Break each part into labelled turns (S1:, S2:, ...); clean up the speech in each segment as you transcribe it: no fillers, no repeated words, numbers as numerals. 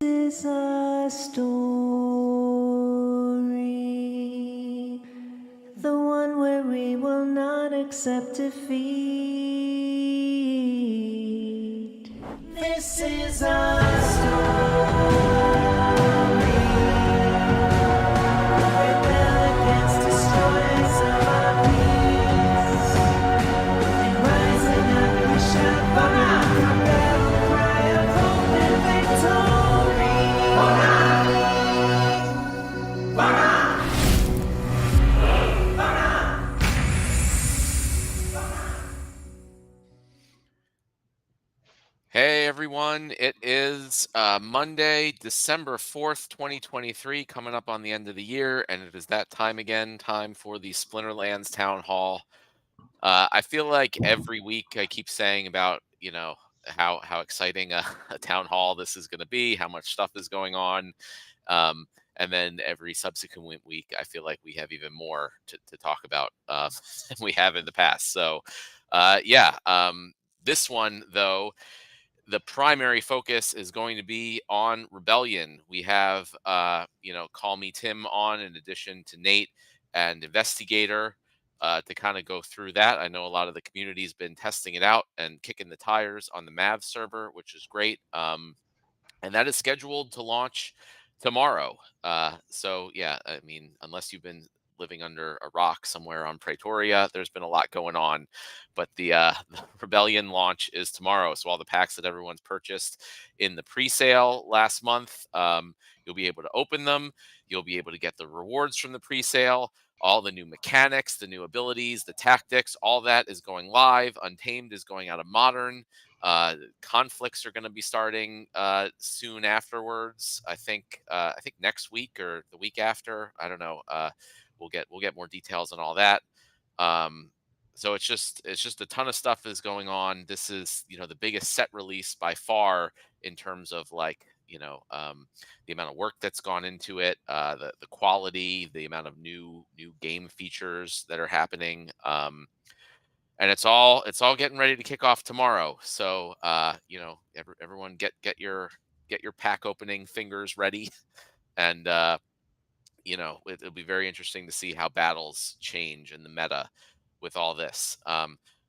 S1: is our story, the one where we will not accept defeat. This is our story. Rebel against destroyers of our peace, and rising up we shout for our rebel cry of hope and victory.
S2: Hey everyone, it is Monday, December 4th, 2023, coming up on the end of the year, and it is that time again, time for the Splinterlands Town Hall. I feel like every week I keep saying about, how exciting a town hall this is going to be, how much stuff is going on. Um, and then every subsequent week, I feel like we have even more to talk about than we have in the past. So, this one, though, the primary focus is going to be on rebellion. We have Call Me Tim on in addition to Nate and Investigator to kind of go through that. I know a lot of the community's been testing it out and kicking the tires on the Mav server, which is great. And that is scheduled to launch tomorrow. So yeah, I mean, unless you've been living under a rock somewhere on Pretoria, there's been a lot going on. But the Rebellion launch is tomorrow. So all the packs that everyone's purchased in the pre-sale last month, you'll be able to open them. You'll be able to get the rewards from the pre-sale. All the new mechanics, the new abilities, the tactics, all that is going live. Untamed is going out of Modern. Conflicts are going to be starting soon afterwards. I think next week or the week after. I don't know. We'll get more details on all that. So it's just a ton of stuff is going on. This is the biggest set release by far in terms of the amount of work that's gone into it, the quality, the amount of new game features that are happening. And it's all getting ready to kick off tomorrow. So everyone get your pack opening fingers ready, and it'll be very interesting to see how battles change in the meta with all this.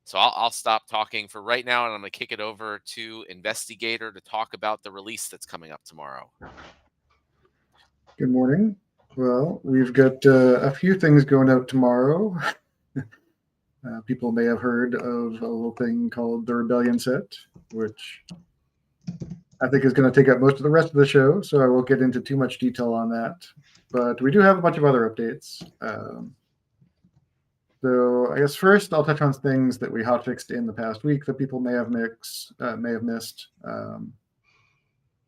S2: So I'll stop talking for right now, and I'm going to kick it over to Investigator to talk about the release that's coming up tomorrow.
S3: Good morning. Well, we've got a few things going out tomorrow. People may have heard of a little thing called the Rebellion set, which I think is going to take up most of the rest of the show, so I won't get into too much detail on that. But we do have a bunch of other updates. So I guess first I'll touch on things that we hotfixed in the past week that people may have missed. So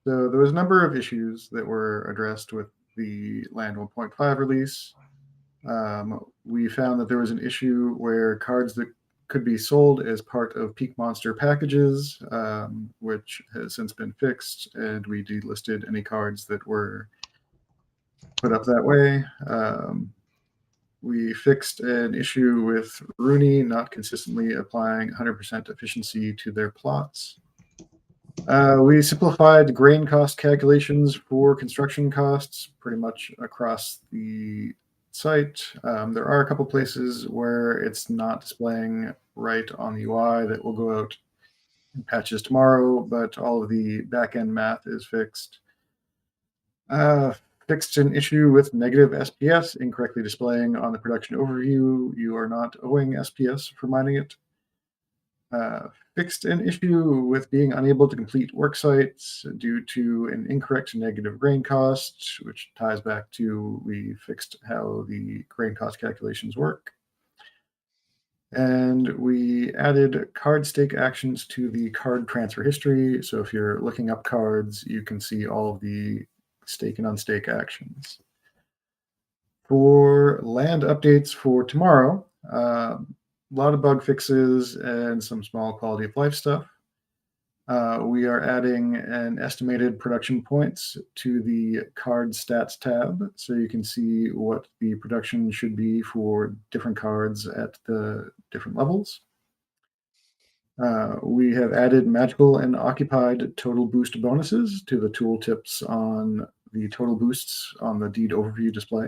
S3: there was a number of issues that were addressed with the Land 1.5 release. We found that there was an issue where cards that could be sold as part of Peak Monster packages, which has since been fixed, and we delisted any cards that were put up that way. We fixed an issue with Rooney not consistently applying 100% efficiency to their plots. We simplified grain cost calculations for construction costs pretty much across the site. There are a couple places where it's not displaying right on the UI that will go out in patches tomorrow, but all of the back-end math is fixed. Fixed an issue with negative SPS incorrectly displaying on the production overview. You are not owing SPS for mining it. Fixed an issue with being unable to complete work sites due to an incorrect negative grain cost, which ties back to we fixed how the grain cost calculations work. And we added card stake actions to the card transfer history. So if you're looking up cards, you can see all of the stake and unstake actions. For land updates for tomorrow, a lot of bug fixes and some small quality of life stuff. We are adding an estimated production points to the card stats tab, so you can see what the production should be for different cards at the different levels. We have added magical and occupied total boost bonuses to the tooltips on the total boosts on the deed overview display.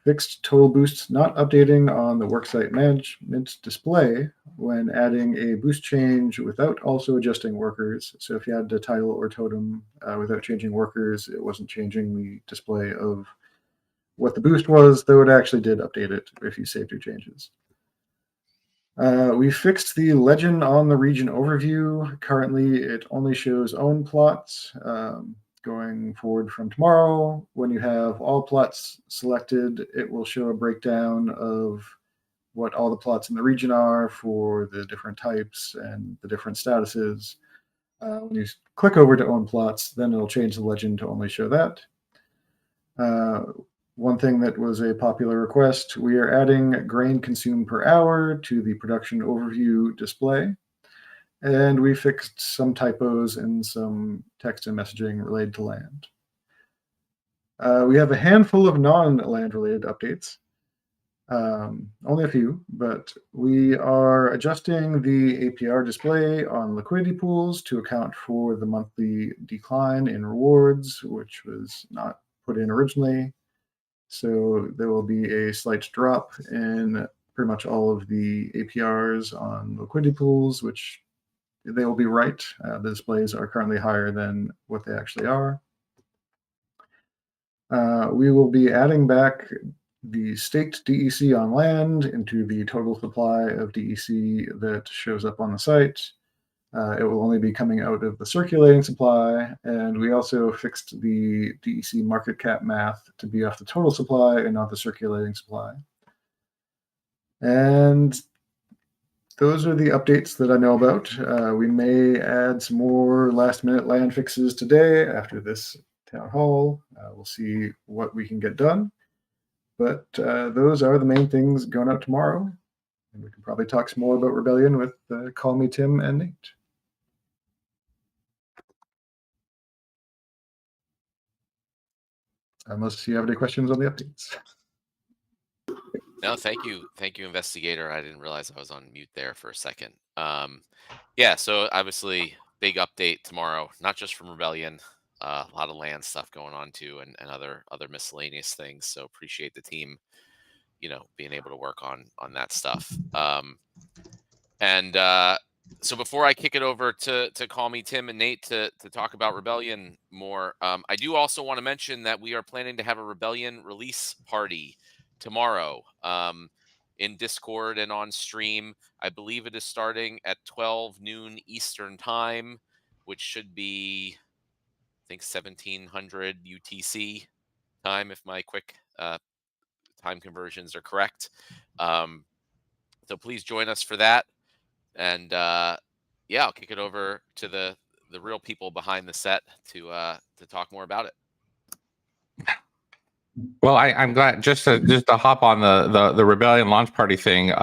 S3: Fixed total boosts not updating on the worksite management display when adding a boost change without also adjusting workers. So if you had a title or totem without changing workers, it wasn't changing the display of what the boost was, though it actually did update it if you saved your changes. We fixed the legend on the region overview. Currently, it only shows own plots. Going forward from tomorrow, when you have all plots selected, it will show a breakdown of what all the plots in the region are for the different types and the different statuses. When you click over to own plots, then it'll change the legend to only show that. One thing that was a popular request, we are adding grain consumed per hour to the production overview display. And we fixed some typos and some text and messaging related to land. We have a handful of non-land related updates. Only a few, but we are adjusting the APR display on liquidity pools to account for the monthly decline in rewards, which was not put in originally. So there will be a slight drop in pretty much all of the APRs on liquidity pools, which they will be right. The displays are currently higher than what they actually are. We will be adding back the staked DEC on land into the total supply of DEC that shows up on the site. It will only be coming out of the circulating supply, and we also fixed the DEC market cap math to be off the total supply and not the circulating supply. And those are the updates that I know about. We may add some more last-minute land fixes today after this town hall. We'll see what we can get done. But those are the main things going out tomorrow. And we can probably talk some more about Rebellion with Call Me Tim and Nate. Unless you have any questions on the updates.
S2: No, thank you, Investigator. I didn't realize I was on mute there for a second. Yeah, so obviously big update tomorrow, not just from Rebellion, a lot of land stuff going on too, and other miscellaneous things. So appreciate the team, being able to work on that stuff. And so before I kick it over to Call Me Tim and Nate to talk about Rebellion more, I do also want to mention that we are planning to have a Rebellion release party tomorrow in Discord and on stream. I believe it is starting at 12 noon Eastern time, which should be, I think, 1700 UTC time, if my quick time conversions are correct. So please join us for that. And yeah, I'll kick it over to the real people behind the set to talk more about it.
S4: Well, I'm glad just to hop on the Rebellion launch party thing.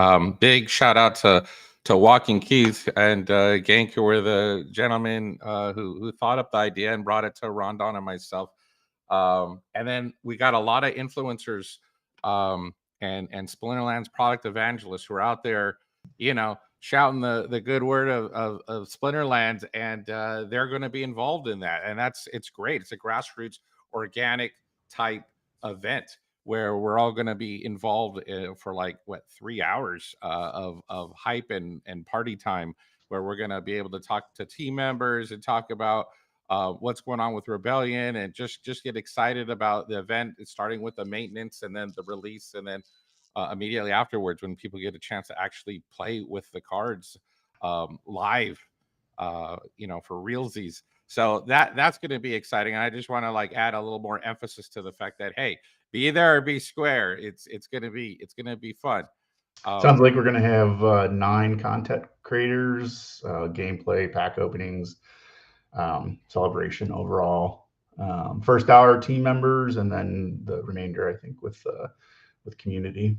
S4: Big shout out to Walking Keith and Gank, who were the gentlemen who thought up the idea and brought it to Rondon and myself. And then we got a lot of influencers and Splinterlands product evangelists who are out there, shouting the good word of Splinterlands, and they're going to be involved in that. And it's great. It's a grassroots, organic type event where we're all going to be involved for 3 hours of hype and party time, where we're going to be able to talk to team members and talk about what's going on with Rebellion, and just get excited about the event. It's starting with the maintenance and then the release, and then immediately afterwards when people get a chance to actually play with the cards live, for realsies. So that's going to be exciting. And I just want to add a little more emphasis to the fact that, hey, be there or be square. It's going to be fun.
S5: Sounds like we're going to have 9 content creators, gameplay, pack openings, celebration overall. First hour team members, and then the remainder, I think, with community.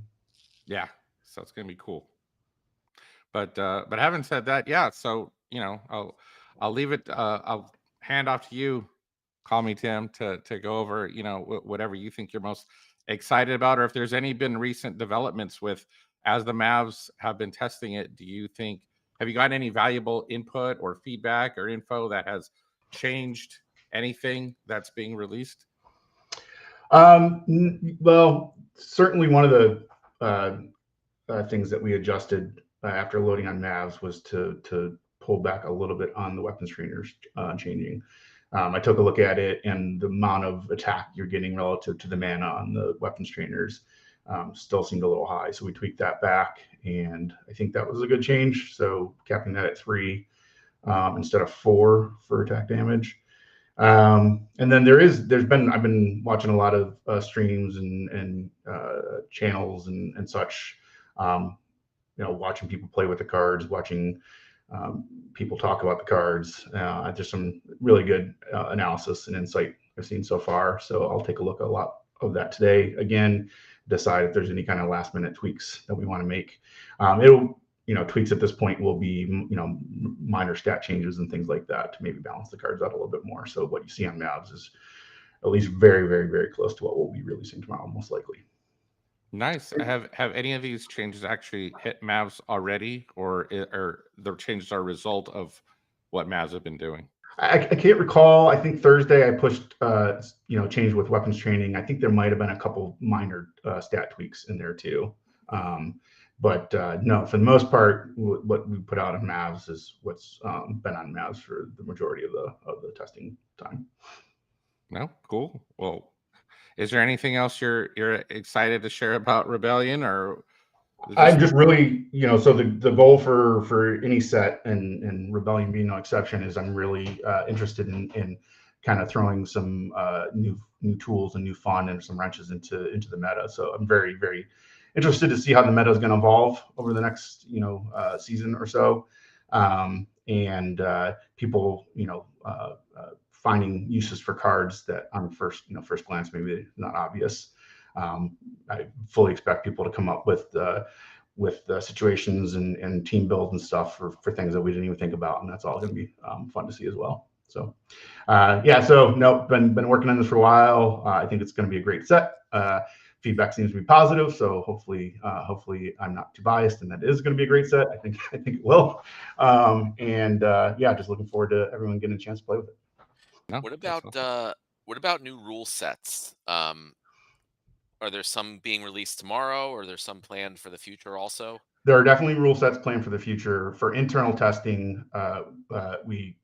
S4: Yeah, so it's going to be cool. But having said that, yeah. So I'll leave it. I'll hand off to you. Call Me Tim to go over whatever you think you're most excited about, or if there's been recent developments with as the Mavs have been testing it, have you gotten any valuable input or feedback or info that has changed anything that's being released?
S5: Well, certainly one of the things that we adjusted after loading on Mavs was to pull back a little bit on the weapons trainers changing. I took a look at it, and the amount of attack you're getting relative to the mana on the weapons trainers still seemed a little high. So we tweaked that back, and I think that was a good change. So capping that at 3 instead of 4 for attack damage. And then I've been watching a lot of streams and channels and such, watching people play with the cards, watching people talk about the cards. Just some really good analysis and insight I've seen so far. So I'll take a look at a lot of that today. Again, decide if there's any kind of last minute tweaks that we want to make. Tweaks at this point will be, minor stat changes and things like that to maybe balance the cards out a little bit more. So what you see on Mavs is at least very, very, very close to what we'll be releasing tomorrow, most likely.
S4: Nice. Have any of these changes actually hit Mavs already, or the changes are a result of what Mavs have been doing?
S5: I can't recall. I think Thursday I pushed, change with weapons training. I think there might have been a couple minor stat tweaks in there too. But no, for the most part, what we put out on Mavs is what's been on Mavs for the majority of the testing time.
S4: No, cool. Well, is there anything else you're excited to share about Rebellion, or?
S5: I'm just really, so the goal for any set, and Rebellion being no exception, is I'm really interested in kind of throwing some new tools and new fun and some wrenches into the meta. So I'm very, very interested to see how the meta is going to evolve over the next season or so, and people finding uses for cards that on first glance maybe not obvious. I fully expect people to come up with situations and team builds and stuff for things that we didn't even think about, and that's all going to be fun to see as well. So been working on this for a while. I think it's going to be a great set. Feedback seems to be positive, so hopefully I'm not too biased, and that is going to be a great set. I think it will. Just looking forward to everyone getting a chance to play with it.
S4: No,
S2: What about new rule sets? Are there some being released tomorrow, or there's some planned for the future also?
S5: There are definitely rule sets planned for the future. For internal testing, we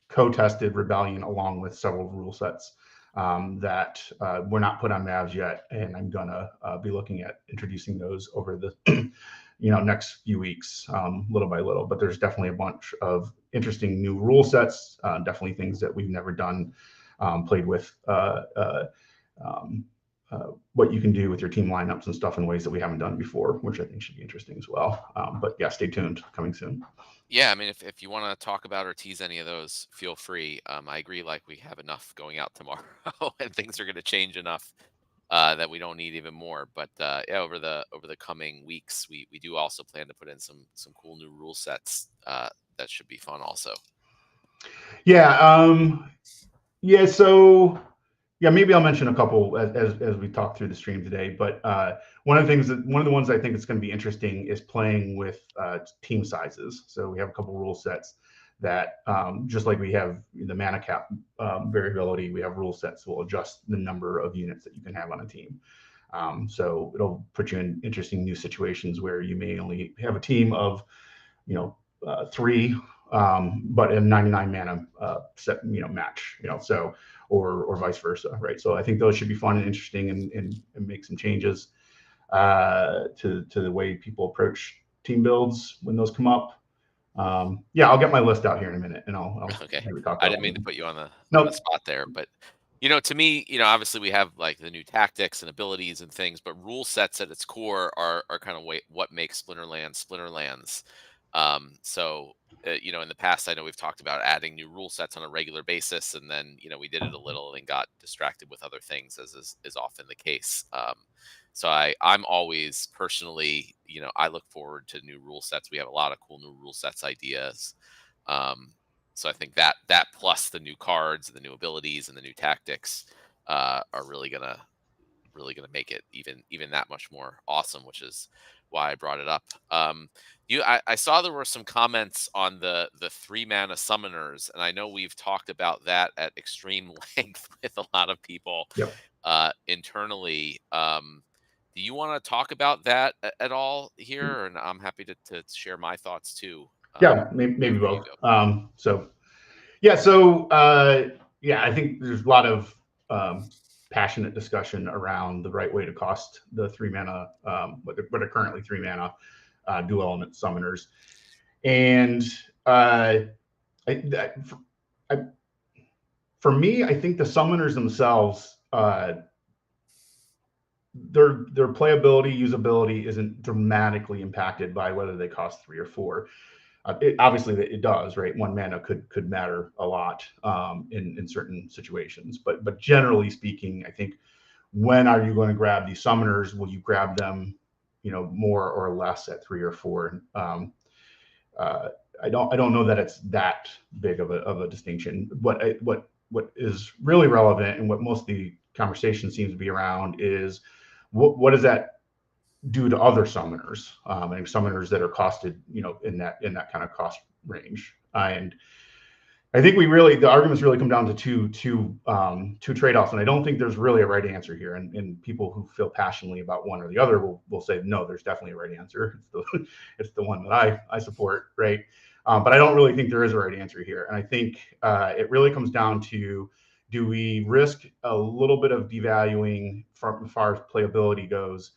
S5: co-tested Rebellion along with several rule sets that were not put on Mavs yet, and I'm gonna be looking at introducing those over the next few weeks, little by little. But there's definitely a bunch of interesting new rule sets, definitely things that we've never done, played with. What you can do with your team lineups and stuff in ways that we haven't done before, which I think should be interesting as well. But yeah, stay tuned, coming soon.
S2: Yeah, I mean, if you want to talk about or tease any of those, feel free. I agree, like we have enough going out tomorrow, and things are going to change enough that we don't need even more. But over the coming weeks, we do also plan to put in some cool new rule sets that should be fun also.
S5: Maybe I'll mention a couple as we talk through the stream today. But one of the ones I think is going to be interesting is playing with team sizes. So we have a couple rule sets that, just like we have the mana cap variability, we have rule sets that will adjust the number of units that you can have on a team. So it'll put you in interesting new situations where you may only have a team of 3, but a 99 mana set match, or vice versa, right? So I think those should be fun and interesting, and make some changes to the way people approach team builds when those come up. I'll get my list out here in a minute, and I'll
S2: okay.
S5: maybe talk.
S2: I didn't mean to put you on the spot there, but to me, obviously we have like the new tactics and abilities and things, but rule sets at its core are kind of what makes Splinterlands. In the past, I know we've talked about adding new rule sets on a regular basis, and then we did it a little and got distracted with other things, as is often the case. So I'm always personally, I look forward to new rule sets. We have a lot of cool new rule sets ideas. So I think that plus the new cards, the new abilities, and the new tactics are really gonna make it even that much more awesome, which is why I brought it up. I saw there were some comments on the 3-mana summoners, and I know we've talked about that at extreme length with a lot of people
S5: Yep.
S2: internally. Do you want to talk about that at all here? And I'm happy to share my thoughts too.
S5: Yeah, maybe
S2: before you
S5: both.
S2: go.
S5: Yeah, I think there's a lot of passionate discussion around the right way to cost the 3-mana, what are currently 3-mana dual element summoners, and for me, I think the summoners themselves, their playability, usability isn't dramatically impacted by whether they cost 3 or 4. Obviously, it does, right? 1 mana could matter a lot in certain situations, but generally speaking, I think when are you going to grab these summoners? Will you grab them, more or less at 3 or 4? I don't know that it's that big of a distinction. What is really relevant and what most of the conversation seems to be around is what does that do to other summoners, and summoners that are costed, in that kind of cost range. And I think the arguments really come down to two trade-offs, and I don't think there's really a right answer here. And people who feel passionately about one or the other will say, no, there's definitely a right answer. It's the one that I support, right? But I don't really think there is a right answer here. And I think it really comes down to, do we risk a little bit of devaluing from as far as playability goes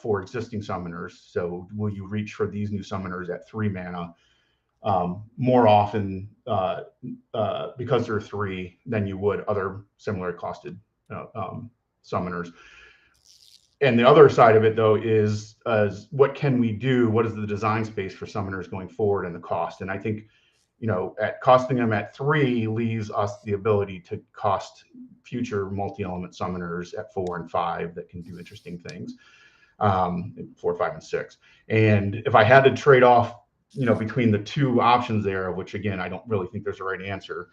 S5: for existing summoners? So will you reach for these new summoners at 3 mana more often because they're 3 than you would other similar costed summoners? And the other side of it, though, is what can we do? What is the design space for summoners going forward and the cost? And I think, at costing them at 3 leaves us the ability to cost future multi-element summoners at 4 and 5 that can do interesting things, 4, 5, and 6. And if I had to trade off, between the two options there, which again, I don't really think there's a right answer.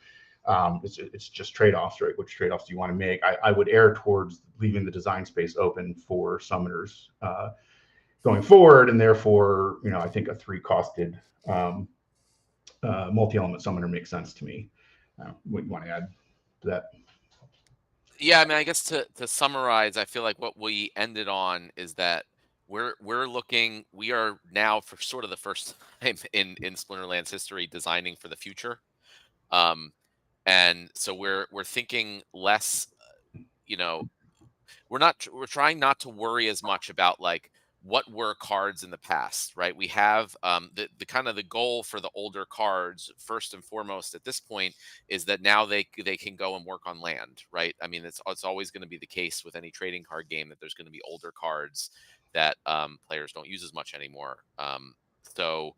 S5: It's just trade-offs, right? Which trade-offs do you want to make? I would err towards leaving the design space open for summoners going forward, and therefore, I think a 3-costed multi-element summoner makes sense to me. What do you want to add to that?
S2: Yeah, I mean, I guess to summarize, I feel like what we ended on is that we are now, for sort of the first time in Splinterlands history, designing for the future. And so we're thinking less, we're trying not to worry as much about like what were cards in the past, right? We have the kind of the goal for the older cards, first and foremost at this point, is that now they can go and work on land, right? I mean, it's always going to be the case with any trading card game that there's going to be older cards that players don't use as much anymore. So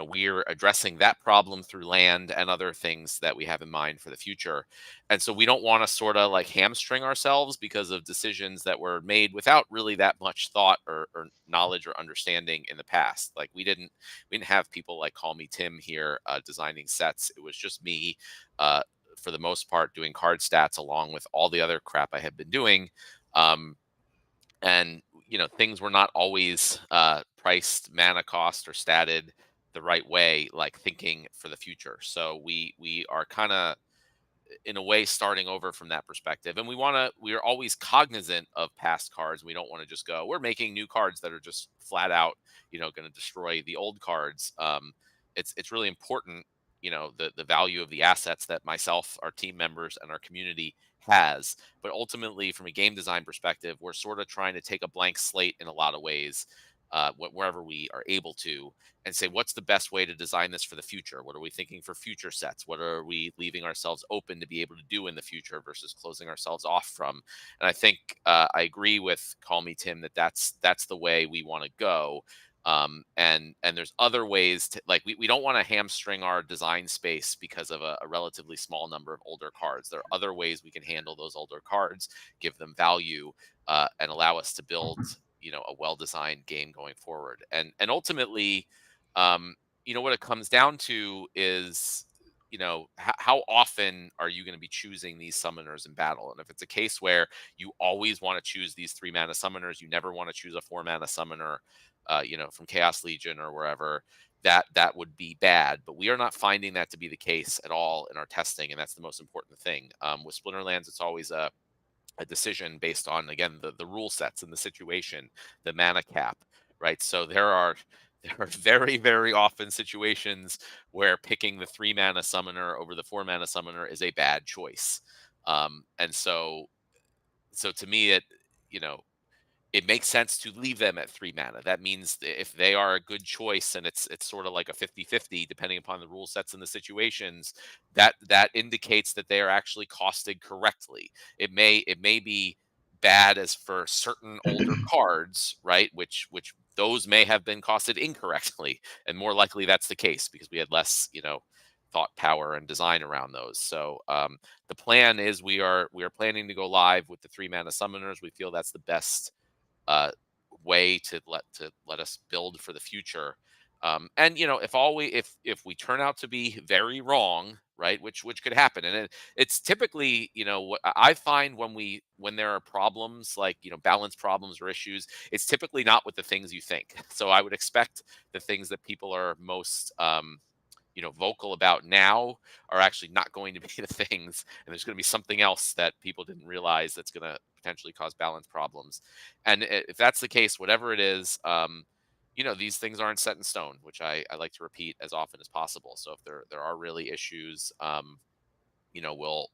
S2: we're addressing that problem through land and other things that we have in mind for the future. And so we don't want to sort of like hamstring ourselves because of decisions that were made without really that much thought or knowledge or understanding in the past. Like we didn't have people like Call Me Tim here designing sets. It was just me, for the most part, doing card stats along with all the other crap I had been doing. And things were not always priced mana cost or statted the right way, like thinking for the future. So we are kind of in a way starting over from that perspective, and we are always cognizant of past cards. We don't want to just go, we're making new cards that are just flat out going to destroy the old cards. It's really important, the value of the assets that myself, our team members, and our community has. But ultimately, from a game design perspective, we're sort of trying to take a blank slate in a lot of ways, wherever we are able to, and say, what's the best way to design this for the future? What are we thinking for future sets? What are we leaving ourselves open to be able to do in the future versus closing ourselves off from? And I think I agree with Call Me Tim that that's the way we want to go. And there's other ways to, like, we don't want to hamstring our design space because of a relatively small number of older cards. There are other ways we can handle those older cards, give them value, and allow us to build a well-designed game going forward. And ultimately, what it comes down to is how often are you going to be choosing these summoners in battle? And if it's a case where you always want to choose these 3-mana summoners, you never want to choose a 4-mana summoner, from Chaos Legion or wherever, that would be bad. But we are not finding that to be the case at all in our testing, and that's the most important thing. With Splinterlands, it's always a decision based on, again, the rule sets and the situation, the mana cap, right? So there are very, very often situations where picking the 3-mana summoner over the 4-mana summoner is a bad choice. And so to me, you know it makes sense to leave them at 3 mana. That means if they are a good choice, and it's sort of like a 50-50 depending upon the rule sets and the situations, that indicates that they are actually costed correctly. It may be bad as for certain older cards, right? Which those may have been costed incorrectly, and more likely that's the case because we had less, thought power and design around those. So the plan is we are planning to go live with the 3-mana summoners. We feel that's the best uh, way to let us build for the future. And if we turn out to be very wrong, right, which could happen, and it's typically, what I find when there are problems like, balance problems or issues, it's typically not with the things you think. So I would expect the things that people are most vocal about now are actually not going to be the things, and there's going to be something else that people didn't realize that's going to potentially cause balance problems. And if that's the case, whatever it is, these things aren't set in stone, which I like to repeat as often as possible. So if there are really issues, we'll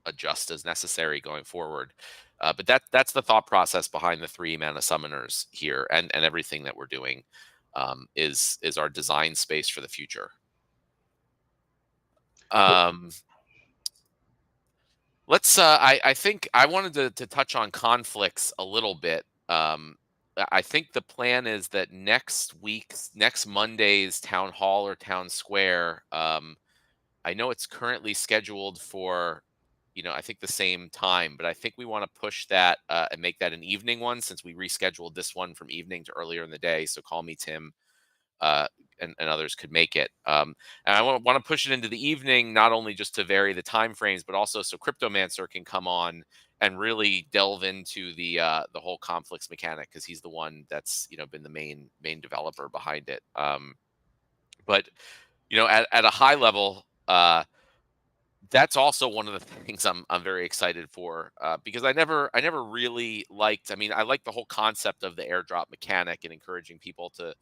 S2: adjust as necessary going forward. But that's the thought process behind the 3-mana summoners here, and everything that we're doing is our design space for the future. Um, I think I wanted to touch on conflicts a little bit. I think the plan is that next Monday's town hall or town square. I know it's currently scheduled for, I think the same time, but I think we want to push that and make that an evening one, since we rescheduled this one from evening to earlier in the day. So call me Tim, uh, and others could make it. And I want to push it into the evening, not only just to vary the time frames, but also so Cryptomancer can come on and really delve into the whole conflicts mechanic, because he's the one that's been the main developer behind it. But at a high level, that's also one of the things I'm very excited for, because I never really liked. I mean, I like the whole concept of the airdrop mechanic and encouraging people to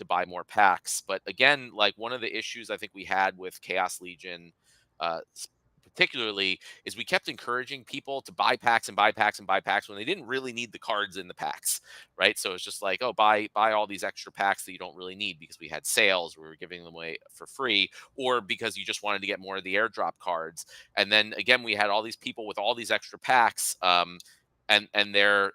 S2: buy more packs. But again, like, one of the issues I think we had with Chaos Legion, particularly, is we kept encouraging people to buy packs and buy packs and buy packs when they didn't really need the cards in the packs, right? So it's just like, oh, buy all these extra packs that you don't really need because we had sales, we were giving them away for free, or because you just wanted to get more of the airdrop cards. And then again, we had all these people with all these extra packs, and their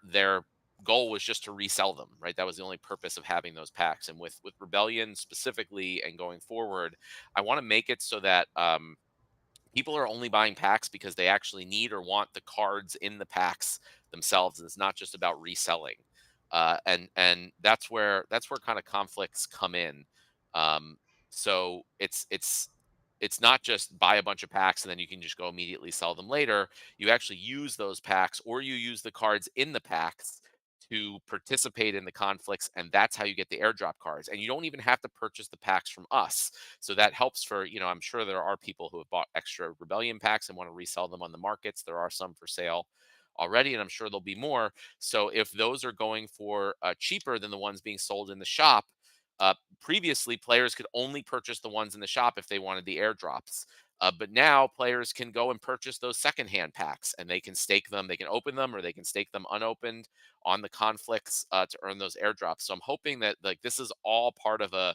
S2: goal was just to resell them, right? That was the only purpose of having those packs. And with Rebellion specifically and going forward, I want to make it so that people are only buying packs because they actually need or want the cards in the packs themselves, and it's not just about reselling. And that's where kind of conflicts come in. Um, so it's not just buy a bunch of packs and then you can just go immediately sell them later. You actually use those packs, or you use the cards in the packs to participate in the conflicts, and that's how you get the airdrop cards. And you don't even have to purchase the packs from us. So that helps for, I'm sure there are people who have bought extra Rebellion packs and want to resell them on the markets. There are some for sale already, and I'm sure there'll be more. So if those are going for cheaper than the ones being sold in the shop, previously players could only purchase the ones in the shop if they wanted the airdrops. But now players can go and purchase those secondhand packs, and they can stake them. They can open them, or they can stake them unopened on the conflicts to earn those airdrops. So I'm hoping that, like, this is all part of a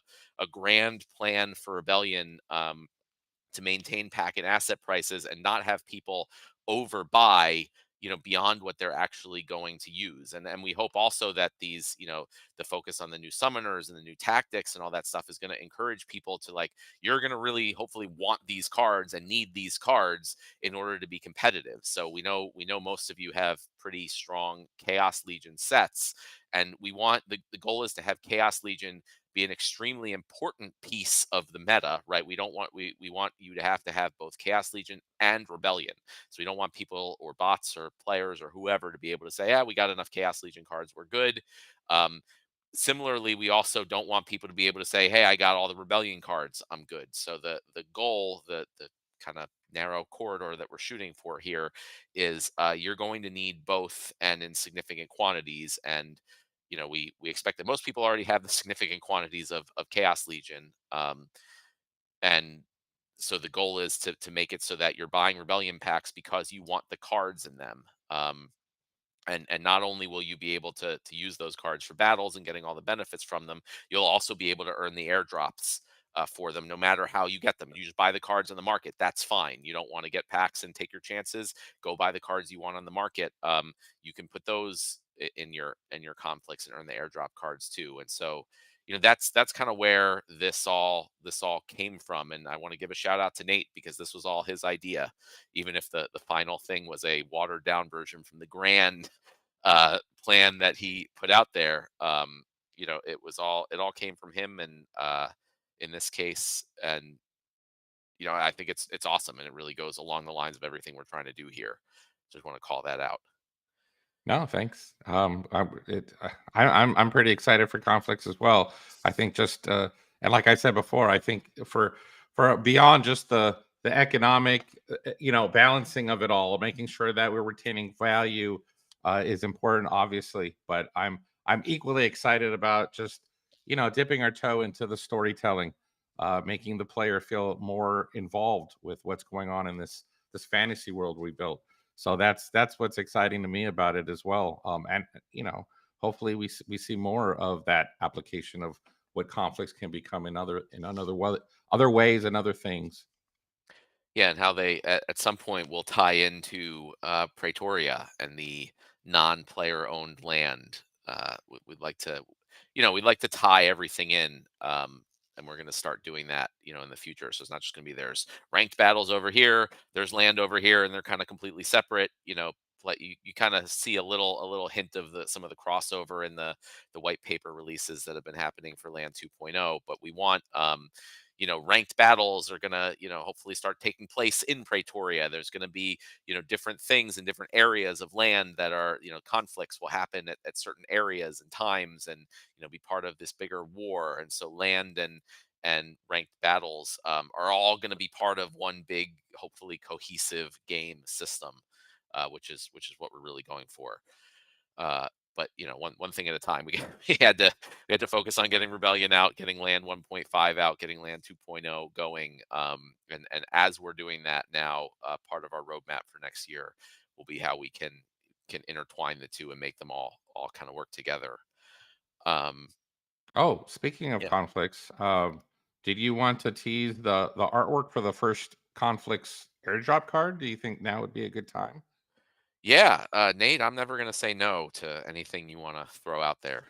S2: grand plan for Rebellion, to maintain pack and asset prices and not have people overbuy, beyond what they're actually going to use. And we hope also that these, the focus on the new summoners and the new tactics and all that stuff is going to encourage people to, like, you're going to really hopefully want these cards and need these cards in order to be competitive. So we know most of you have pretty strong Chaos Legion sets, and we want the goal is to have Chaos Legion be an extremely important piece of the meta, right? We want you to have both Chaos Legion and Rebellion. So we don't want people or bots or players or whoever to be able to say, "Yeah, we got enough Chaos Legion cards, we're good." Um, Similarly, we also don't want people to be able to say, "Hey, I got all the Rebellion cards, I'm good." So the goal, the kind of narrow corridor that we're shooting for here is you're going to need both and in significant quantities. And we expect that most people already have the significant quantities of Chaos Legion. And so the goal is to make it so that you're buying Rebellion packs because you want the cards in them. And not only will you be able to use those cards for battles and getting all the benefits from them, you'll also be able to earn the airdrops for them, no matter how you get them. You just buy the cards on the market. That's fine. You don't want to get packs and take your chances. Go buy the cards you want on the market. You can put those in your conflicts and earn the airdrop cards too. And so, that's kind of where this all came from. And I want to give a shout out to Nate because this was all his idea, even if the final thing was a watered down version from the grand plan that he put out there. It all came from him, and in this case, and I think it's awesome, and it really goes along the lines of everything we're trying to do here. Just want to call that out.
S4: No, thanks. I'm pretty excited for conflicts as well. I think and like I said before, I think for beyond just the economic, balancing of it all, making sure that we're retaining value is important, obviously. But I'm equally excited about just dipping our toe into the storytelling, making the player feel more involved with what's going on in this fantasy world we built. So that's what's exciting to me about it as well. And hopefully we see more of that application of what conflicts can become other ways and other things.
S2: Yeah, and how they at some point will tie into Pretoria and the non-player owned land. We'd like to tie everything in, and we're going to start doing that, in the future. So it's not just going to be there's ranked battles over here, there's land over here, and they're kind of completely separate. Like you kind of see a little hint of some of the crossover in the white paper releases that have been happening for Land 2.0. But we want ranked battles are going to, hopefully start taking place in Pretoria. There's going to be, different things in different areas of land that are, conflicts will happen at certain areas and times and, be part of this bigger war. And so land and ranked battles are all going to be part of one big, hopefully cohesive game system, which is what we're really going for. But one thing at a time. We had to focus on getting Rebellion out, getting Land 1.5 out, getting Land 2.0 going. And as we're doing that now, part of our roadmap for next year will be how we can intertwine the two and make them all kind of work together. Um,
S4: Oh, speaking of
S2: yeah,
S4: conflicts, did you want to tease the artwork for the first conflicts airdrop card? Do you think now would be a good time?
S2: yeah, Nate, I'm never gonna say no to anything you want to throw out there.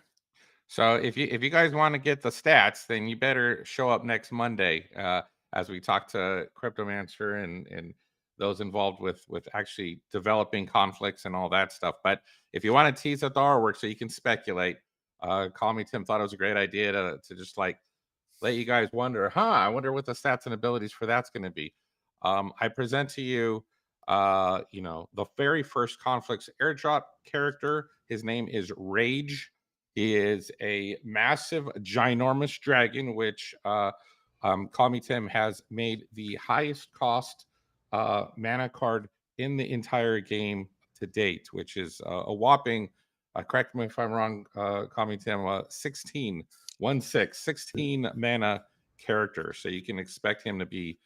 S4: So if you guys want to get the stats, then you better show up next Monday as we talk to Cryptomancer and those involved with actually developing conflicts and all that stuff. But if you want to tease at the artwork so you can speculate, call me Tim. Thought it was a great idea to just like let you guys wonder, I wonder what the stats and abilities for that's going to be. I present to you, the very first conflicts airdrop character. His name is Rage. He is a massive, ginormous dragon, which Call Me Tim has made the highest cost mana card in the entire game to date, which is a whopping, correct me if I'm wrong, Call Me Tim, 16 mana character. So you can expect him to be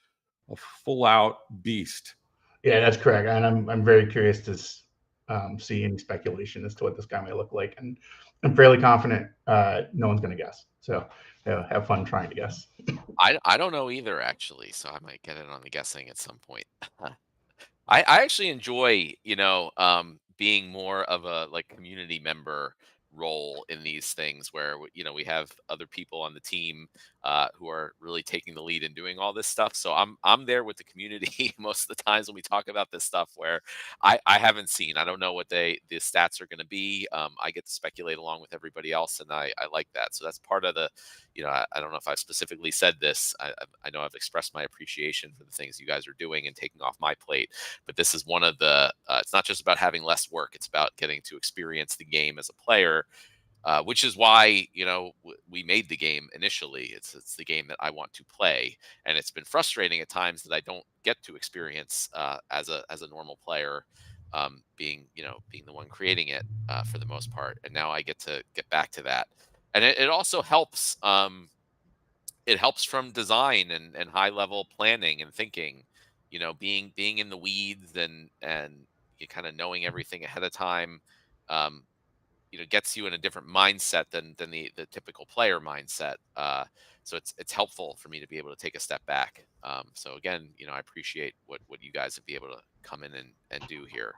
S4: a full out beast.
S5: Yeah, that's correct. And I'm very curious to see any speculation as to what this guy may look like. And I'm fairly confident no one's going to guess. So have fun trying to guess.
S2: I don't know either, actually, so I might get in on the guessing at some point. I actually enjoy, being more of a like community member role in these things where we have other people on the team who are really taking the lead and doing all this stuff. So I'm there with the community most of the times when we talk about this stuff where I haven't seen. I don't know what the stats are going to be. I get to speculate along with everybody else, and I like that. So that's part of I don't know if I've specifically said this. I know I've expressed my appreciation for the things you guys are doing and taking off my plate, but this is one of the, it's not just about having less work. It's about getting to experience the game as a player, which is why, we made the game initially. It's the game that I want to play. And it's been frustrating at times that I don't get to experience as a normal player, being the one creating it for the most part. And now I get to get back to that. And it also helps. It helps from design and high level planning and thinking. Being in the weeds and you kind of knowing everything ahead of time. Um, gets you in a different mindset than the typical player mindset. So it's helpful for me to be able to take a step back. So again, I appreciate what you guys have been able to come in and do here.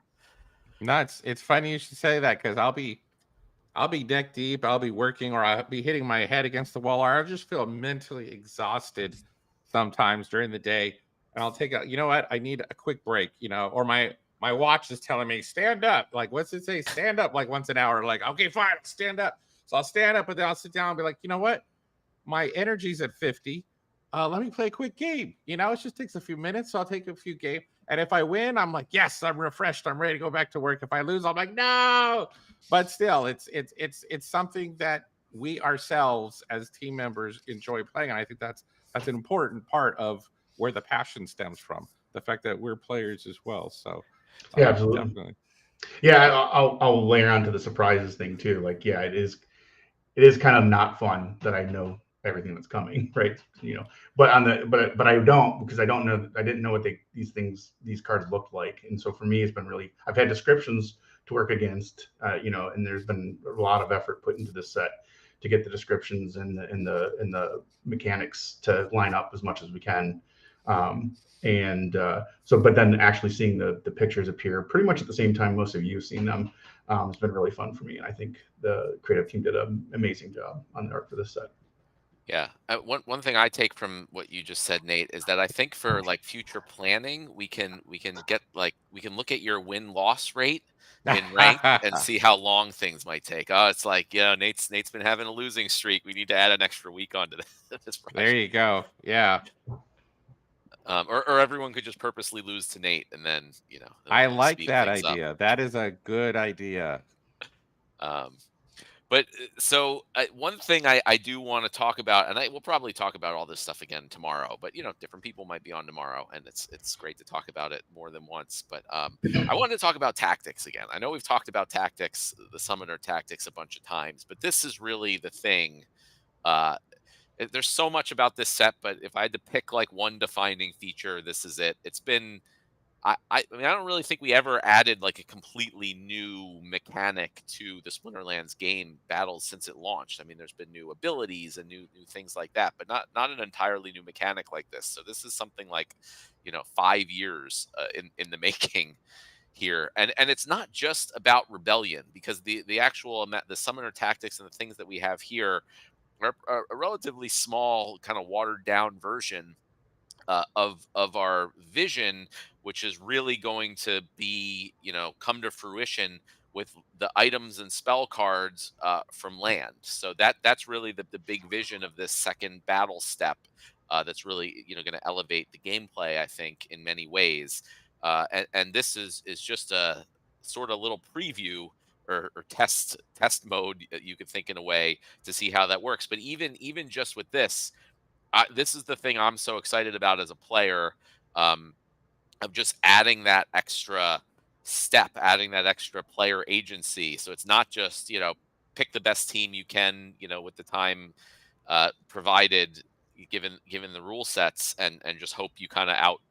S4: No, it's funny you should say that, because I'll be neck deep, I'll be working, or I'll be hitting my head against the wall, or I'll just feel mentally exhausted sometimes during the day. And I'll take you know what? I need a quick break, or my watch is telling me, stand up. Like, what's it say? Stand up like once an hour. Like, okay, fine, stand up. So I'll stand up, but then I'll sit down and be like, you know what? My energy's at 50. Let me play a quick game. It just takes a few minutes. So I'll take a few games. And if I win, I'm like, yes, I'm refreshed. I'm ready to go back to work. If I lose, I'm like, no. But still, it's something that we ourselves as team members enjoy playing. And I think that's an important part of where the passion stems from. The fact that we're players as well. So
S5: yeah, absolutely.
S4: Definitely.
S5: Yeah, I'll layer onto the surprises thing too. Like, yeah, it is kind of not fun that I know everything that's coming, right? But I don't, because I didn't know what these cards looked like. And so for me, it's been really, I've had descriptions to work against, and there's been a lot of effort put into this set to get the descriptions and the mechanics to line up as much as we can. But then actually seeing the pictures appear pretty much at the same time most of you have seen them, it's been really fun for me. And I think the creative team did an amazing job on the art for this set.
S2: Yeah. One thing I take from what you just said, Nate, is that I think for like future planning, we can look at your win-loss rate in ranked and see how long things might take. Oh, it's like, Nate's been having a losing streak. We need to add an extra week onto this project.
S4: There you go. Yeah.
S2: Or everyone could just purposely lose to Nate, and then
S4: I like
S2: speed
S4: that
S2: things up.
S4: idea. That is a good idea.
S2: But so one thing I do want to talk about, and we'll probably talk about all this stuff again tomorrow, but different people might be on tomorrow, and it's great to talk about it more than once. But I wanted to talk about tactics again. I know we've talked about tactics, the summoner tactics, a bunch of times, but this is really the thing. There's so much about this set, but if I had to pick like one defining feature, this is it. It's been I mean, I don't really think we ever added like a completely new mechanic to the Splinterlands game battles since it launched. I mean, there's been new abilities and new things like that, but not an entirely new mechanic like this. So this is something like, 5 years in the making here, and it's not just about rebellion, because the actual the summoner tactics and the things that we have here are a relatively small, kind of watered down version of our vision, which is really going to be, come to fruition with the items and spell cards from land. So that's really the big vision of this second battle step. That's really going to elevate the gameplay, I think, in many ways. And this is just a sort of little preview or test mode, you could think, in a way, to see how that works. But even just with this. This is the thing I'm so excited about as a player, of just adding that extra step, adding that extra player agency. So it's not just, pick the best team you can, with the time provided, given the rule sets, and just hope you kind of out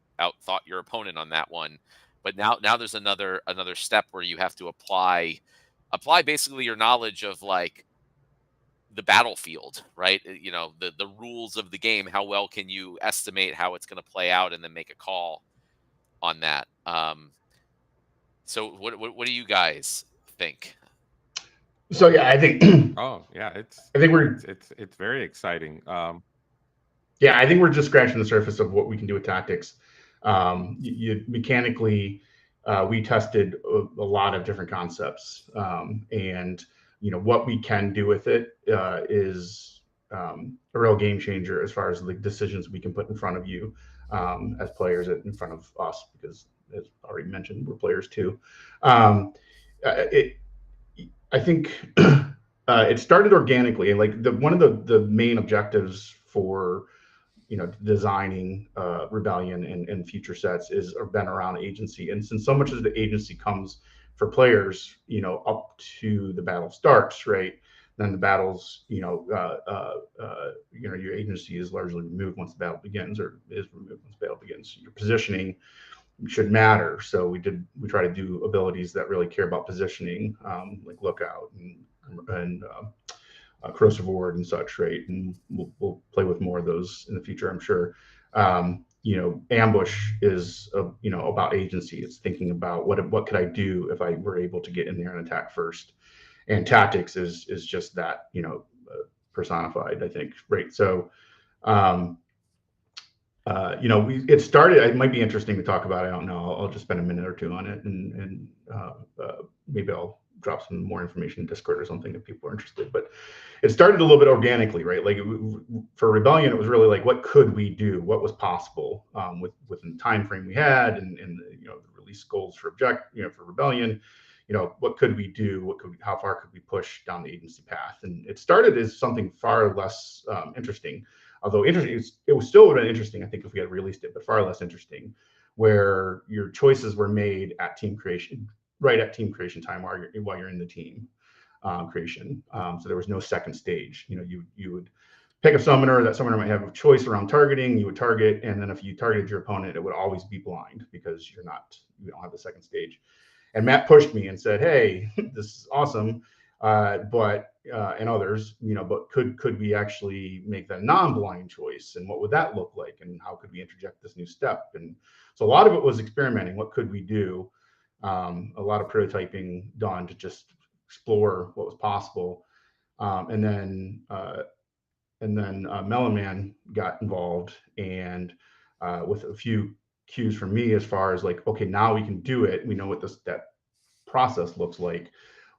S2: thought your opponent on that one. But now there's another step where you have to apply basically your knowledge of like the battlefield, right? The rules of the game. How well can you estimate how it's going to play out and then make a call on that? So what do you guys think?
S5: So yeah, I think.
S4: Oh yeah, it's very exciting.
S5: Yeah, I think we're just scratching the surface of what we can do with tactics. Mechanically, we tested a lot of different concepts, and what we can do with it is a real game changer as far as the decisions we can put in front of you as players, in front of us, because as already mentioned, we're players too. It I think it started organically, and like one of the main objectives for designing Rebellion and future sets is been around agency. And since so much of the agency comes for players, up to the battle starts, right? Then the battles, your agency is largely removed once the battle begins, or is removed once the battle begins. Your positioning should matter. So we try to do abilities that really care about positioning, like Lookout and Corrosive Ward and such, right? And we'll play with more of those in the future, I'm sure. Ambush is about agency. It's thinking about what could I do if I were able to get in there and attack first. And tactics is just that, personified, I think, right? So it started. It might be interesting to talk about. I don't know. I'll just spend a minute or two on it, and maybe I'll drop some more information in Discord or something if people are interested. But it started a little bit organically, right? Like for Rebellion, it was really like, what could we do? What was possible within the time frame we had, and the release goals for for Rebellion. What could we do? How far could we push down the agency path? And it started as something far less interesting. Although interesting, it was still would have been interesting, I think, if we had released it, but far less interesting, where your choices were made at team creation, right at team creation time while you're in the team creation. So there was no second stage. You would pick a summoner. That summoner might have a choice around targeting. You would target, and then if you targeted your opponent, it would always be blind because you don't have the second stage. And Matt pushed me and said, "Hey, this is awesome, but and others, but could we actually make that non-blind choice? And what would that look like? And how could we interject this new step?" And so a lot of it was experimenting. What could we do? A lot of prototyping done to just explore what was possible. And then Melon Man got involved, and with a few cues from me as far as like, okay, now we can do it. We know what that process looks like.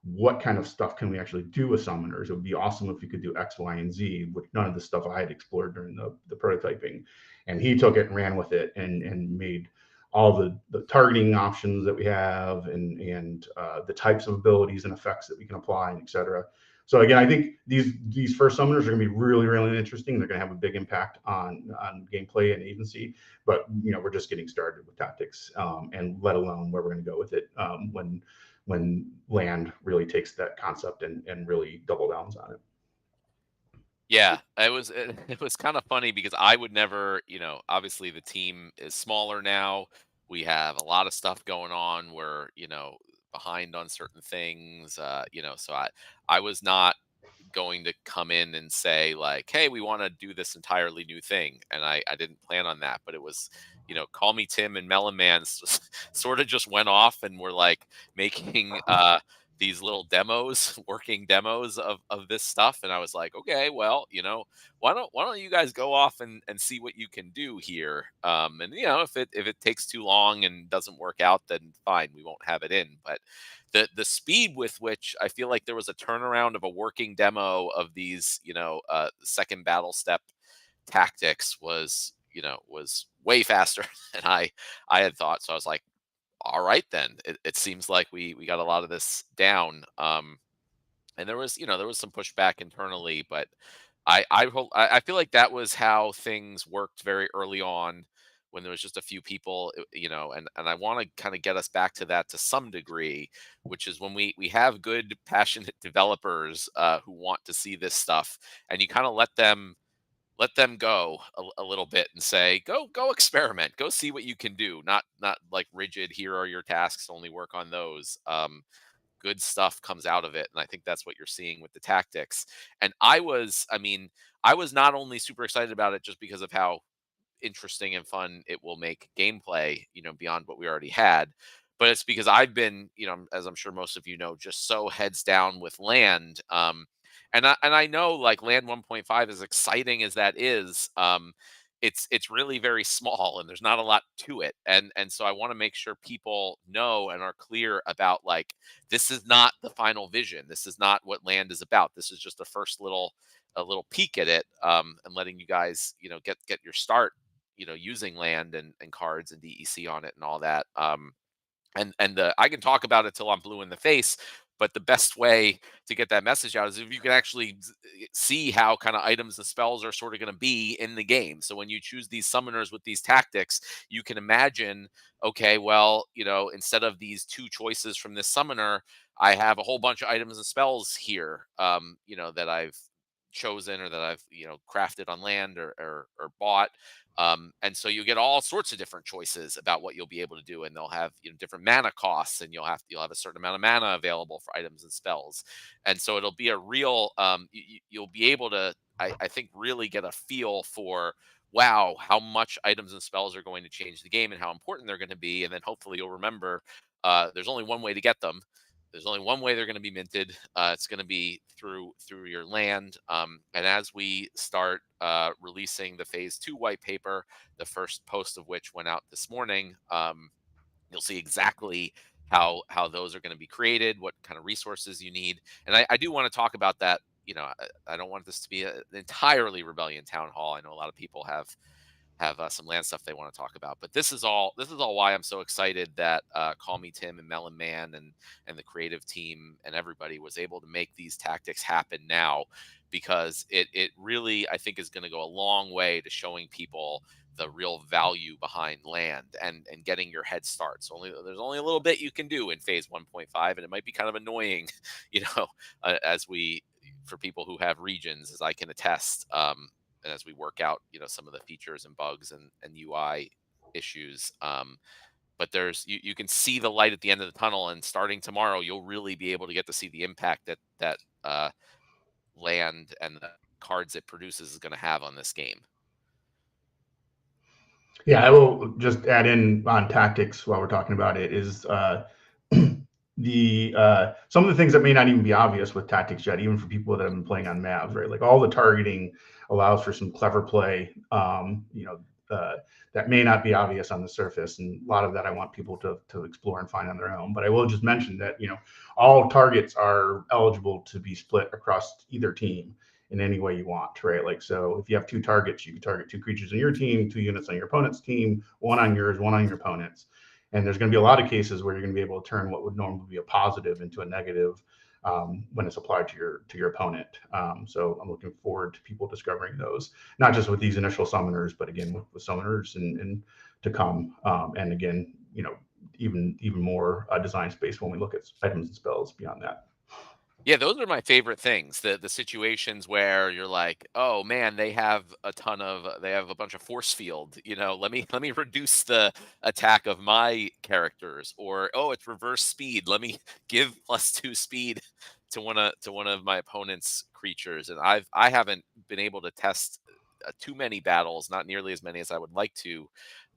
S5: What kind of stuff can we actually do with summoners? It would be awesome if we could do X, Y, and Z, which none of the stuff I had explored during the prototyping. And he took it and ran with it and made all the targeting options that we have and the types of abilities and effects that we can apply, and et cetera. So again, I think these first summoners are going to be really, really interesting. They're going to have a big impact on gameplay and agency. But we're just getting started with tactics, and let alone where we're going to go with it when Land really takes that concept and really double downs on it.
S2: Yeah, it was kind of funny because I would never, obviously the team is smaller now. We have a lot of stuff going on. We're, behind on certain things. So I was not going to come in and say like, "Hey, we want to do this entirely new thing," and I didn't plan on that. But it was, Call Me Tim and Melon Man sort of just went off and were like making these little demos, working demos of this stuff, and I was like, okay, well, why don't you guys go off and see what you can do here? And if it takes too long and doesn't work out, then fine, we won't have it in. But the speed with which I feel like there was a turnaround of a working demo of these, second battle step tactics was way faster than I had thought. So I was like, all right, then it seems like we got a lot of this down. And there was some pushback internally, but I feel like that was how things worked very early on when there was just a few people, and I want to kind of get us back to that to some degree, which is when we have good, passionate developers who want to see this stuff, and you kind of let them go a little bit and say, go experiment, go see what you can do, not like rigid, here are your tasks, only work on those. Good stuff comes out of it, and I think that's what you're seeing with the tactics. And I was not only super excited about it just because of how interesting and fun it will make gameplay, beyond what we already had, but it's because I've been, as I'm sure most of just so heads down with Land. And I know, like, Land 1.5, as exciting as that is, it's really very small and there's not a lot to it. And so I want to make sure people know and are clear about, like, this is not the final vision. This is not what Land is about. This is just the first little a little peek at it, and letting you guys, get your start, using land and cards and DEC on it and all that. And I can talk about it till I'm blue in the face, but the best way to get that message out is if you can actually see how kind of items and spells are sort of going to be in the game. So when you choose these summoners with these tactics, you can imagine, okay, well, instead of these two choices from this summoner, I have a whole bunch of items and spells here, that I've chosen or that I've crafted on land or bought. And so you get all sorts of different choices about what you'll be able to do, and they'll have different mana costs, and you'll have a certain amount of mana available for items and spells, and so it'll be a real you'll be able to, I think, really get a feel for, wow, how much items and spells are going to change the game and how important they're going to be, and then hopefully you'll remember there's only one way to get them. There's only one way they're going to be minted. It's going to be through your land. And as we start releasing the Phase 2 white paper, the first post of which went out this morning, you'll see exactly how those are going to be created, what kind of resources you need. And I do want to talk about that. I don't want this to be an entirely Rebellion town hall. I know a lot of people have some land stuff they want to talk about. But this is all why I'm so excited that Call Me Tim and Melon Man and the creative team and everybody was able to make these tactics happen now, because it really, I think, is going to go a long way to showing people the real value behind land and getting your head start. So there's only a little bit you can do in phase 1.5, and it might be kind of annoying, as we, for people who have regions, as I can attest. And as we work out, some of the features and bugs and UI issues. But you can see the light at the end of the tunnel, and starting tomorrow, you'll really be able to get to see the impact that land and the cards it produces is going to have on this game.
S5: Yeah, I will just add in on tactics while we're talking about it is the some of the things that may not even be obvious with tactics yet, even for people that have been playing on Mavs, right? Like all the targeting allows for some clever play, that may not be obvious on the surface, and a lot of that I want people to explore and find on their own. But I will just mention that all targets are eligible to be split across either team in any way you want, right? Like, so if you have two targets, you can target two creatures on your team, 2 units on your opponent's team, one on yours, one on your opponent's. And there's going to be a lot of cases where you're going to be able to turn what would normally be a positive into a negative when it's applied to your opponent. So I'm looking forward to people discovering those, not just with these initial summoners, but again with summoners and to come. And again, even more design space when we look at items and spells beyond that.
S2: Yeah, those are my favorite things. The situations where you're like, oh man, they have a bunch of force field. Let me reduce the attack of my characters, or oh, it's reverse speed. Let me give +2 speed to one of my opponent's creatures. And I haven't been able to test too many battles, not nearly as many as I would like to.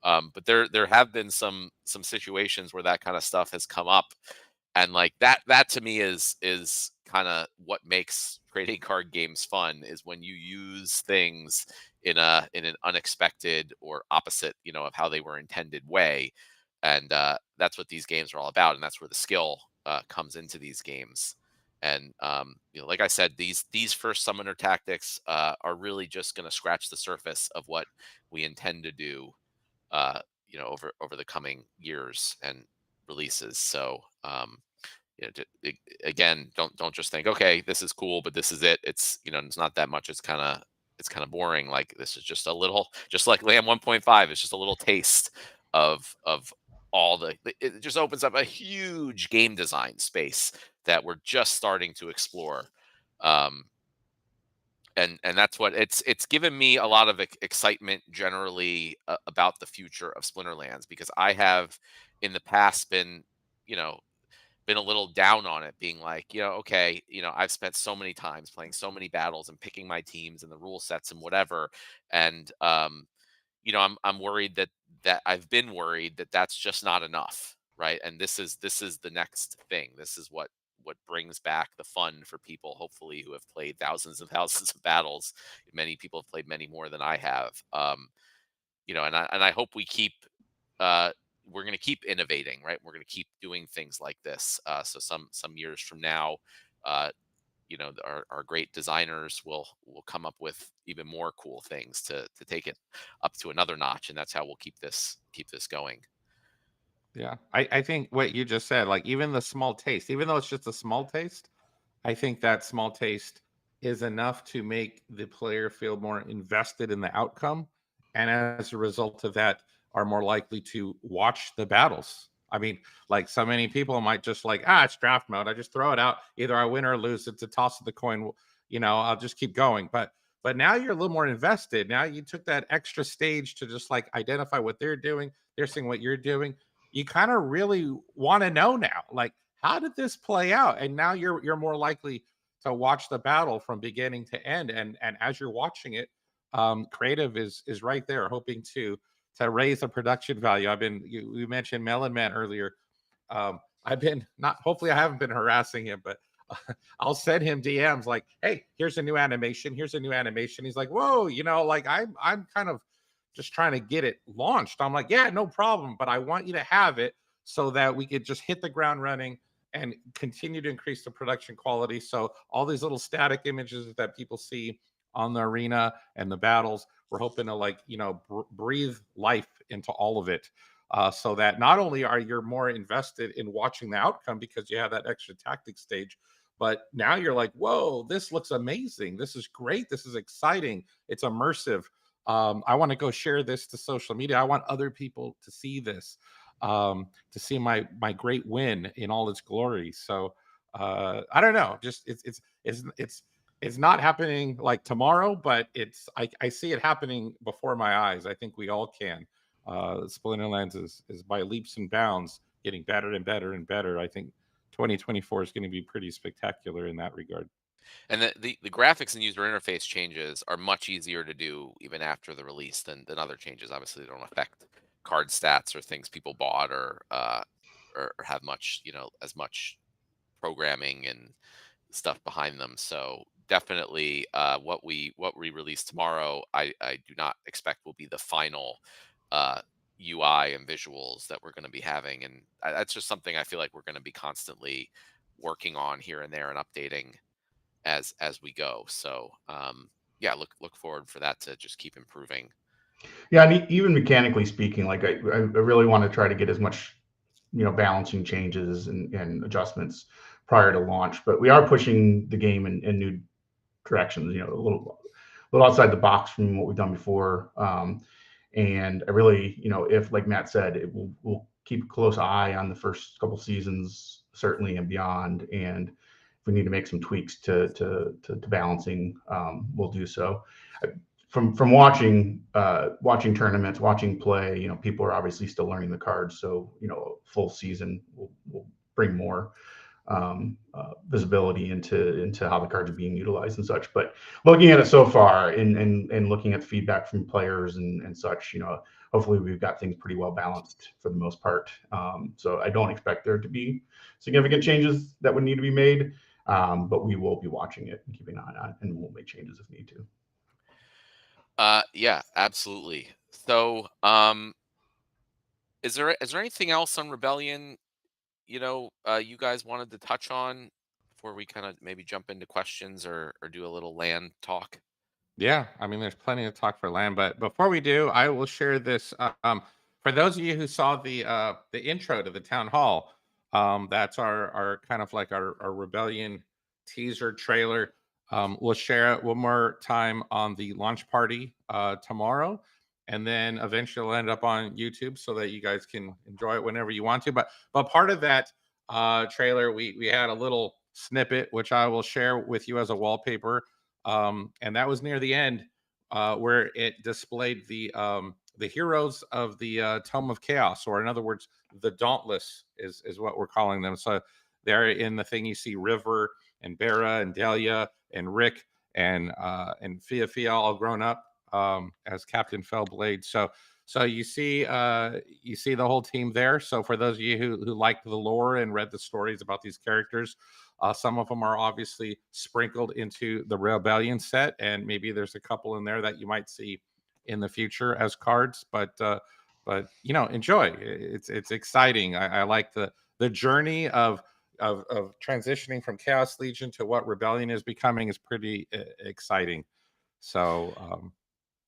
S2: But there have been some situations where that kind of stuff has come up, and like that to me is kind of what makes trading card games fun, is when you use things in an unexpected or opposite of how they were intended way. And that's what these games are all about, and that's where the skill comes into these games. And like I said, these first summoner tactics are really just going to scratch the surface of what we intend to do over the coming years and releases. So again, don't just think, okay, this is cool, but this is it. It's not that much. It's kind of boring. Like, this is just a little, just like Lamb 1.5. It's just a little taste of all it just opens up a huge game design space that we're just starting to explore. Um, and that's what it's given me a lot of excitement generally about the future of Splinterlands, because I have in the past you know been a little down on it, being like, okay, I've spent so many times playing so many battles and picking my teams and the rule sets and whatever, and I'm worried that I've been worried that that's just not enough, right? And this is the next thing. This is what brings back the fun for people, hopefully, who have played thousands and thousands of battles. Many people have played many more than I have. And I hope uh, we're going to keep innovating, right? We're going to keep doing things like this. So some years from now, uh, our great designers will come up with even more cool things to take it up to another notch, and that's how we'll keep this going.
S4: Yeah. I think what you just said, like even the small taste, even though it's just a small taste, I think that small taste is enough to make the player feel more invested in the outcome. And as a result of that, are more likely to watch the battles. I mean, like so many people might just like, it's draft mode. I just throw it out. Either I win or lose. It's a toss of the coin. I'll just keep going. But now you're a little more invested. Now you took that extra stage to just like identify what they're doing. They're seeing what you're doing. You kind of really want to know now, like, how did this play out? And now you're more likely to watch the battle from beginning to end. And as you're watching it, creative is right there, hoping to raise the production value. We mentioned Melon Man earlier. I've been not hopefully I haven't been harassing him, but I'll send him DMs like, hey, here's a new animation. Here's a new animation. He's like, whoa, like I'm kind of just trying to get it launched. I'm like, yeah, no problem, but I want you to have it so that we could just hit the ground running and continue to increase the production quality. So all these little static images that people see on the arena and the battles, we're hoping to breathe life into all of it. So that not only are you more invested in watching the outcome because you have that extra tactic stage, but now you're like, whoa, this looks amazing. This is great. This is exciting. It's immersive. I want to go share this to social media. I want other people to see this, to see my great win in all its glory. So I don't know. Just it's not happening like tomorrow, but I see it happening before my eyes. I think we all can. Splinterlands is by leaps and bounds getting better and better and better. I think 2024 is going to be pretty spectacular in that regard.
S2: And the graphics and user interface changes are much easier to do even after the release than other changes. Obviously, they don't affect card stats or things people bought or have much, as much programming and stuff behind them. So definitely, what we release tomorrow, I do not expect will be the final UI and visuals that we're going to be having, and that's just something I feel like we're going to be constantly working on here and there and updating as we go. So yeah, look forward for that to just keep improving.
S5: Yeah, and even mechanically speaking, like I really want to try to get as much, balancing changes and adjustments prior to launch. But we are pushing the game in new directions, a little outside the box from what we've done before. And I really, if like Matt said, we'll keep a close eye on the first couple seasons, certainly, and beyond. And if we need to make some tweaks to balancing, we'll do so. From watching tournaments, watching play, people are obviously still learning the cards. So, full season will bring more visibility into how the cards are being utilized and such. But looking at it so far and looking at feedback from players and such, hopefully we've got things pretty well balanced for the most part. So I don't expect there to be significant changes that would need to be made, but we will be watching it and keeping an eye on it, and we'll make changes if need to.
S2: Yeah, absolutely. So is there anything else on Rebellion you guys wanted to touch on before we kind of maybe jump into questions or do a little land talk?
S4: Yeah, I mean, there's plenty of talk for land, but before we do, I will share this. For those of you who saw the intro to the town hall, that's our kind of like our rebellion teaser trailer. We'll share it one more time on the launch party tomorrow, and then eventually it'll end up on YouTube so that you guys can enjoy it whenever you want to. But part of that trailer, we had a little snippet which I will share with you as a wallpaper. And that was near the end, where it displayed the heroes of the Tome of Chaos, or in other words, the Dauntless is what we're calling them. So there in the thing you see River and Bera and Delia and Rick and Fia all grown up as Captain Fellblade. So you see the whole team there. So for those of you who liked the lore and read the stories about these characters, some of them are obviously sprinkled into the Rebellion set, and maybe there's a couple in there that you might see in the future as cards. But enjoy. It's exciting. I like the journey of of transitioning from Chaos Legion to what Rebellion is becoming is pretty exciting. So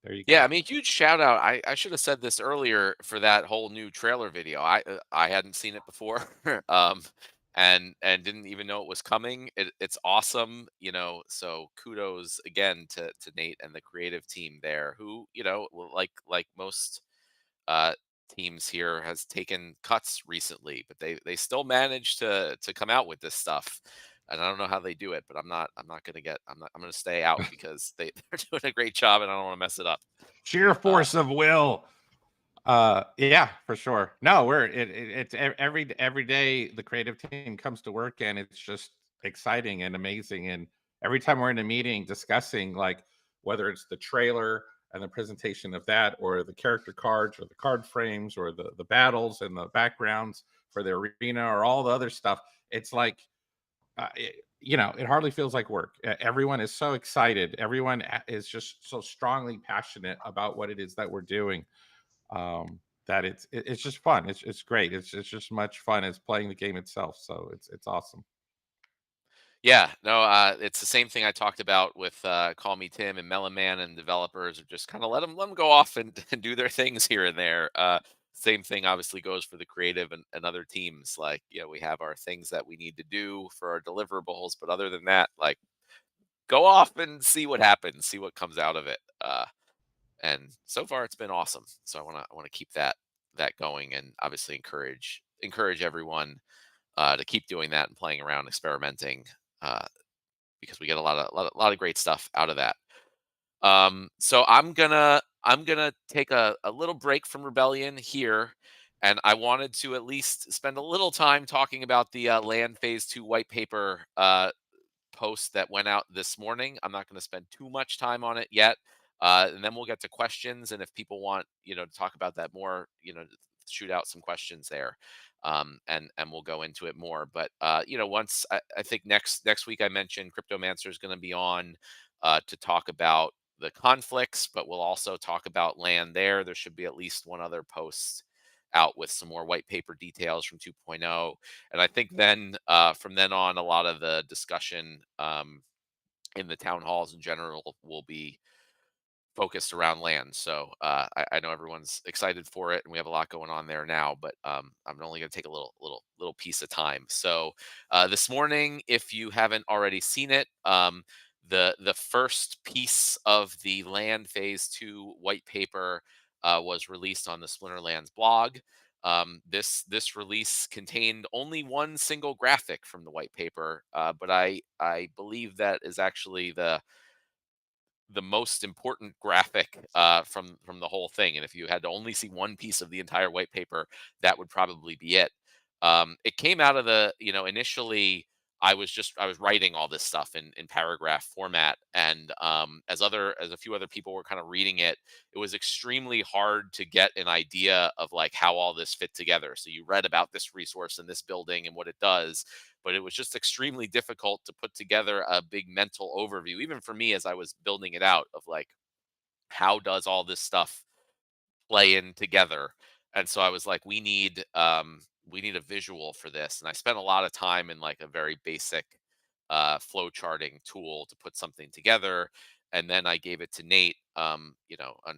S4: there you
S2: Yeah,
S4: go.
S2: I mean, huge shout out. I should have said this earlier for that whole new trailer video. I hadn't seen it before, and didn't even know it was coming. It's awesome, So kudos again to Nate and the creative team there, who like most uh, teams here has taken cuts recently, but they still manage to come out with this stuff. And I don't know how they do it, but I'm gonna stay out because they're doing a great job and I don't want to mess it up.
S4: Sheer
S2: Uh,
S4: force of will. Yeah, for sure. No, it's every day the creative team comes to work and it's just exciting and amazing. And every time we're in a meeting discussing, like, whether it's the trailer and the presentation of that, or the character cards, or the card frames, or the battles and the backgrounds for the arena, or all the other stuff, it's like, it hardly feels like work. Everyone is so excited. Everyone is just so strongly passionate about what it is that we're doing, that it's just fun. It's great. It's just much fun as playing the game itself. So it's awesome.
S2: yeah, no, it's the same thing I talked about with Call Me Tim and Melon Man and developers, are just kind of let them go off and, and do their things here and there. Same thing obviously goes for the creative and other teams. Like, we have our things that we need to do for our deliverables, but other than that, like, go off and see what happens, see what comes out of it. And so far, it's been awesome. So I want to keep that going, and obviously encourage everyone to keep doing that and playing around, experimenting, uh, because we get a lot of great stuff out of that. So I'm gonna take a little break from Rebellion here, and I wanted to at least spend a little time talking about the Land Phase 2 white paper post that went out this morning. I'm not going to spend too much time on it yet. And then we'll get to questions. And if people want, to talk about that more, shoot out some questions there. And we'll go into it more. But, once I think next week I mentioned Cryptomancer is going to be on to talk about the conflicts, but we'll also talk about land there. There should be at least one other post out with some more white paper details from 2.0. And I think then from then on, a lot of the discussion in the town halls in general will be focused around land. So I know everyone's excited for it, and we have a lot going on there now. But I'm only going to take a little piece of time. So this morning, if you haven't already seen it, the first piece of the Land Phase 2 white paper was released on the Splinterlands blog. This release contained only one single graphic from the white paper, but I believe that is actually the most important graphic from the whole thing. And if you had to only see one piece of the entire white paper, that would probably be it. It came out of initially I was writing all this stuff in paragraph format, and as a few other people were kind of reading it, it was extremely hard to get an idea of like how all this fit together. So you read about this resource in this building and what it does, but it was just extremely difficult to put together a big mental overview, even for me as I was building it out, of like, how does all this stuff play in together? And so I was like, we need a visual for this. And I spent a lot of time in like a very basic flow charting tool to put something together. And then I gave it to Nate, on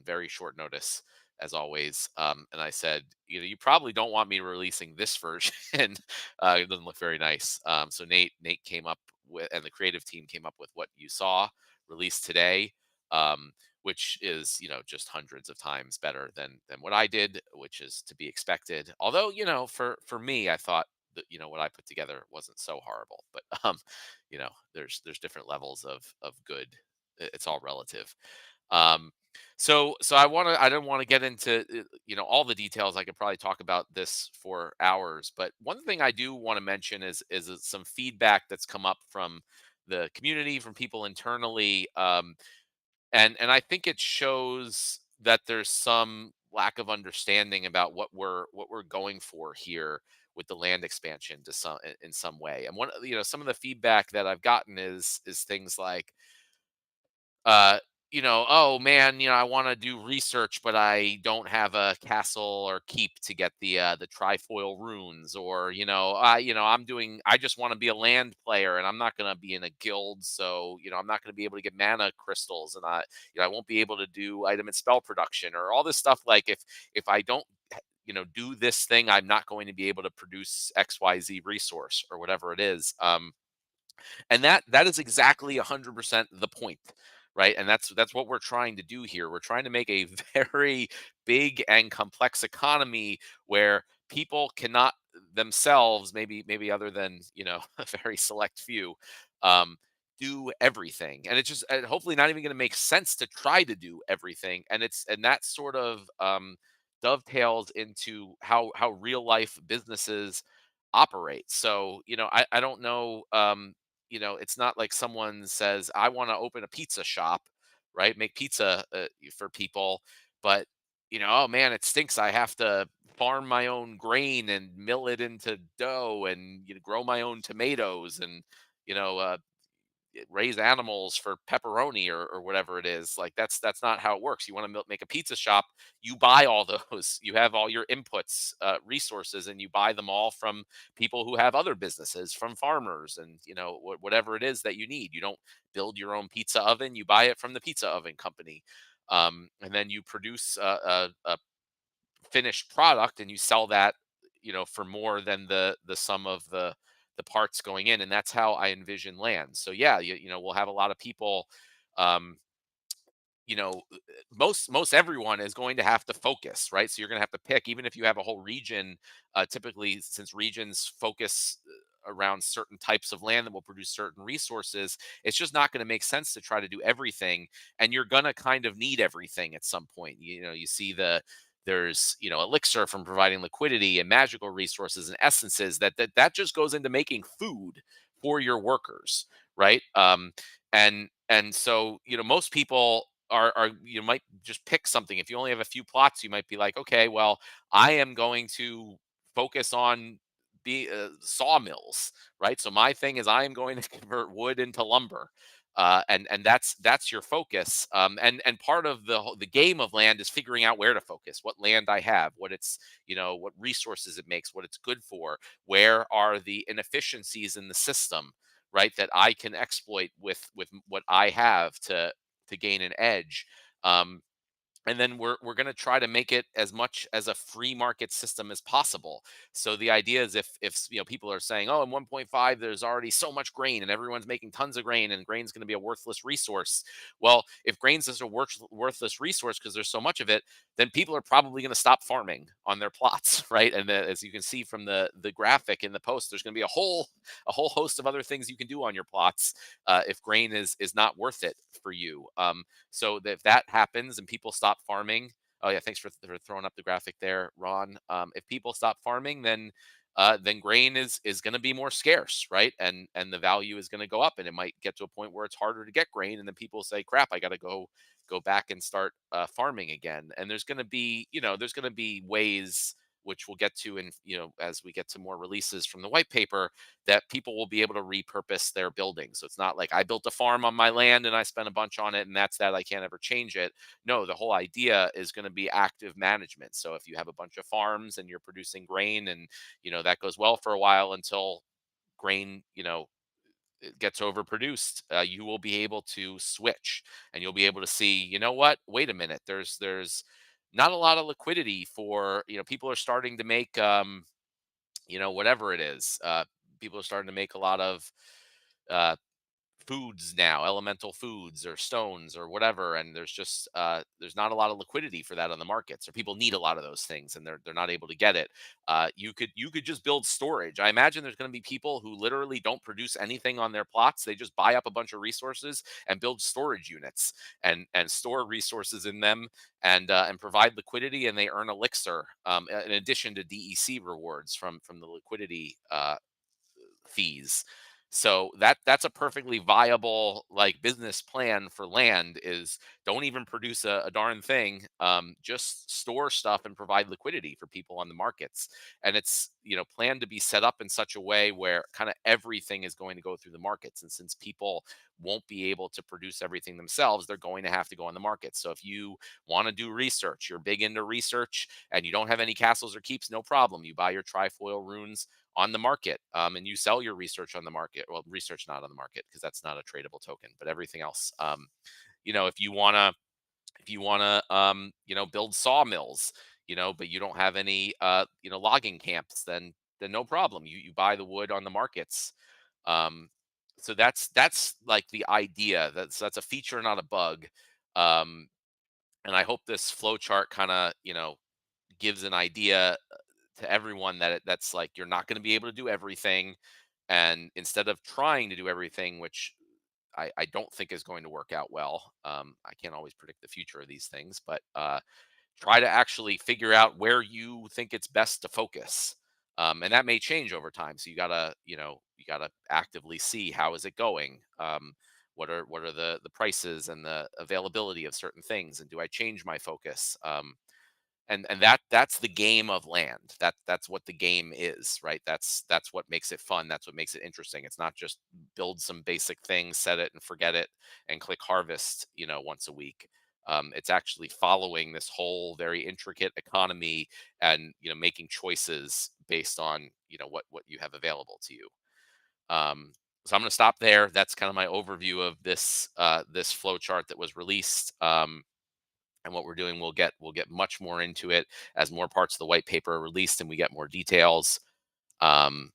S2: very short notice, as always. And I said, you probably don't want me releasing this version. It doesn't look very nice. So Nate came up with, and the creative team came up with what you saw released today. Which is, just hundreds of times better than what I did, which is to be expected. Although, for me, I thought that, what I put together wasn't so horrible. But there's different levels of good. It's all relative. Um, so I don't want to get into all the details. I could probably talk about this for hours. But one thing I do want to mention is some feedback that's come up from the community, from people internally. And I think it shows that there's some lack of understanding about what we're going for here with the land expansion to in some way. And some of the feedback that I've gotten is things like, uh oh man, I want to do research, but I don't have a castle or keep to get the trifoil runes, or I just want to be a land player, and I'm not going to be in a guild, so I'm not going to be able to get mana crystals, and I won't be able to do item and spell production or all this stuff. Like if I don't do this thing, I'm not going to be able to produce XYZ resource or whatever it is. And that is exactly 100% the point, right? And that's what we're trying to do here. We're trying to make a very big and complex economy where people cannot themselves, maybe other than a very select few, um, do everything. And it's just hopefully not even going to make sense to try to do everything. And that sort of dovetails into how real life businesses operate. So I don't know. It's not like someone says, I want to open a pizza shop, right? Make pizza for people. But, oh man, it stinks. I have to farm my own grain and mill it into dough and grow my own tomatoes and, you know, uh, raise animals for pepperoni or whatever it is. Like that's not how it works. You want to make a pizza shop, you buy all those, you have all your inputs, resources, and you buy them all from people who have other businesses, from farmers, and whatever it is that you need. You don't build your own pizza oven, you buy it from the pizza oven company. And then you produce a finished product, and you sell that for more than the sum of the parts going in. And that's how I envision land. So yeah, we'll have a lot of people. um you know most everyone is going to have to focus, right? So you're going to have to pick, even if you have a whole region. Typically, since regions focus around certain types of land that will produce certain resources, it's just not going to make sense to try to do everything. And you're going to kind of need everything at some point. You see there's elixir from providing liquidity, and magical resources and essences that just goes into making food for your workers, right? And so most people are you might just pick something. If you only have a few plots, you might be like, okay, well, I am going to focus on the sawmills, right? So my thing is I am going to convert wood into lumber. And that's your focus. And part of the game of land is figuring out where to focus, what land I have, what it's what resources it makes, what it's good for, where are the inefficiencies in the system, right, that I can exploit with what I have to gain an edge. Um, and then we're going to try to make it as much as a free market system as possible. So the idea is, if people are saying, oh, in 1.5 there's already so much grain and everyone's making tons of grain and grain's going to be a worthless resource. Well, if grain's is a worthless resource because there's so much of it, then people are probably going to stop farming on their plots, right? And as you can see from the graphic in the post, there's going to be a whole host of other things you can do on your plots if grain is not worth it for you. So if that happens and people stop farming, oh yeah, thanks for throwing up the graphic there, Ron. If people stop farming, then grain is going to be more scarce, right? And the value is going to go up, and it might get to a point where it's harder to get grain, and then people say, "Crap, I got to go back and start farming again." And there's going to be ways, which we'll get to in as we get to more releases from the white paper, that people will be able to repurpose their buildings. So it's not like I built a farm on my land and I spent a bunch on it and that's that, I can't ever change it. No, the whole idea is going to be active management. So if you have a bunch of farms and you're producing grain, and that goes well for a while until grain it gets overproduced, you will be able to switch, and you'll be able to see, what, wait a minute, there's not a lot of liquidity for, people are starting to make whatever it is. People are starting to make a lot of uh, foods now, elemental foods or stones or whatever, and there's not a lot of liquidity for that on the market. So people need a lot of those things, and they're not able to get it. You could just build storage. I imagine there's going to be people who literally don't produce anything on their plots. They just buy up a bunch of resources and build storage units and store resources in them, and provide liquidity, and they earn elixir, in addition to DEC rewards from the liquidity fees. So that's a perfectly viable like business plan for land is don't even produce a darn thing. Just store stuff and provide liquidity for people on the markets. And it's, planned to be set up in such a way where kind of everything is going to go through the markets. And since people won't be able to produce everything themselves, they're going to have to go on the market. So if you want to do research, you're big into research and you don't have any castles or keeps, no problem. You buy your trifoil runes on the market, and you sell your research on the market. Well, research not on the market because that's not a tradable token, but everything else. If you wanna build sawmills, but you don't have any logging camps, then no problem. You buy the wood on the markets. Um, so that's like the idea. That's a feature, not a bug. Um, and I hope this flow chart kind of gives an idea to everyone that that's like you're not going to be able to do everything, and instead of trying to do everything, which I don't think is going to work out well. I can't always predict the future of these things, but try to actually figure out where you think it's best to focus. And that may change over time. So you gotta actively see how is it going. What are the prices and the availability of certain things, and do I change my focus? And that's the game of land. That's what the game is, right? That's what makes it fun. That's what makes it interesting. It's not just build some basic things, set it and forget it, and click harvest, once a week. It's actually following this whole very intricate economy and making choices based on what you have available to you. So I'm going to stop there. That's kind of my overview of this flow chart that was released. And what we're doing, we'll get much more into it as more parts of the white paper are released and we get more details. Um,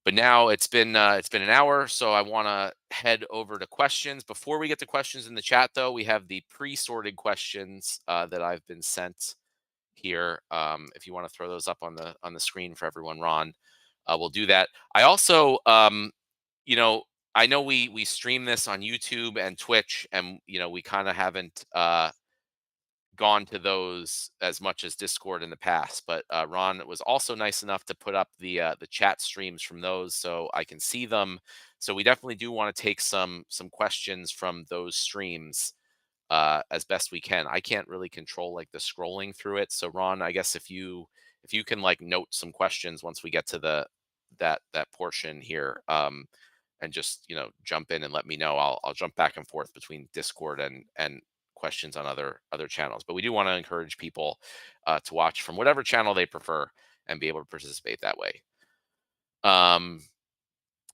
S2: but now it's been an hour, so I want to head over to questions. Before we get to questions in the chat, though, we have the pre-sorted questions that I've been sent here. If you want to throw those up on the screen for everyone, Ron, we'll do that. I also, you know, I know we stream this on YouTube and Twitch, and we kind of haven't gone to those as much as Discord in the past, but Ron was also nice enough to put up the chat streams from those so I can see them. So we definitely do want to take some questions from those streams as best we can. I can't really control like the scrolling through it. So Ron, I guess if you can like note some questions once we get to that portion here, and just jump in and let me know. I'll jump back and forth between Discord and questions on other channels. But we do want to encourage people to watch from whatever channel they prefer and be able to participate that way. All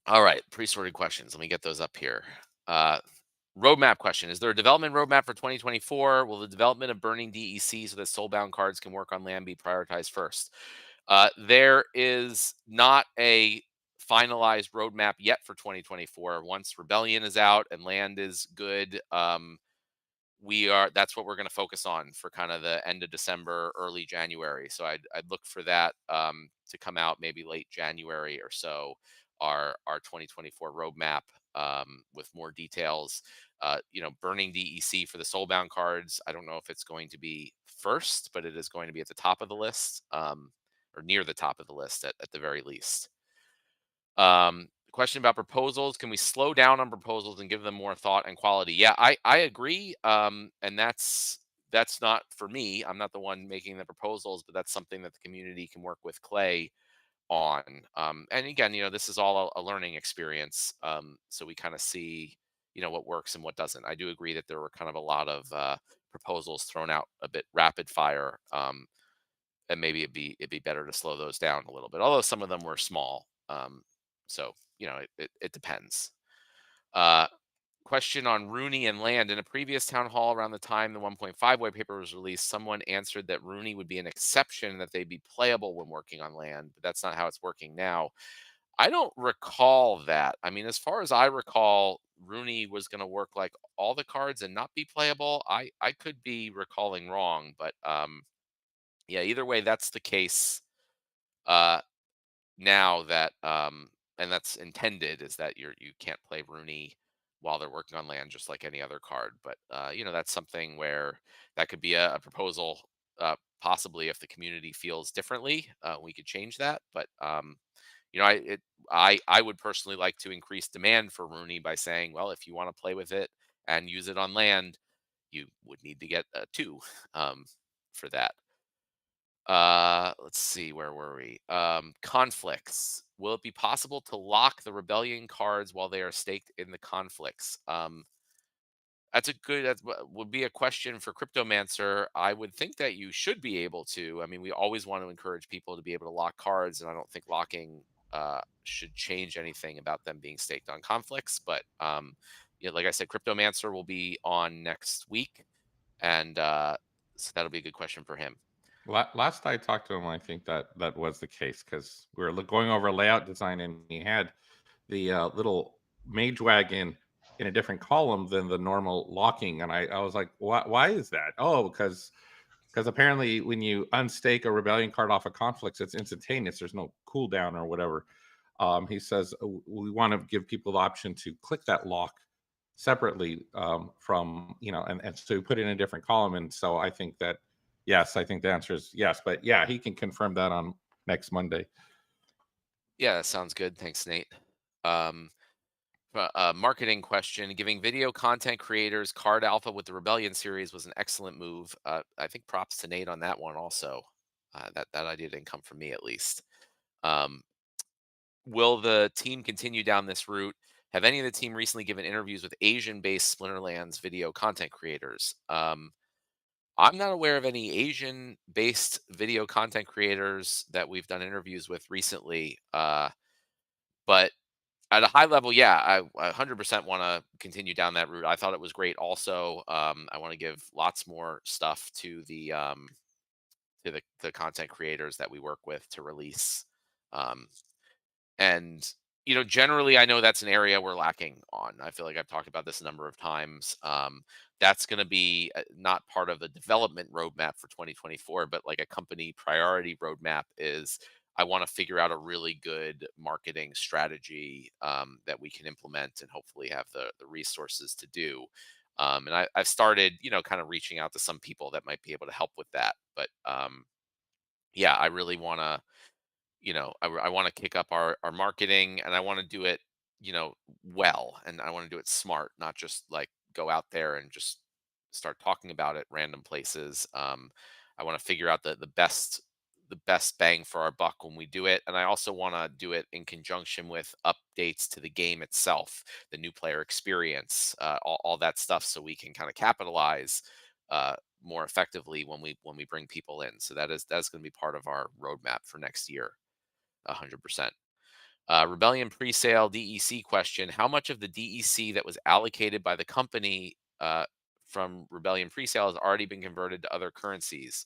S2: right, pre-sorted questions. Let me get those up here. Roadmap question: is there a development roadmap for 2024? Will the development of burning DEC so that soulbound cards can work on land be prioritized first? There is not a finalized roadmap yet for 2024. Once Rebellion is out and land is good, that's what we're going to focus on for kind of the end of December, early January. So I'd look for that to come out maybe late January or so. Our 2024 roadmap with more details. Burning DEC for the soulbound cards. I don't know if it's going to be first, but it is going to be at the top of the list, or near the top of the list at the very least. Question about proposals: can we slow down on proposals and give them more thought and quality? Yeah, I agree. And that's not for me. I'm not the one making the proposals, but that's something that the community can work with Clay on. And again, this is all a learning experience. So we kind of see what works and what doesn't. I do agree that there were kind of a lot of proposals thrown out a bit rapid fire. And maybe it'd be better to slow those down a little bit, although some of them were small. So it depends. Question on Rooney and land: in a previous town hall around the time the 1.5 white paper was released, someone answered that Rooney would be an exception, that they'd be playable when working on land, but that's not how it's working now. I don't recall that. I mean, as far as I recall, Rooney was going to work like all the cards and not be playable. I could be recalling wrong, but yeah, either way, that's the case uh, now, that and that's intended, is that you can't play Rooney while they're working on land just like any other card. But that's something where that could be a proposal, possibly if the community feels differently, we could change that. But you know, I would personally like to increase demand for Rooney by saying, well, if you want to play with it and use it on land, you would need to get a 2 for that. Let's see, where were we? Conflicts. Will it be possible to lock the rebellion cards while they are staked in the conflicts? That's a good. Would be a question for Cryptomancer. I would think that you should be able to. I mean, we always want to encourage people to be able to lock cards, and I don't think locking should change anything about them being staked on conflicts. But yeah, like I said, Cryptomancer will be on next week, and so that'll be a good question for him.
S4: Last I talked to him, I think that was the case, because we were going over layout design, and he had the little mage wagon in a different column than the normal locking, and I was like, why is that? Oh, because apparently when you unstake a rebellion card off of conflicts, it's instantaneous. There's no cooldown or whatever. He says we want to give people the option to click that lock separately from, and so we put it in a different column. And so I think that, yes, I think the answer is yes. But yeah, he can confirm that on next Monday.
S2: Yeah, that sounds good. Thanks, Nate. Marketing question: giving video content creators card alpha with the Rebellion series was an excellent move. I think props to Nate on that one also. That idea didn't come from me, at least. Um, will the team continue down this route? Have any of the team recently given interviews with Asian-based Splinterlands video content creators? I'm not aware of any Asian-based video content creators that we've done interviews with recently. But at a high level, yeah, I 100% want to continue down that route. I thought it was great. Also, I want to give lots more stuff to the content creators that we work with to release. Um, and generally, I know that's an area we're lacking on. I feel like I've talked about this a number of times. That's going to be not part of the development roadmap for 2024, but like a company priority roadmap is, I want to figure out a really good marketing strategy that we can implement and hopefully have the resources to do. And I've started, kind of reaching out to some people that might be able to help with that. But yeah, I really want to, I want to kick up our marketing, and I want to do it, well, and I want to do it smart, not just like go out there and just start talking about it random places. I want to figure out the best bang for our buck when we do it, and I also want to do it in conjunction with updates to the game itself, the new player experience, all that stuff, so we can kind of capitalize more effectively when we bring people in. So that's going to be part of our roadmap for next year. 100%. Rebellion pre-sale DEC question: how much of the DEC that was allocated by the company from Rebellion pre-sale has already been converted to other currencies?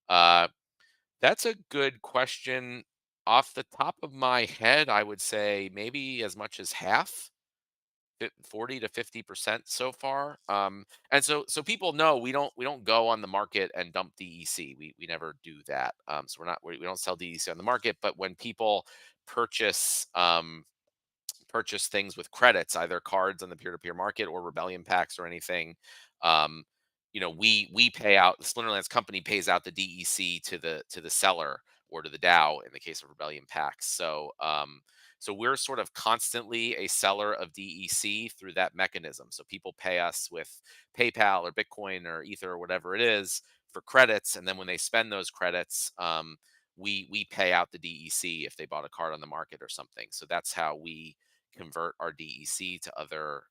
S2: That's a good question. Off the top of my head, I would say maybe as much as half, 40 to 50% so far. And so people know we don't go on the market and dump DEC. We never do that. So we don't sell DEC on the market. But when people purchase purchase things with credits, either cards on the peer-to-peer market or rebellion packs or anything, um, we pay out. The Splinterlands company pays out the DEC to the seller or to the DAO in the case of rebellion packs. So we're sort of constantly a seller of DEC through that mechanism. So people pay us with PayPal or Bitcoin or Ether or whatever it is for credits, and then when they spend those credits, we pay out the DEC if they bought a card on the market or something. So that's how we convert our DEC to other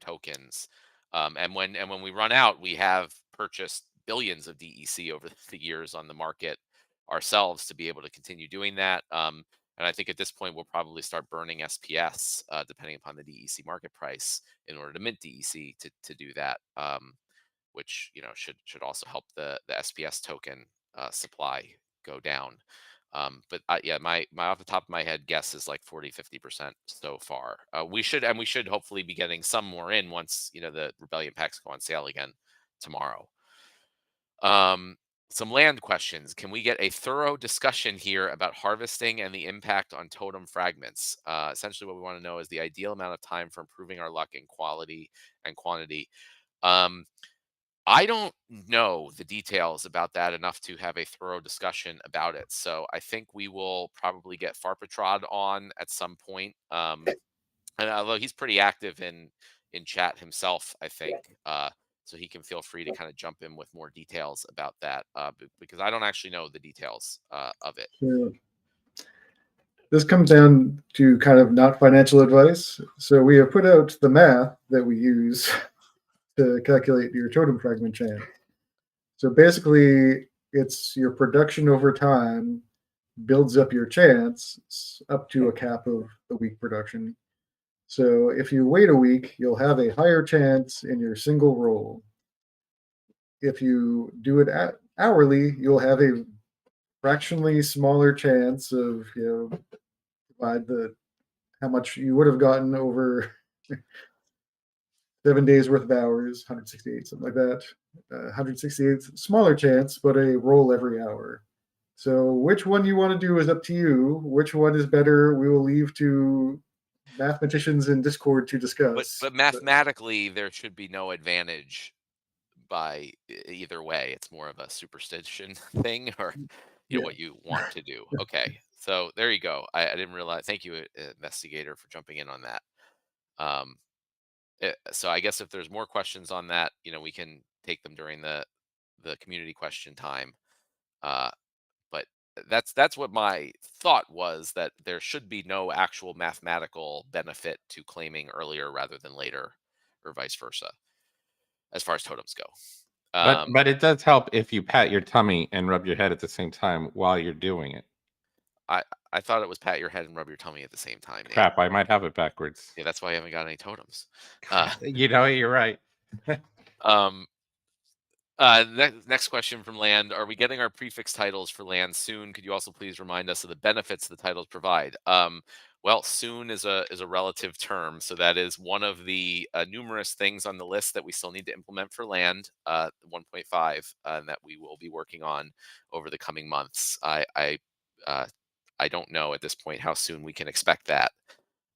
S2: tokens. And when we run out, we have purchased billions of DEC over the years on the market ourselves to be able to continue doing that. And I think at this point we'll probably start burning SPS depending upon the DEC market price in order to mint DEC to do that, which should also help the SPS token supply go down. But yeah, my off the top of my head guess is like 40-50% so far. We should hopefully be getting some more in once the rebellion packs go on sale again tomorrow. Some land questions. Can we get a thorough discussion here about harvesting and the impact on totem fragments? Essentially, what we want to know is the ideal amount of time for improving our luck in quality and quantity. Um, I don't know the details about that enough to have a thorough discussion about it. So I think we will probably get Farpatrod on at some point. And although he's pretty active in chat himself, I think, so he can feel free to kind of jump in with more details about that, because I don't actually know the details of it.
S3: So this comes down to kind of not financial advice. So we have put out the math that we use to calculate your totem fragment chance. So basically, it's your production over time builds up your chance up to a cap of the week production. So if you wait a week, you'll have a higher chance in your single roll. If you do it hourly, you'll have a fractionally smaller chance of, divide the how much you would have gotten over 7 days worth of hours, 168, something like that. 168, smaller chance, but a roll every hour. So which one you want to do is up to you. Which one is better, we will leave to mathematicians in Discord to discuss.
S2: But mathematically, there should be no advantage by either way. It's more of a superstition thing, or
S3: Yeah.
S2: what you want to do. Okay, so there you go. I didn't realize. Thank you, Investigator, for jumping in on that. So I guess if there's more questions on that, we can take them during the community question time. But that's what my thought was, that there should be no actual mathematical benefit to claiming earlier rather than later, or vice versa, as far as totems go.
S4: But it does help if you pat your tummy and rub your head at the same time while you're doing it.
S2: I thought it was pat your head and rub your tummy at the same time, Nate.
S4: Crap, I might have it backwards.
S2: Yeah, that's why I haven't got any totems.
S4: You're right.
S2: Next question from Land. Are we getting our prefix titles for land soon? Could you also please remind us of the benefits the titles provide? Well, soon is a relative term. So that is one of the numerous things on the list that we still need to implement for land 1.5, that we will be working on over the coming months. I don't know at this point how soon we can expect that.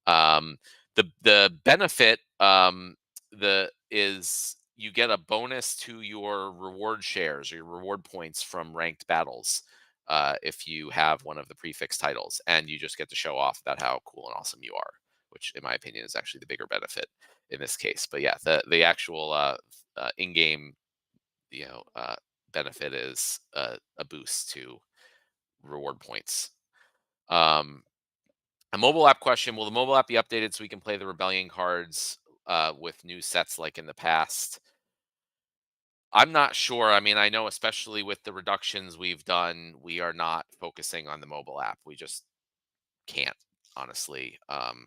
S2: The benefit is you get a bonus to your reward shares or your reward points from ranked battles if you have one of the prefix titles, and you just get to show off about how cool and awesome you are, which in my opinion is actually the bigger benefit in this case. But yeah, the actual in-game benefit is a boost to reward points. A mobile app question. Will the mobile app be updated so we can play the Rebellion cards with new sets like in the past? I'm not sure. I mean, I know especially with the reductions we've done, we are not focusing on the mobile app. We just can't, honestly.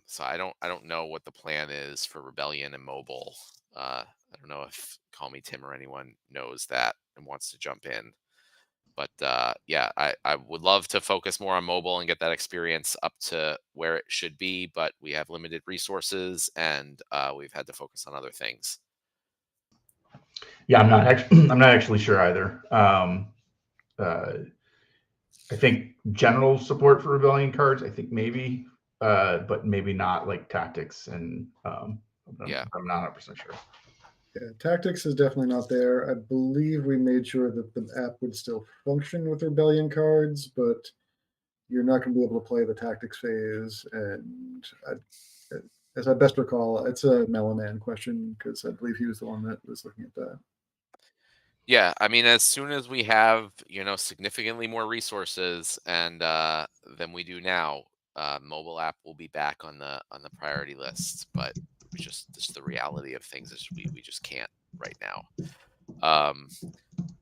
S2: So I don't know what the plan is for Rebellion and mobile. I don't know if Call Me Tim or anyone knows that and wants to jump in. But yeah, I would love to focus more on mobile and get that experience up to where it should be, but we have limited resources, and we've had to focus on other things.
S5: Yeah, I'm not actually sure either. I think general support for Rebellion cards, I think maybe, but maybe not like tactics, and
S2: Yeah.
S5: I'm not 100% sure.
S3: Yeah, tactics is definitely not there. I believe we made sure that the app would still function with Rebellion cards, but you're not going to be able to play the tactics phase. And as I best recall, it's a Meloman question, because I believe he was the one that was looking at that.
S2: Yeah, I mean, as soon as we have significantly more resources and than we do now, mobile app will be back on the priority list. But just the reality of things is we just can't right now.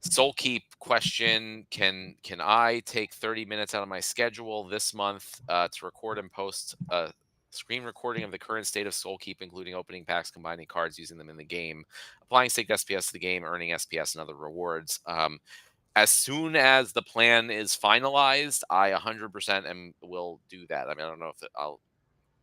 S2: Soulkeep question: Can I take 30 minutes out of my schedule this month to record and post a screen recording of the current state of Soulkeep, including opening packs, combining cards, using them in the game, applying staked SPS to the game, earning SPS and other rewards? As soon as the plan is finalized, I 100% will do that. I mean, I don't know if I'll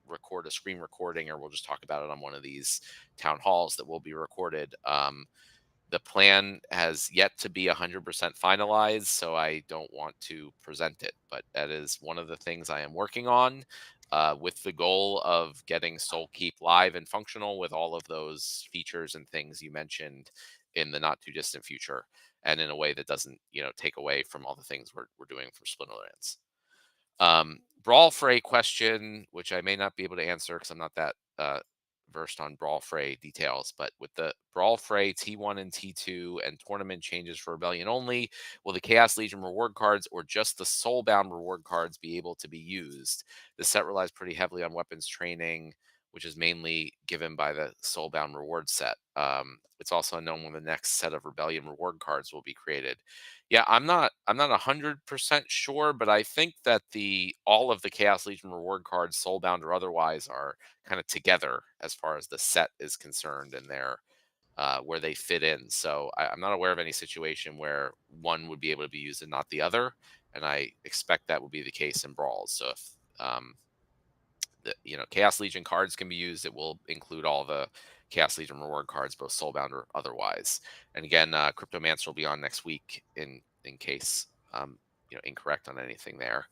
S2: record a screen recording or we'll just talk about it on one of these town halls that will be recorded. The plan has yet to be 100% finalized, so I don't want to present it, but that is one of the things I am working on, with the goal of getting Soulkeep live and functional with all of those features and things you mentioned in the not too distant future, and in a way that doesn't, take away from all the things we're doing for Splinterlands. Brawl Fray question, which I may not be able to answer because I'm not that versed on Brawl Fray details, but with the Brawl Fray T1 and T2 and tournament changes for Rebellion only, will the Chaos Legion reward cards or just the Soulbound reward cards be able to be used? The set relies pretty heavily on weapons training, which is mainly given by the Soulbound reward set. It's also unknown when the next set of Rebellion reward cards will be created. Yeah, I'm not 100% sure, but I think that all of the Chaos Legion reward cards, soulbound or otherwise, are kind of together as far as the set is concerned, and they're where they fit in. So I'm not aware of any situation where one would be able to be used and not the other, and I expect that would be the case in Brawls. So if the Chaos Legion cards can be used, it will include all the Chaos Legion reward cards, both soulbound or otherwise. And again, Cryptomancer will be on next week in case incorrect on anything there.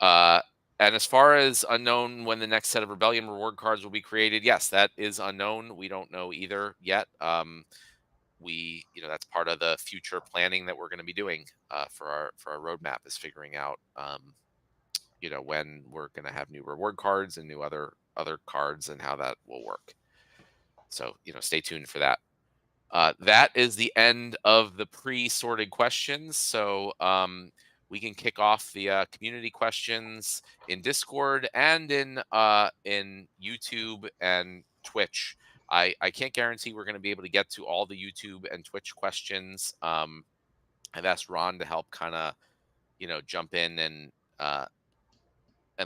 S2: And as far as unknown when the next set of Rebellion reward cards will be created, yes, that is unknown. We don't know either yet. That's part of the future planning that we're going to be doing for our roadmap, is figuring out when we're going to have new reward cards and new other cards and how that will work. So, stay tuned for that. That is the end of the pre-sorted questions. So we can kick off the community questions in Discord and in YouTube and Twitch. I can't guarantee we're going to be able to get to all the YouTube and Twitch questions. I've asked Ron to help kind of, jump in and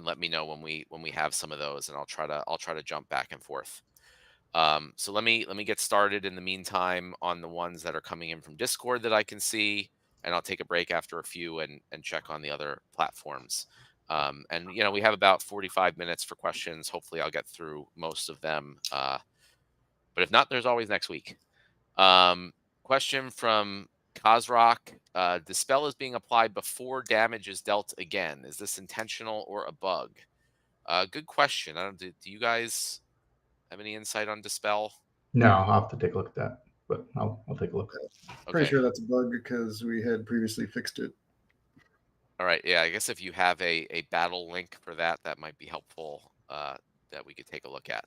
S2: let me know when we have some of those, and I'll try to jump back and forth. So let me get started in the meantime on the ones that are coming in from Discord that I can see, and I'll take a break after a few and check on the other platforms. And we have about 45 minutes for questions. Hopefully I'll get through most of them. But if not, there's always next week. Question from Kazrock. Dispel is being applied before damage is dealt again. Is this intentional or a bug? Good question. Do you guys have any insight on Dispel?
S5: No, I'll have to take a look at that, but I'll take a look.
S3: Pretty sure that's a bug because we had previously fixed it.
S2: All right. Yeah, I guess if you have a battle link for that, that might be helpful, that we could take a look at.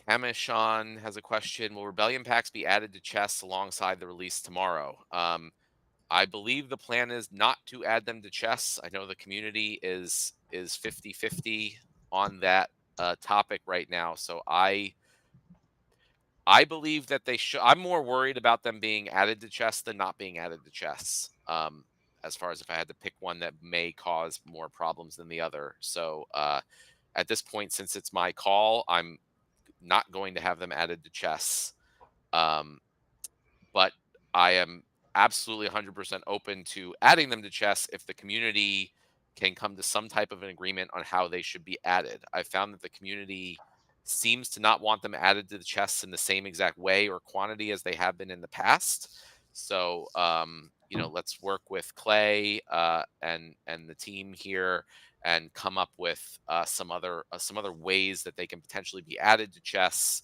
S2: Tamishon has a question. Will Rebellion packs be added to chests alongside the release tomorrow? I believe the plan is not to add them to chests. I know the community is 50-50 on that topic right now. So I believe that they should. I'm more worried about them being added to chests than not being added to chests. As far as if I had to pick one that may cause more problems than the other. So at this point, since it's my call, I'm not going to have them added to chests. But I am absolutely 100% open to adding them to chests if the community can come to some type of an agreement on how they should be added. I found that the community seems to not want them added to the chests in the same exact way or quantity as they have been in the past. So, let's work with Clay and the team here and come up with some other ways that they can potentially be added to chests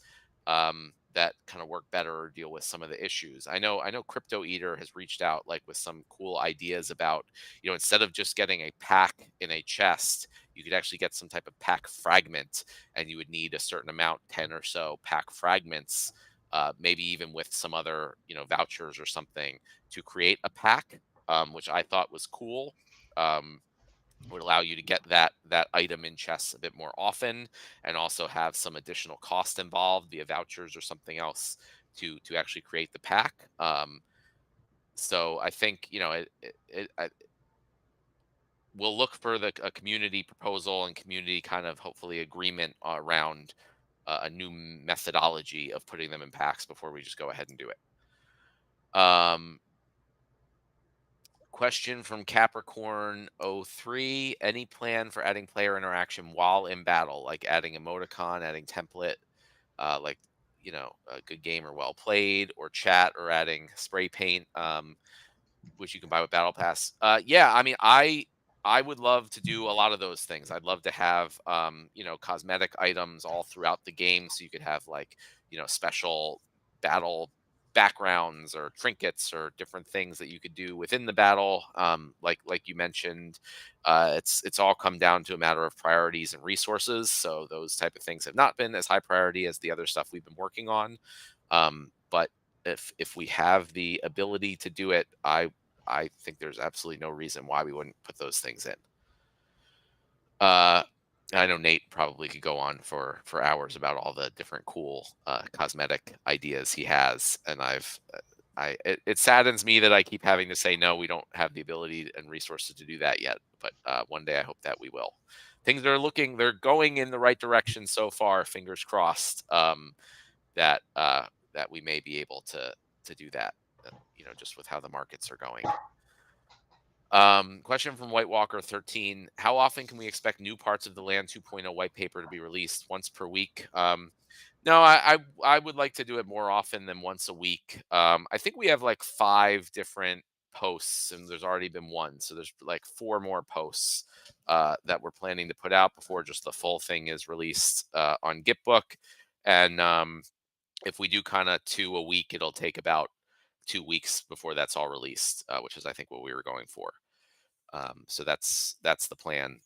S2: that kind of work better or deal with some of the issues. I know Crypto Eater has reached out with some cool ideas about, instead of just getting a pack in a chest, you could actually get some type of pack fragment, and you would need a certain amount, 10 or so pack fragments, maybe even with some other, vouchers or something to create a pack, which I thought was cool. Would allow you to get that item in chests a bit more often, and also have some additional cost involved via vouchers or something else to actually create the pack. So I think we'll look for a community proposal and community kind of hopefully agreement around a new methodology of putting them in packs before we just go ahead and do it. Question from Capricorn 03. Any plan for adding player interaction while in battle, like adding emoticon, adding template, like a good game or well played, or chat, or adding spray paint, which you can buy with Battle Pass? Yeah, I mean, I would love to do a lot of those things. I'd love to have cosmetic items all throughout the game, so you could have special battle backgrounds or trinkets or different things that you could do within the battle. Like you mentioned, it's all come down to a matter of priorities and resources. So those type of things have not been as high priority as the other stuff we've been working on. But if we have the ability to do it, I think there's absolutely no reason why we wouldn't put those things in. I know Nate probably could go on for hours about all the different cool cosmetic ideas he has, and it saddens me that I keep having to say no, we don't have the ability and resources to do that yet. But one day I hope that we will. Things they're going in the right direction so far. Fingers crossed that that we may be able to do that. Just with how the markets are going. Question from White Walker 13. How often can we expect new parts of the Land 2.0 white paper to be released? Once per week? No, I would like to do it more often than once a week. I think we have like 5 different posts, and there's already been one. So there's like 4 more posts that we're planning to put out before just the full thing is released on Gitbook. And if we do kind of 2 a week, it'll take about 2 weeks before that's all released, which is I think what we were going for. So that's the plan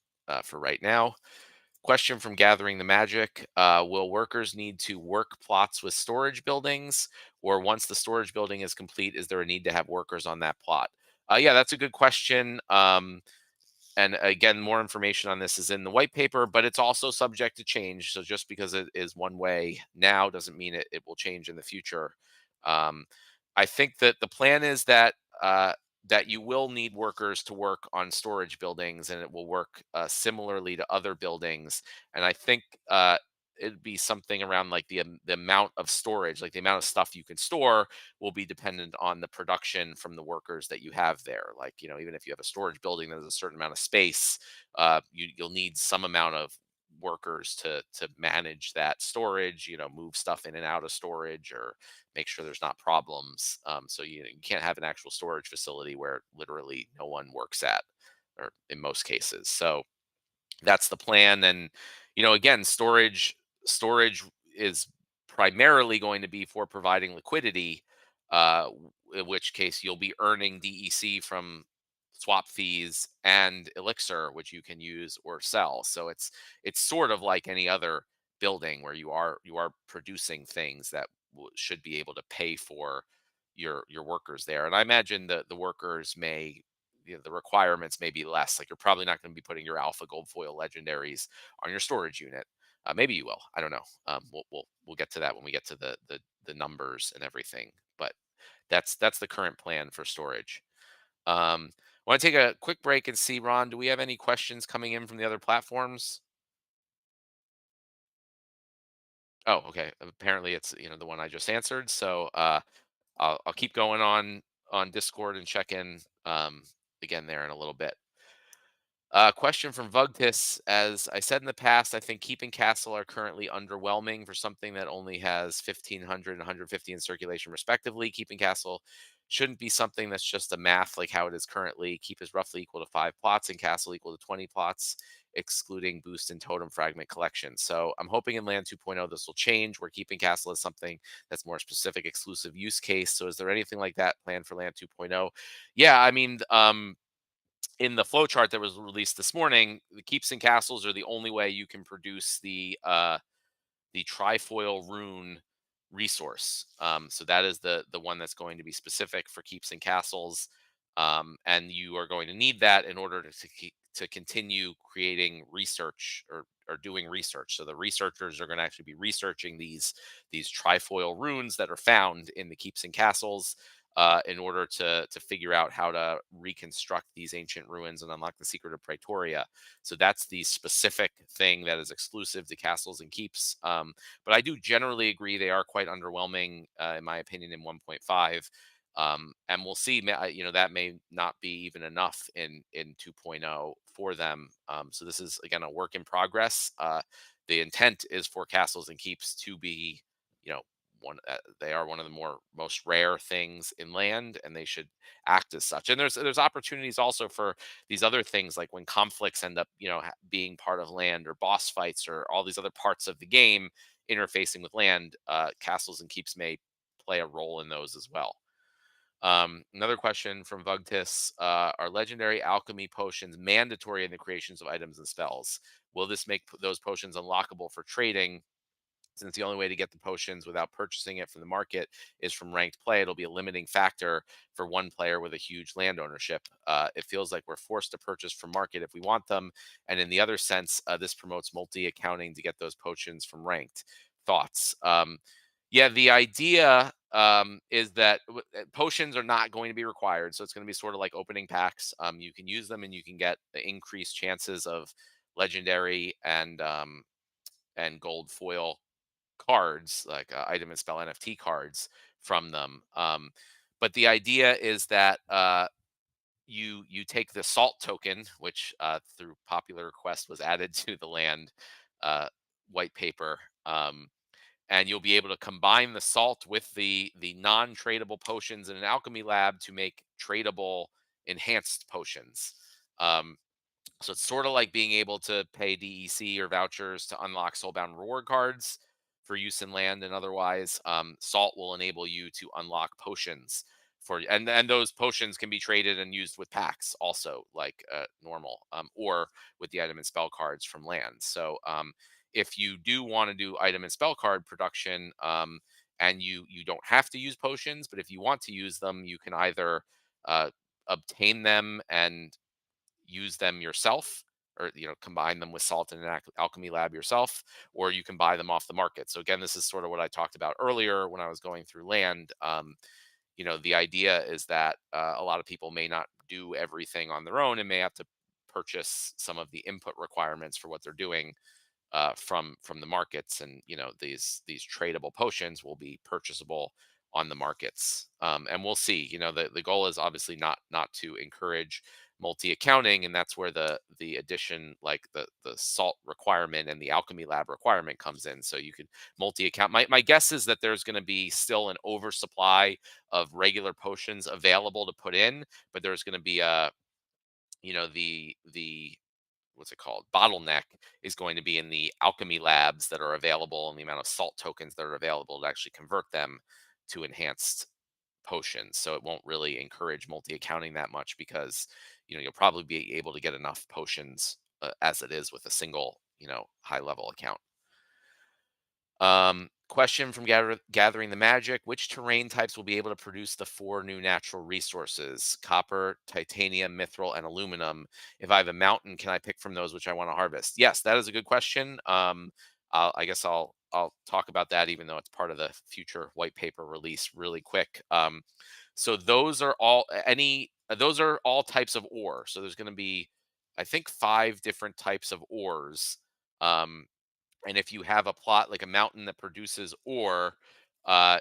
S2: for right now. Question from Gathering the Magic. Will workers need to work plots with storage buildings, or once the storage building is complete, is there a need to have workers on that plot? Yeah, that's a good question. And again, more information on this is in the white paper, but it's also subject to change. So just because it is one way now doesn't mean it will change in the future. I think that the plan is that that you will need workers to work on storage buildings, and it will work similarly to other buildings. And I think it'd be something around like the amount of storage, like the amount of stuff you can store, will be dependent on the production from the workers that you have there. Like even if you have a storage building that has a certain amount of space, you'll need some amount of workers to manage that storage, move stuff in and out of storage or make sure there's not problems. So you can't have an actual storage facility where literally no one works at, or in most cases. So that's the plan. And again, storage is primarily going to be for providing liquidity, in which case you'll be earning DEC from swap fees and Elixir, which you can use or sell. So it's sort of like any other building where you are producing things that should be able to pay for your workers there. And I imagine the workers may, the requirements may be less. Like you're probably not going to be putting your alpha gold foil legendaries on your storage unit. Maybe you will. I don't know. We'll get to that when we get to the numbers and everything. But that's the current plan for storage. I want to take a quick break and see, Ron, do we have any questions coming in from the other platforms? Oh, okay. Apparently it's the one I just answered. So I'll keep going on Discord and check in again there in a little bit. Question from Vugtis. As I said in the past, I think Keep and Castle are currently underwhelming for something that only has 1,500 and 150 in circulation respectively. Keep and Castle shouldn't be something that's just a math like how it is currently. Keep is roughly equal to 5 plots and Castle equal to 20 plots, excluding boost and totem fragment collection. So I'm hoping in Land 2.0 this will change, where Keep and Castle is something that's more specific, exclusive use case. So is there anything like that planned for Land 2.0? Yeah, I mean, in the flowchart that was released this morning, the keeps and castles are the only way you can produce the trifoil rune resource. So that is the one that's going to be specific for keeps and castles, and you are going to need that in order to continue creating research or doing research. So the researchers are going to actually be researching these trifoil runes that are found in the keeps and castles. In order to figure out how to reconstruct these ancient ruins and unlock the secret of Praetoria. So that's the specific thing that is exclusive to castles and keeps. But I do generally agree they are quite underwhelming, in my opinion, in 1.5. And we'll see, that may not be even enough in 2.0 for them. So this is, again, a work in progress. The intent is for castles and keeps to be, they are one of the most rare things in land, and they should act as such. And there's opportunities also for these other things, like when conflicts end up being part of land, or boss fights, or all these other parts of the game interfacing with land. Castles and keeps may play a role in those as well. Another question from Vugtis: are legendary alchemy potions mandatory in the creations of items and spells? Will this make those potions unlockable for trading? Since the only way to get the potions without purchasing it from the market is from ranked play, it'll be a limiting factor for one player with a huge land ownership. It feels like we're forced to purchase from market if we want them. And in the other sense, this promotes multi-accounting to get those potions from ranked. Thoughts? Yeah, the idea is that potions are not going to be required. So it's going to be sort of like opening packs. You can use them and you can get the increased chances of legendary and gold foil cards, like item and spell NFT cards from them. But the idea is that you take the salt token, which through popular request was added to the land white paper, and you'll be able to combine the salt with the non-tradable potions in an alchemy lab to make tradable enhanced potions. Um, so it's sort of like being able to pay DEC or vouchers to unlock soulbound reward cards for use in land and otherwise. Salt will enable you to unlock potions for, and those potions can be traded and used with packs also, like normal, or with the item and spell cards from land. So if you do want to do item and spell card production, and you don't have to use potions, but if you want to use them, you can either obtain them and use them yourself, or combine them with salt in an alchemy lab yourself, or you can buy them off the market. So again, this is sort of what I talked about earlier when I was going through land. The idea is that a lot of people may not do everything on their own and may have to purchase some of the input requirements for what they're doing from the markets, and these tradable potions will be purchasable on the markets. And we'll see. The goal is obviously not to encourage multi-accounting, and that's where the addition, like the salt requirement and the alchemy lab requirement, comes in. So you could multi-account. My guess is that there's going to be still an oversupply of regular potions available to put in, but there's going to be the what's it called, bottleneck is going to be in the alchemy labs that are available and the amount of salt tokens that are available to actually convert them to enhanced potions. So it won't really encourage multi-accounting that much, because you'll probably be able to get enough potions as it is with a single high level account. Question from Gathering the Magic: which terrain types will be able to produce the 4 new natural resources? Copper, titanium, mithril, and aluminum. If I have a mountain, can I pick from those which I want to harvest? Yes, that is a good question. I guess I'll talk about that, even though it's part of the future white paper release, really quick. So those are all types of ore. So there's going to be, I think, 5 different types of ores. And if you have a plot like a mountain that produces ore, uh,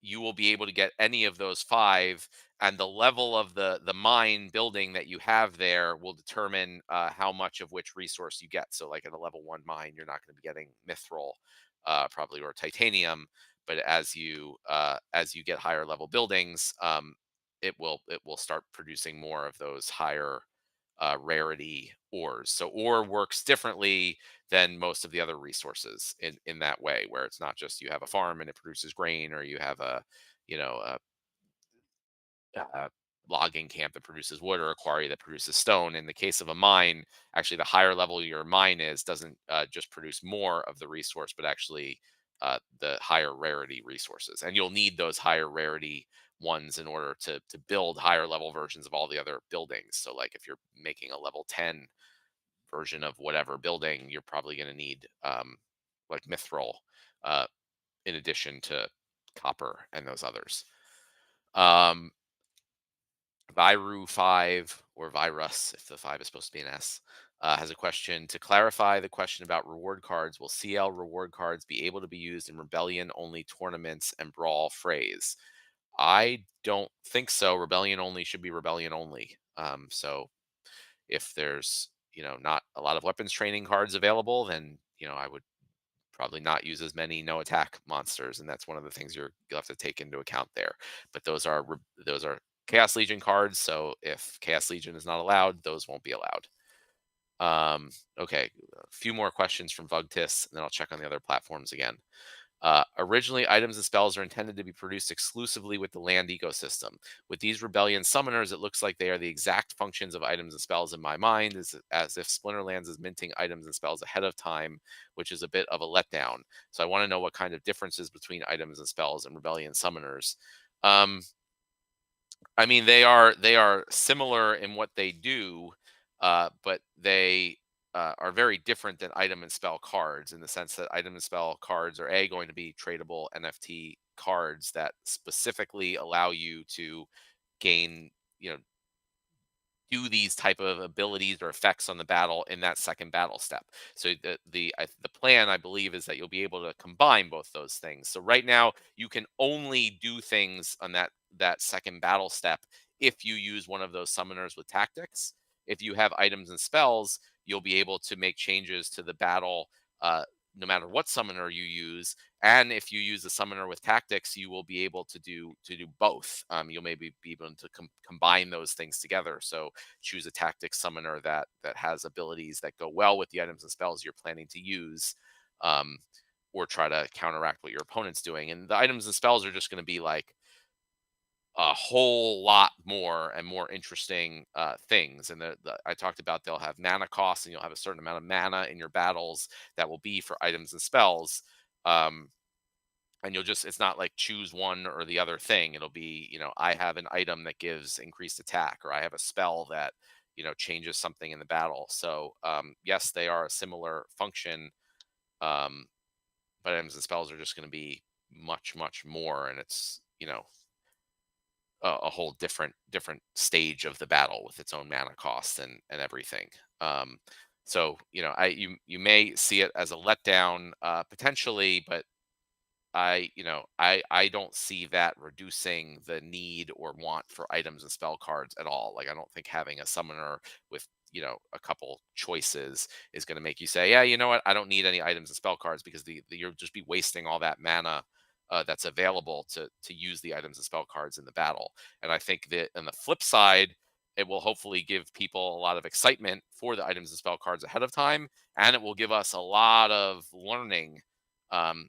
S2: you will be able to get any of those 5, and the level of the mine building that you have there will determine how much of which resource you get. So like in a level 1 mine, you're not going to be getting mithril probably, or titanium, but as you get higher level buildings, it will start producing more of those higher rarity ores. So ore works differently than most of the other resources in that way, where it's not just you have a farm and it produces grain, or you have a a logging camp that produces wood, or a quarry that produces stone. In the case of a mine, actually the higher level your mine is doesn't just produce more of the resource, but actually the higher rarity resources, and you'll need those higher rarity ones in order to build higher level versions of all the other buildings. So like if you're making a level 10 version of whatever building, you're probably going to need like mithril uh, in addition to copper and those others. Viru 5, or Virus, if the 5 is supposed to be an S, has a question. To clarify the question about reward cards, will CL reward cards be able to be used in Rebellion only tournaments and Brawl phrase? I don't think so. Rebellion only should be Rebellion only. So if there's not a lot of weapons training cards available, then I would probably not use as many no attack monsters, and that's one of the things you'll have to take into account there. But those are Chaos Legion cards, so if Chaos Legion is not allowed, those won't be allowed. Okay, a few more questions from Vugtis, and then I'll check on the other platforms again. Originally, items and spells are intended to be produced exclusively with the land ecosystem. With these rebellion summoners, it looks like they are the exact functions of items and spells in my mind, as if Splinterlands is minting items and spells ahead of time, which is a bit of a letdown. So I want to know what kind of differences between items and spells and rebellion summoners. Um, I mean, they are similar in what they do, but they are very different than item and spell cards in the sense that item and spell cards are going to be tradable NFT cards that specifically allow you to gain, you know, do these type of abilities or effects on the battle in that second battle step. So the plan, I believe, is that you'll be able to combine both those things. So right now you can only do things on that second battle step if you use one of those summoners with tactics. If you have items and spells, you'll be able to make changes to the battle, uh, no matter what summoner you use. And if you use a summoner with tactics, you will be able to do both. You'll maybe be able to combine those things together. So choose a tactics summoner that has abilities that go well with the items and spells you're planning to use, um, or try to counteract what your opponent's doing. And the items and spells are just going to be like a whole lot more and more interesting things. And I talked about they'll have mana costs, and you'll have a certain amount of mana in your battles that will be for items and spells. Um, and you'll just, it's not like choose one or the other thing. It'll be, I have an item that gives increased attack, or I have a spell that, changes something in the battle. So yes, they are a similar function, um, but items and spells are just going to be much more, and it's, a whole different stage of the battle with its own mana cost and everything. So you may see it as a letdown, potentially, but I don't see that reducing the need or want for items and spell cards at all. Like, I don't think having a summoner with, a couple choices is going to make you say, yeah, you know what, I don't need any items and spell cards, because you'll just be wasting all that mana that's available to use the items and spell cards in the battle. And I think that on the flip side, it will hopefully give people a lot of excitement for the items and spell cards ahead of time, and it will give us a lot of learning,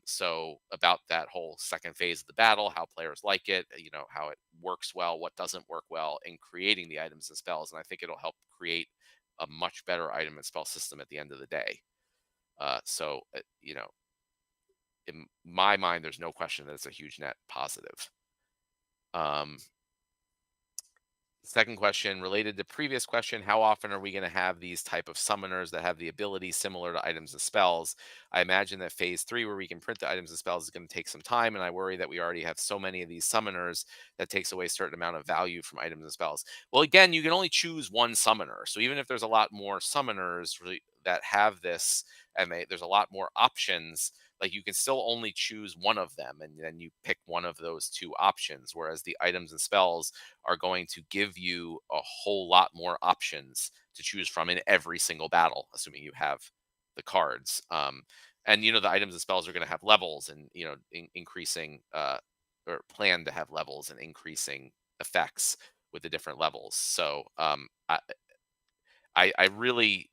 S2: so about that whole second phase of the battle, how players like it, how it works well, what doesn't work well in creating the items and spells. And I think it'll help create a much better item and spell system at the end of the day. In my mind, there's no question that it's a huge net positive. Second question, related to previous question, how often are we going to have these type of summoners that have the ability similar to items and spells? I imagine that phase 3, where we can print the items and spells, is going to take some time, and I worry that we already have so many of these summoners that takes away a certain amount of value from items and spells. Well, again, you can only choose one summoner. So even if there's a lot more summoners that have this, and there's a lot more options, like, you can still only choose one of them, and then you pick one of those two options, whereas the items and spells are going to give you a whole lot more options to choose from in every single battle, assuming you have the cards. And the items and spells are going to have levels, and increasing, or plan to have levels and increasing effects with the different levels. So I really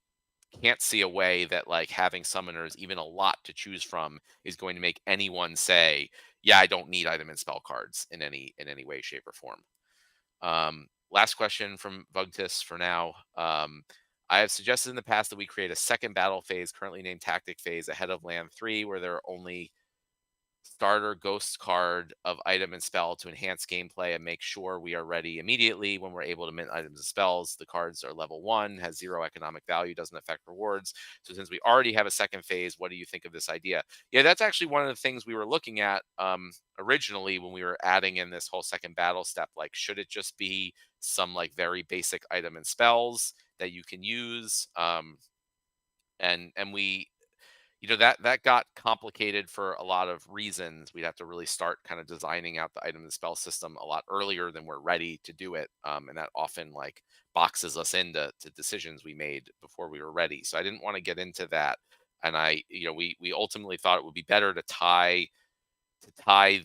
S2: can't see a way that, like, having summoners, even a lot to choose from, is going to make anyone say, yeah, I don't need item and spell cards in any way, shape, or form. Last question from Vugtis for now. I have suggested in the past that we create a second battle phase, currently named Tactic Phase, ahead of Land 3, where there are only starter ghost card of item and spell to enhance gameplay and make sure we are ready immediately when we're able to mint items and spells. The cards are level 1, has 0 economic value, doesn't affect rewards. So since we already have a second phase, what do you think of this idea? Yeah, that's actually one of the things we were looking at originally when we were adding in this whole second battle step. Like, should it just be some, like, very basic item and spells that you can use? And we, that got complicated for a lot of reasons. We'd have to really start kind of designing out the item and spell system a lot earlier than we're ready to do it, and that often, like, boxes us into decisions we made before we were ready. So I didn't want to get into that, and we ultimately thought it would be better to tie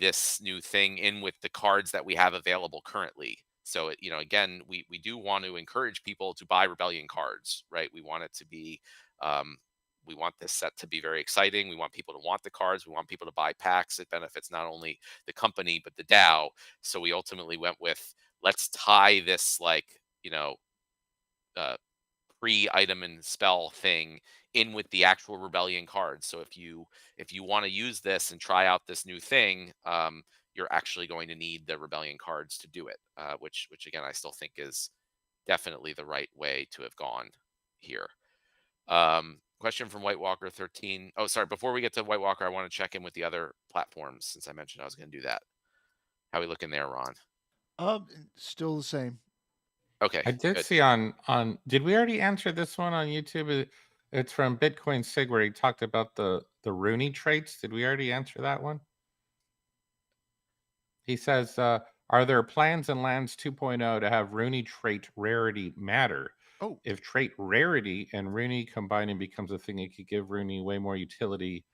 S2: this new thing in with the cards that we have available currently. So again, we do want to encourage people to buy Rebellion cards, right? We want it to be, um, we want this set to be very exciting. We want people to want the cards. We want people to buy packs. It benefits not only the company but the DAO. So we ultimately went with, let's tie this uh, pre-item and spell thing in with the actual rebellion cards. So if you want to use this and try out this new thing, you're actually going to need the rebellion cards to do it. Which again, I still think is definitely the right way to have gone here. Question from White Walker 13. Oh, sorry. Before we get to White Walker, I want to check in with the other platforms since I mentioned I was going to do that. How we looking there, Ron?
S6: Still the same.
S2: Okay.
S4: I did
S2: good.
S4: see on did we already answer this one on YouTube? It's from Bitcoin Sig where he talked about the Rooney traits. Did we already answer that one? He says, are there plans in Lands 2.0 to have Rooney trait rarity matter?
S6: Oh,
S4: If trait rarity and Rooney combining becomes a thing, it could give Rooney way more utility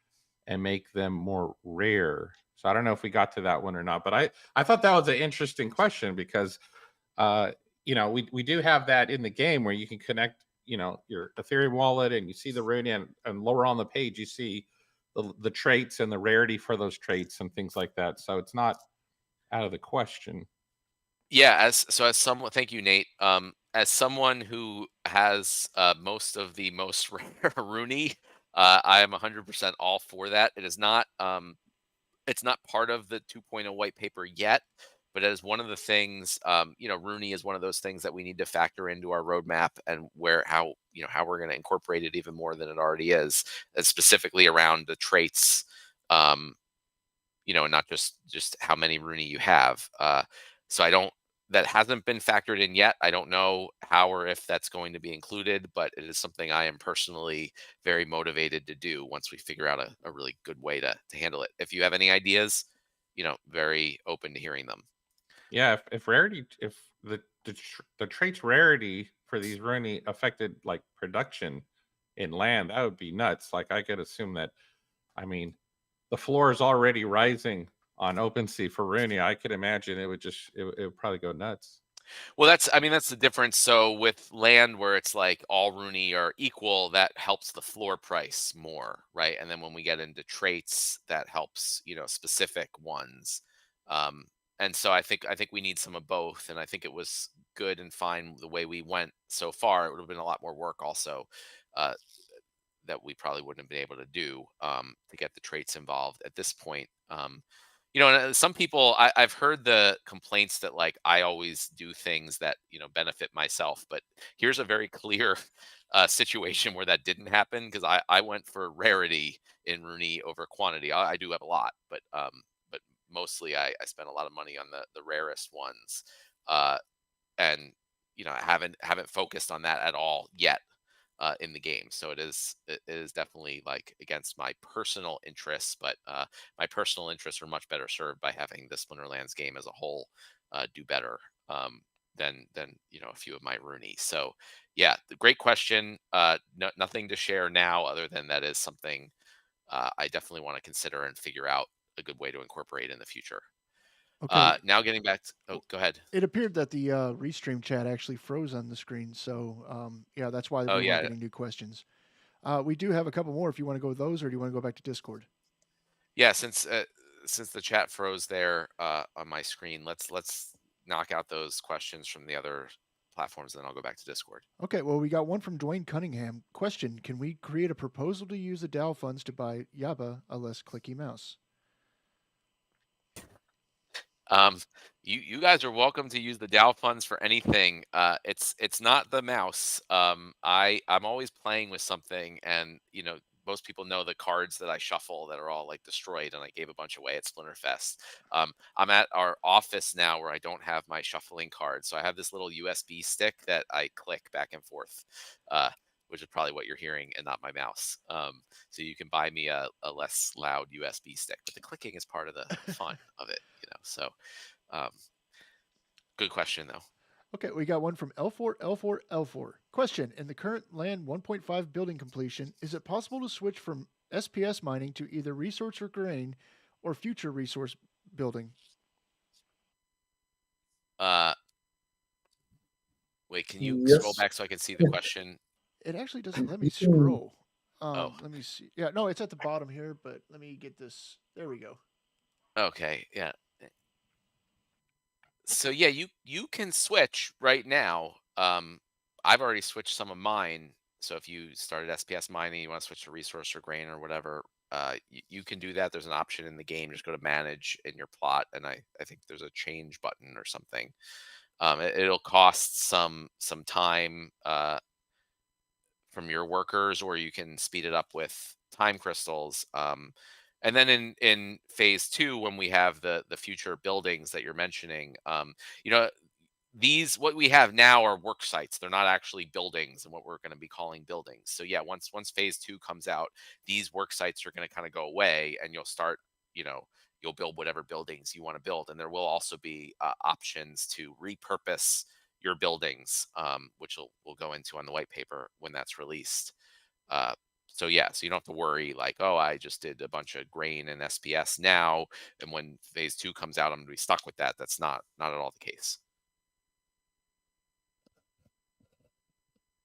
S4: and make them more rare. So I don't know if we got to that one or not, but I thought that was an interesting question because we do have that in the game where you can connect your Ethereum wallet and you see the Rooney, and lower on the page you see the traits and the rarity for those traits and things like that. So it's not out of the question.
S2: Yeah, as someone, thank you, Nate. As someone who has most of the most rare Rooney, I am 100% all for that. It is not it's not part of the 2.0 white paper yet, but it is one of the things. Rooney is one of those things that we need to factor into our roadmap, and how we're going to incorporate it even more than it already is, specifically around the traits. And not just how many Rooney you have. So that hasn't been factored in yet. I don't know how or if that's going to be included, but it is something I am personally very motivated to do once we figure out a really good way to handle it. If you have any ideas, very open to hearing them.
S4: Yeah, if the traits rarity for these Rooney affected like production in land, that would be nuts. Like I could assume that, I mean, the floor is already rising on OpenSea for Rooney. I could imagine it would probably go nuts.
S2: Well, that's the difference. So with land where it's like all Rooney are equal, that helps the floor price more, right? And then when we get into traits, that helps specific ones. And so I think we need some of both, and I think it was good and fine the way we went so far. It would have been a lot more work also, that we probably wouldn't have been able to do, to get the traits involved at this point. And some people, I've heard the complaints that like I always do things that benefit myself, but here's a very clear situation where that didn't happen, because I went for rarity in Rooney over quantity. I do have a lot, but mostly I spent a lot of money on the rarest ones, and I haven't focused on that at all yet. In the game, so it is definitely like against my personal interests, but my personal interests are much better served by having the Splinterlands game as a whole do better, than a few of my Rooney. So yeah, the great question. Nothing to share now other than that is something I definitely want to consider and figure out a good way to incorporate in the future.
S6: okay.
S2: Now getting back to, go ahead.
S6: It appeared that the restream chat actually froze on the screen, so yeah, that's why
S2: Oh
S6: we weren't
S2: yeah,
S6: getting new questions. We do have a couple more if you want to go with those, or do you want to go back to Discord?
S2: yeah. Since the chat froze there on my screen, let's knock out those questions from the other platforms, and then I'll go back to Discord.
S6: Okay, well, we got one from Dwayne Cunningham. Question: can we create a proposal to use the DAO funds to buy Yaba a less clicky mouse?
S2: You guys are welcome to use the DAO funds for anything. It's not the mouse. I'm always playing with something, and most people know the cards that I shuffle that are all like destroyed, and I gave a bunch away at Splinterfest. I'm at our office now where I don't have my shuffling cards, so I have this little USB stick that I click back and forth, which is probably what you're hearing, and not my mouse. So you can buy me a less loud USB stick, but the clicking is part of the fun of it. So good question though.
S6: Okay, we got one from L4L4L4. Question: in the current land 1.5 building completion, is it possible to switch from SPS mining to either resource or grain, or future resource building?
S2: Wait, can you scroll
S3: Yes.
S2: back so I can see the question?
S6: It actually doesn't let me
S3: You can-
S6: scroll.
S2: Oh,
S6: Let me see. Yeah, no, it's at the bottom here, but let me get this. There we go.
S2: okay, yeah. So yeah, you can switch right now. I've already switched some of mine. So if you started SPS mining, you want to switch to resource or grain or whatever, you can do that. There's an option in the game. Just go to manage in your plot, and I think there's a change button or something. It'll cost some time from your workers, or you can speed it up with time crystals. And then in phase two, when we have the future buildings that you're mentioning, you know, these what we have now are work sites. They're not actually buildings and what we're going to be calling buildings. So yeah, once phase two comes out, these work sites are going to kind of go away, and you'll start, you know, you'll build whatever buildings you want to build, and there will also be options to repurpose your buildings, which we'll go into on the white paper when that's released. Uh, so yeah, so you don't have to worry like, oh, I just did a bunch of grain and SPS now, and when phase two comes out, I'm going to be stuck with that. That's not at all the case.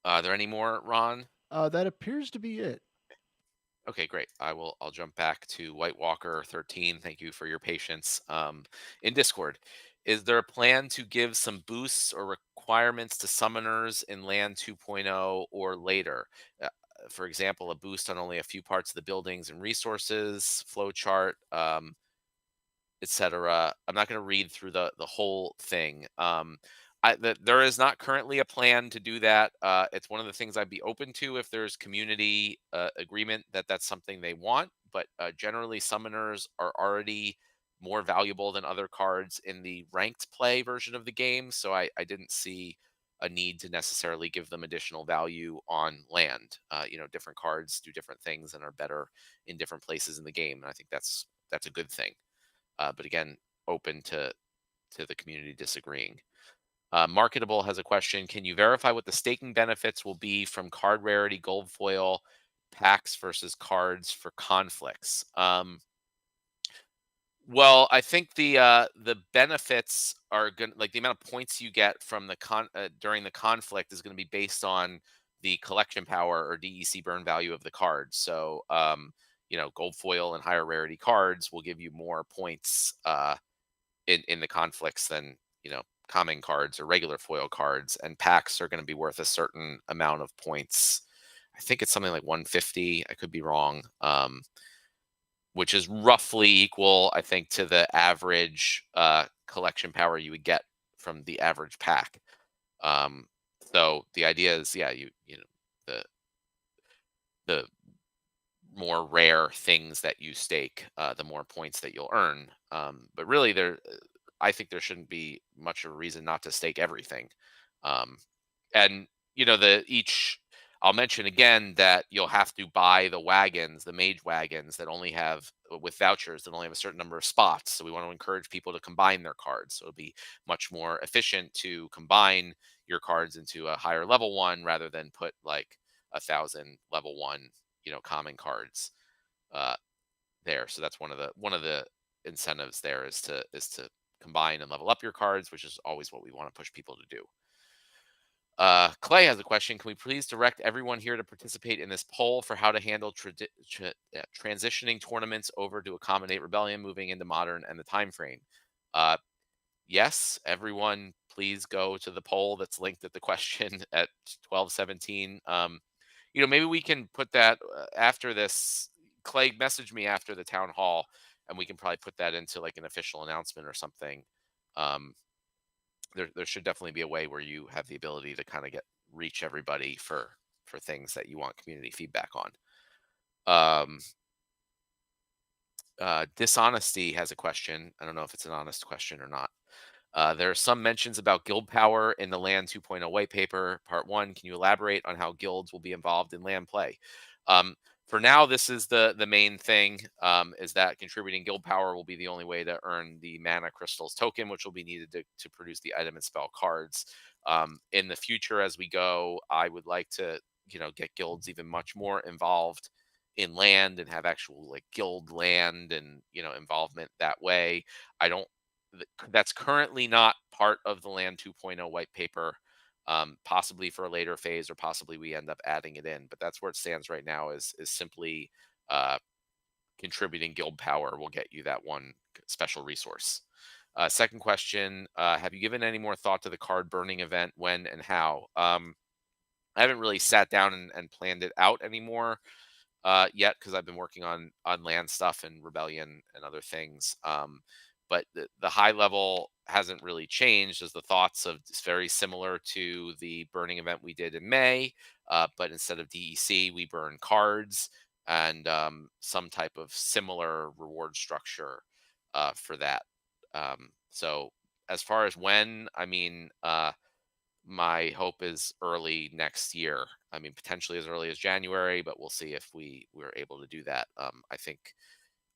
S2: Are there any more, Ron?
S6: That appears to be it.
S2: Okay, great. I'll jump back to White Walker 13. Thank you for your patience. In Discord, is there a plan to give some boosts or requirements to summoners in Land 2.0 or later? For example, a boost on only a few parts of the buildings and resources, flowchart, etc. I'm not going to read through the whole thing. There is not currently a plan to do that. It's one of the things I'd be open to if there's community agreement that that's something they want. But generally, summoners are already more valuable than other cards in the ranked play version of the game. So I didn't see a need to necessarily give them additional value on land. Different cards do different things and are better in different places in the game, and I think that's a good thing. But again, open to the community disagreeing. Marketable has a question. Can you verify what the staking benefits will be from card rarity, gold foil, packs versus cards for conflicts? Well, I think the benefits are going like the amount of points you get from during the conflict is going to be based on the collection power or DEC burn value of the card. So, gold foil and higher rarity cards will give you more points in the conflicts than common cards or regular foil cards, and packs are going to be worth a certain amount of points. I think it's something like 150. I could be wrong. Which is roughly equal, I think, to the average collection power you would get from the average pack. So the idea is, yeah, the more rare things that you stake, the more points that you'll earn. But really, I think there shouldn't be much of a reason not to stake everything. Um, and I'll mention again that you'll have to buy the mage wagons that only have with vouchers that only have a certain number of spots. So we want to encourage people to combine their cards. So it'll be much more efficient to combine your cards into a higher level one rather than put like 1,000 level one, common cards there. So that's one of the incentives there is to combine and level up your cards, which is always what we want to push people to do. Clay has a question. Can we please direct everyone here to participate in this poll for how to handle transitioning tournaments over to accommodate Rebellion moving into Modern and the time frame? Yes, everyone, please go to the poll that's linked at the question at 12:17. Maybe we can put that after this. Clay, message me after the town hall, and we can probably put that into like an official announcement or something. There should definitely be a way where you have the ability to kind of reach everybody for things that you want community feedback on. Dishonesty has a question. I don't know if it's an honest question or not. There are some mentions about guild power in the Land 2.0 white paper, part 1. Can you elaborate on how guilds will be involved in land play? For now, this is the main thing, is that contributing guild power will be the only way to earn the mana crystals token, which will be needed to produce the item and spell cards. In the future, as we go, I would like to get guilds even much more involved in land and have actual like guild land and involvement that way. That's currently not part of the Land 2.0 white paper. possibly for a later phase, or possibly we end up adding it in. But that's where it stands right now, is simply contributing guild power will get you that one special resource. Second question, have you given any more thought to the card burning event? When and how? I haven't really sat down and planned it out anymore yet, because I've been working on land stuff and rebellion and other things. But the high level hasn't really changed, as the thoughts of it's very similar to the burning event we did in May, but instead of DEC, we burn cards, and some type of similar reward structure for that. So as far as when, I mean, my hope is early next year. I mean, potentially as early as January, but we'll see if we're able to do that. I think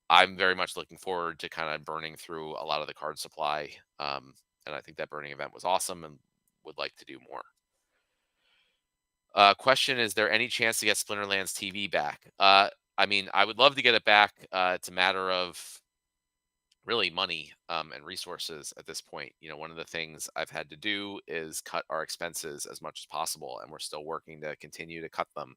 S2: I'm very much looking forward to kind of burning through a lot of the card supply. And I think that burning event was awesome, and would like to do more. Question, is there any chance to get Splinterlands TV back? I mean, I would love to get it back. It's a matter of really money and resources at this point. One of the things I've had to do is cut our expenses as much as possible, and we're still working to continue to cut them.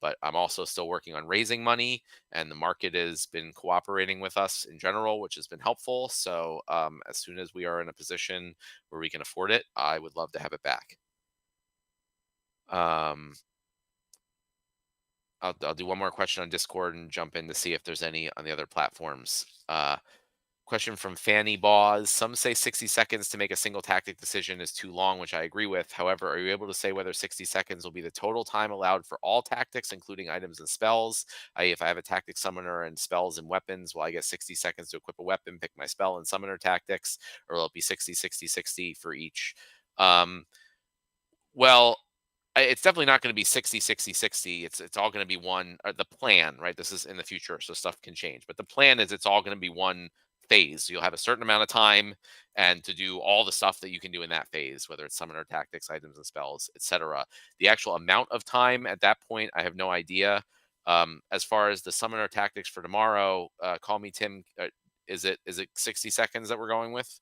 S2: But I'm also still working on raising money, and the market has been cooperating with us in general, which has been helpful. So as soon as we are in a position where we can afford it, I would love to have it back. I'll do one more question on Discord and jump in to see if there's any on the other platforms. Question from Fanny Boz. Some say 60 seconds to make a single tactic decision is too long, which I agree with. However, are you able to say whether 60 seconds will be the total time allowed for all tactics, including items and spells? I.e., if I have a tactic summoner and spells and weapons, will I get 60 seconds to equip a weapon, pick my spell, and summoner tactics? Or will it be 60, 60, 60 for each? Well, it's definitely not going to be 60, 60, 60. It's all going to be one, the plan, right? This is in the future, so stuff can change. But the plan is it's all going to be one phase. So you'll have a certain amount of time and to do all the stuff that you can do in that phase, whether it's summoner tactics, items and spells, etc. The actual amount of time at that point, I have no idea. As far as the summoner tactics for tomorrow, call me Tim. Is it 60 seconds that we're going with?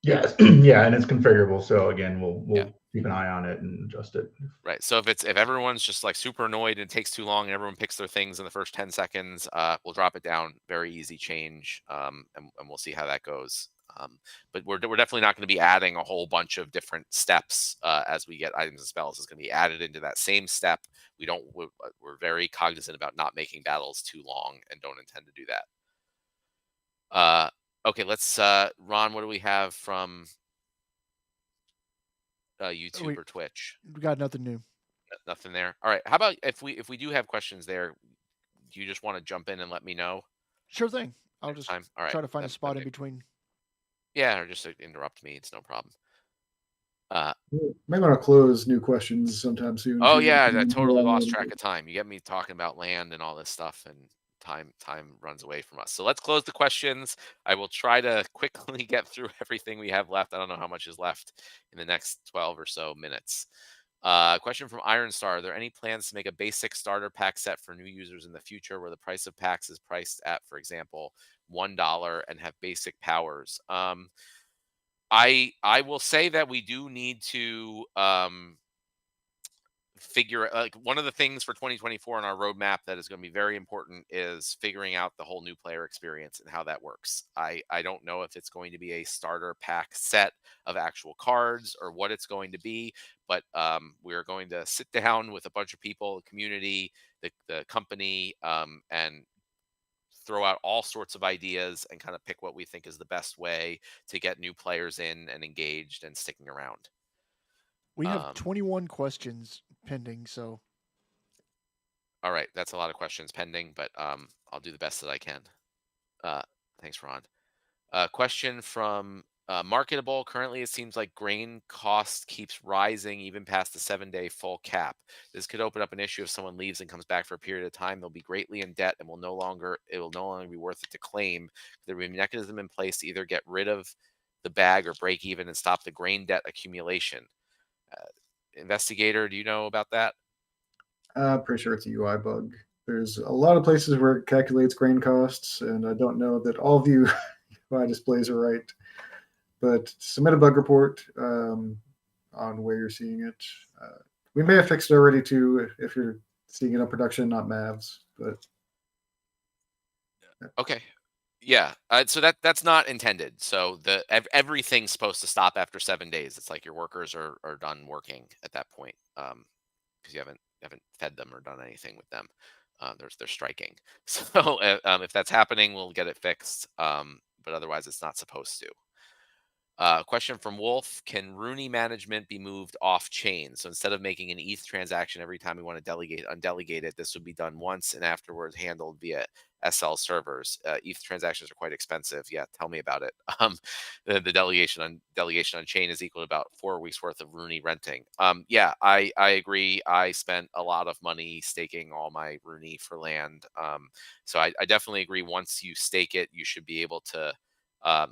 S5: Yes, yeah, and it's configurable. So again, we'll
S2: Yeah.
S5: keep an eye on it and adjust it.
S2: Right. So if everyone's just like super annoyed and it takes too long and everyone picks their things in the first 10 seconds, we'll drop it down. Very easy change. And we'll see how that goes. But we're definitely not going to be adding a whole bunch of different steps as we get items and spells. It's going to be added into that same step. We're very cognizant about not making battles too long and don't intend to do that. Okay, let's Ron, what do we have from YouTube or Twitch?
S6: We got nothing new.
S2: Nothing there. All right. How about if we do have questions there, do you just want to jump in and let me know?
S6: Sure thing. I'll just
S2: All right.
S6: try to find a spot in between.
S2: Yeah, or just interrupt me. It's no problem.
S3: Maybe want to close new questions sometime soon.
S2: Oh yeah, I totally lost track of time. You get me talking about land and all this stuff, and time runs away from us. So let's close the questions. I will try to quickly get through everything we have left. I don't know how much is left in the next 12 or so minutes. Question from Iron Star. Are there any plans to make a basic starter pack set for new users in the future where the price of packs is priced at, for example, $1 and have basic powers? I will say that we do need to figure, like, one of the things for 2024 on our roadmap that is going to be very important is figuring out the whole new player experience and how that works. I don't know if it's going to be a starter pack set of actual cards or what it's going to be, but we're going to sit down with a bunch of people, the community, the company, and throw out all sorts of ideas and kind of pick what we think is the best way to get new players in and engaged and sticking around.
S6: We have 21 questions pending, so.
S2: All right, that's a lot of questions pending, but I'll do the best that I can. Thanks, Ron. Question from Marketable. Currently, it seems like grain cost keeps rising even past the 7-day full cap. This could open up an issue if someone leaves and comes back for a period of time. They'll be greatly in debt and it will no longer be worth it to claim. There will be a mechanism in place to either get rid of the bag or break even and stop the grain debt accumulation. Investigator, do you know about that?
S3: I'm pretty sure it's a UI bug. There's a lot of places where it calculates grain costs, and I don't know that all of you UI displays are right. But submit a bug report. on where you're seeing it. We may have fixed it already too if you're seeing it on production, not Mavs. But
S2: Okay. Yeah. So that's not intended. So everything's supposed to stop after 7 days. It's like your workers are done working at that point, because you haven't fed them or done anything with them. They're striking. So if that's happening, we'll get it fixed. But otherwise, it's not supposed to. Question from Wolf: can Rooney management be moved off chain? So instead of making an ETH transaction every time we want to undelegate it, this would be done once and afterwards handled via SL servers. ETH transactions are quite expensive. Yeah, tell me about it. The delegation on chain is equal to about 4 weeks worth of Rooney renting. Yeah, I agree. I spent a lot of money staking all my Rooney for land. So I definitely agree. Once you stake it, you should be able to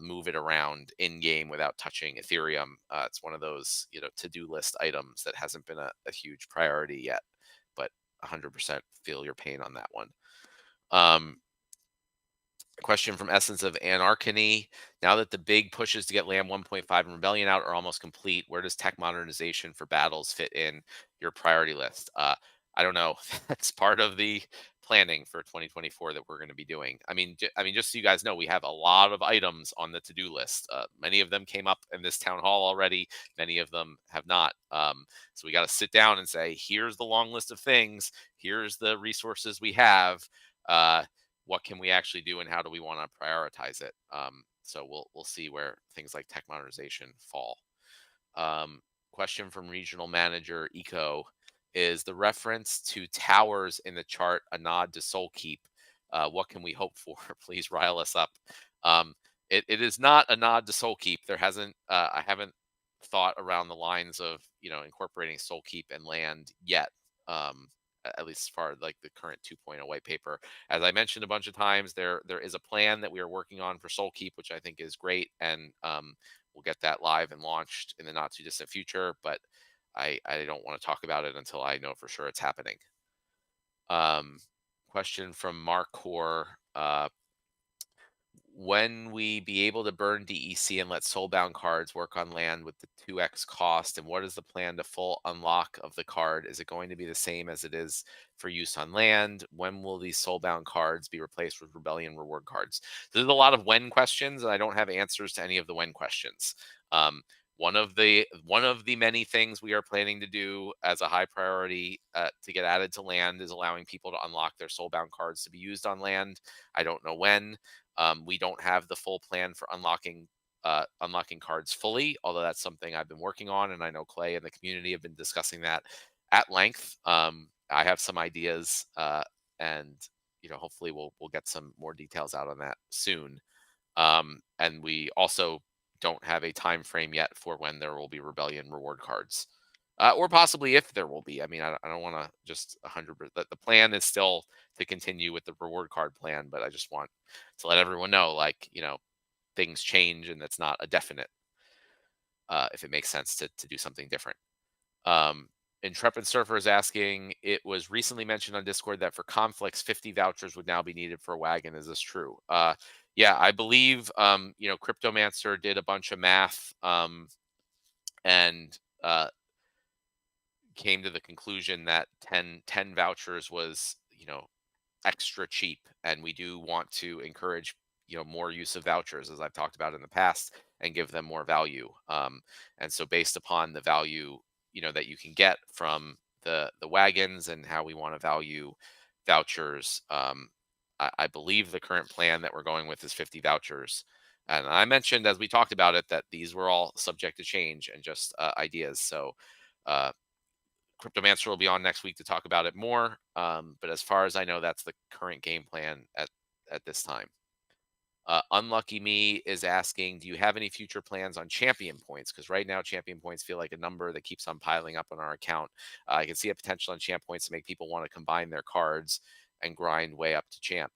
S2: move it around in game without touching Ethereum. It's one of those to-do list items that hasn't been a huge priority yet, but 100% feel your pain on that one. Question from Essence of Anarchany: now that the big pushes to get LAM 1.5 and Rebellion out are almost complete, where does tech modernization for battles fit in your priority list? I don't know. That's part of the planning for 2024 that we're going to be doing. I mean, just so you guys know, we have a lot of items on the to-do list. Many of them came up in this town hall already. Many of them have not. So we got to sit down and say, here's the long list of things. Here's the resources we have. What can we actually do, and how do we want to prioritize it? So we'll see where things like tech modernization fall. Question from regional manager Eco: is the reference to towers in the chart a nod to Soulkeep? What can we hope for? Please rile us up. It is not a nod to Soulkeep. I haven't thought around the lines of incorporating Soulkeep and land yet. At least as far as like the current 2.0 white paper. As I mentioned a bunch of times, there is a plan that we are working on for Soulkeep, which I think is great, and we'll get that live and launched in the not too distant future. But I don't want to talk about it until I know for sure it's happening. Question from Mark Core: when we be able to burn DEC and let soulbound cards work on land with the 2x cost, and what is the plan to full unlock of the card? Is it going to be the same as it is for use on land? When will these soulbound cards be replaced with Rebellion reward cards? So there's a lot of when questions, and I don't have answers to any of the when questions. One of the many things we are planning to do as a high priority to get added to land is allowing people to unlock their soulbound cards to be used on land. I don't know when. We don't have the full plan for unlocking cards fully, although that's something I've been working on, and I know Clay and the community have been discussing that at length. I have some ideas, and hopefully we'll get some more details out on that soon. And we also don't have a time frame yet for when there will be Rebellion reward cards, or possibly if there will be. I mean, I don't want to just 100%. The plan is still to continue with the reward card plan, but I just want to let everyone know, like, things change, and that's not a definite. If it makes sense to do something different. Intrepid Surfer is asking: it was recently mentioned on Discord that for conflicts, 50 vouchers would now be needed for a wagon. Is this true? Yeah, I believe Cryptomancer did a bunch of math and came to the conclusion that 10 vouchers was extra cheap, and we do want to encourage more use of vouchers, as I've talked about in the past, and give them more value. And so based upon the value that you can get from the wagons and how we want to value vouchers, I believe the current plan that we're going with is 50 vouchers. And I mentioned, as we talked about it, that these were all subject to change and just ideas. So Cryptomancer will be on next week to talk about it more. But as far as I know, that's the current game plan at this time. Unlucky Me is asking: do you have any future plans on champion points? Because right now, champion points feel like a number that keeps on piling up on our account. I can see a potential on champ points to make people want to combine their cards and grind way up to champ.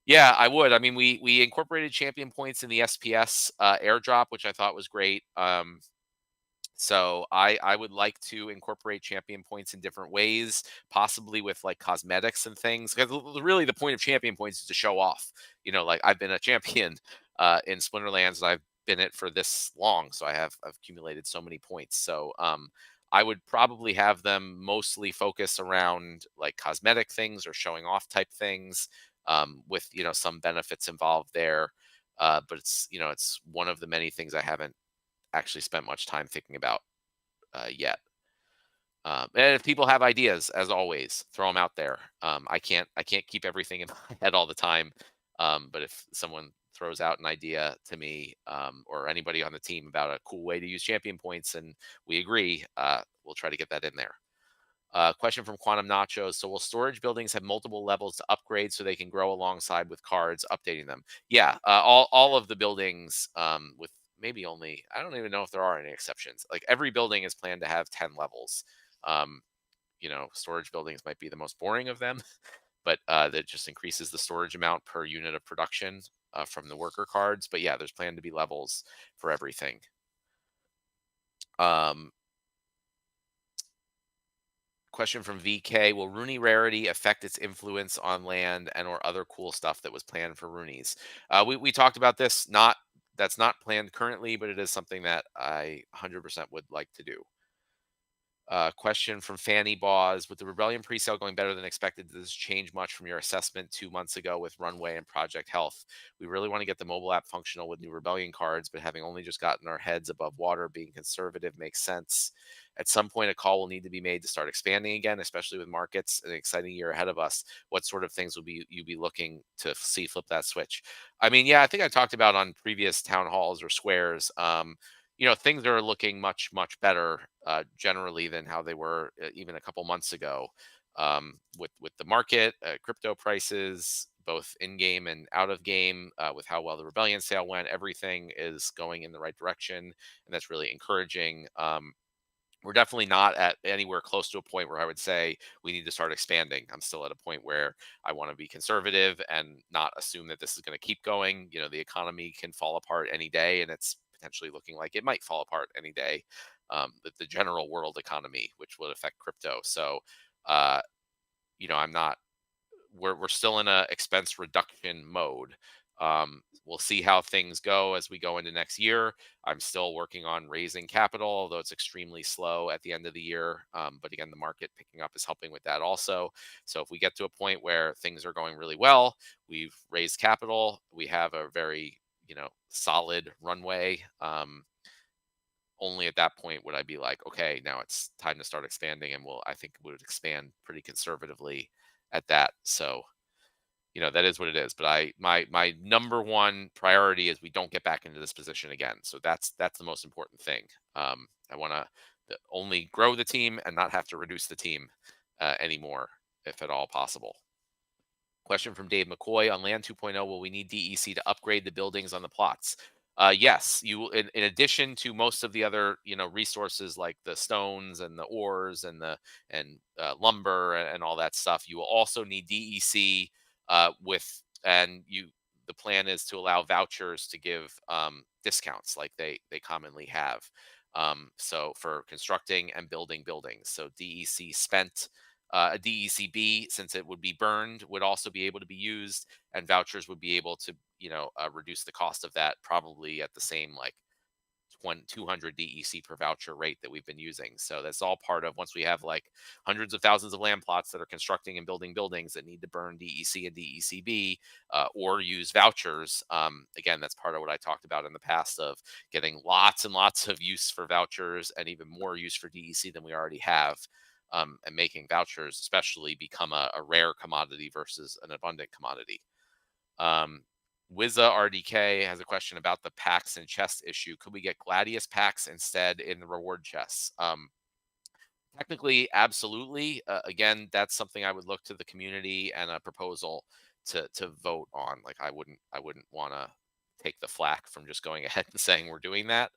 S2: Yeah, I would. I mean, we incorporated champion points in the SPS airdrop, which I thought was great. So I would like to incorporate champion points in different ways, possibly with like cosmetics and things. Because really, the point of champion points is to show off. Like, I've been a champion in Splinterlands, and I've spin it for this long, so I've accumulated so many points. So I would probably have them mostly focus around like cosmetic things or showing off type things, with some benefits involved there. But it's one of the many things I haven't actually spent much time thinking about yet. And if people have ideas, as always, throw them out there. I can't keep everything in my head all the time. But if someone throws out an idea to me, or anybody on the team about a cool way to use champion points, and we agree, we'll try to get that in there. Question from Quantum Nachos. So will storage buildings have multiple levels to upgrade so they can grow alongside with cards, updating them? Yeah, all of the buildings, with maybe only, I don't even know if there are any exceptions. Like every building is planned to have 10 levels. Um, Storage buildings might be the most boring of them, but that just increases the storage amount per unit of production from the worker cards. But yeah, there's planned to be levels for everything. Question from VK. Will Rooney rarity affect its influence on land and or other cool stuff that was planned for Roonies? We talked about this. That's not planned currently, but it is something that I 100% would like to do. Question from Fanny Boz. With the Rebellion presale going better than expected, does this change much from your assessment 2 months ago with Runway and Project Health? We really want to get the mobile app functional with new Rebellion cards, but having only just gotten our heads above water, being conservative makes sense. At some point, a call will need to be made to start expanding again, especially with markets. An exciting year ahead of us. What sort of things will you be looking to see flip that switch? I mean, yeah, I think I talked about on previous town halls or squares. Things are looking much, much better generally than how they were even a couple months ago. With the market, crypto prices, both in game and out of game, with how well the Rebellion sale went, everything is going in the right direction, and that's really encouraging. We're definitely not at anywhere close to a point where I would say we need to start expanding. I'm still at a point where I want to be conservative and not assume that this is going to keep going. The economy can fall apart any day, and it's potentially looking like it might fall apart any day. The general world economy, which would affect crypto. So, I'm not. We're still in a expense reduction mode. We'll see how things go as we go into next year. I'm still working on raising capital, although it's extremely slow at the end of the year. But again, the market picking up is helping with that also. So if we get to a point where things are going really well, we've raised capital, we have a very solid runway. Only at that point would I be like, okay, now it's time to start expanding, and I think we would expand pretty conservatively at that. So that is what it is. But my number one priority is we don't get back into this position again. So that's the most important thing. I want to only grow the team and not have to reduce the team anymore, if at all possible. Question from Dave McCoy. On Land 2.0, will we need DEC to upgrade the buildings on the plots? Yes, you in addition to most of the other resources like the stones and the ores and lumber and all that stuff, you will also need DEC the plan is to allow vouchers to give discounts like they commonly have. So for constructing and building buildings, so DEC spent. A DECB, since it would be burned, would also be able to be used, and vouchers would be able to, reduce the cost of that probably at the same like 200 DEC per voucher rate that we've been using. So that's all part of once we have like hundreds of thousands of land plots that are constructing and building buildings that need to burn DEC and DECB or use vouchers. Again, that's part of what I talked about in the past of getting lots and lots of use for vouchers and even more use for DEC than we already have. And making vouchers especially become a rare commodity versus an abundant commodity. Wizza RDK has a question about the packs and chest issue. Could we get Gladius packs instead in the reward chests? Technically, absolutely. Again, that's something I would look to the community and a proposal to vote on. Like I wouldn't want to take the flack from just going ahead and saying we're doing that.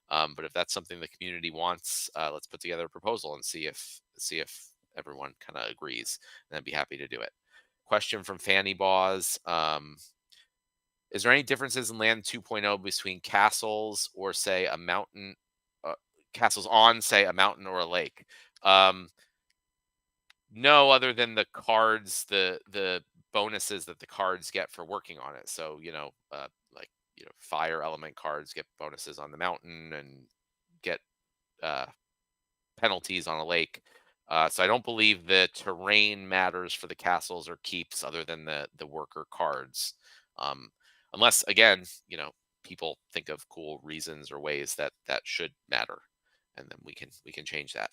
S2: But if that's something the community wants, let's put together a proposal and see if everyone kind of agrees. And I'd be happy to do it. Question from Fanny Boz. Is there any differences in Land 2.0 between castles or say a mountain, castles on say a mountain or a lake? No, other than the cards, the bonuses that the cards get for working on it. So like fire element cards get bonuses on the mountain and get penalties on a lake. So I don't believe the terrain matters for the castles or keeps other than the worker cards. Unless again, people think of cool reasons or ways that should matter, and then we can change that.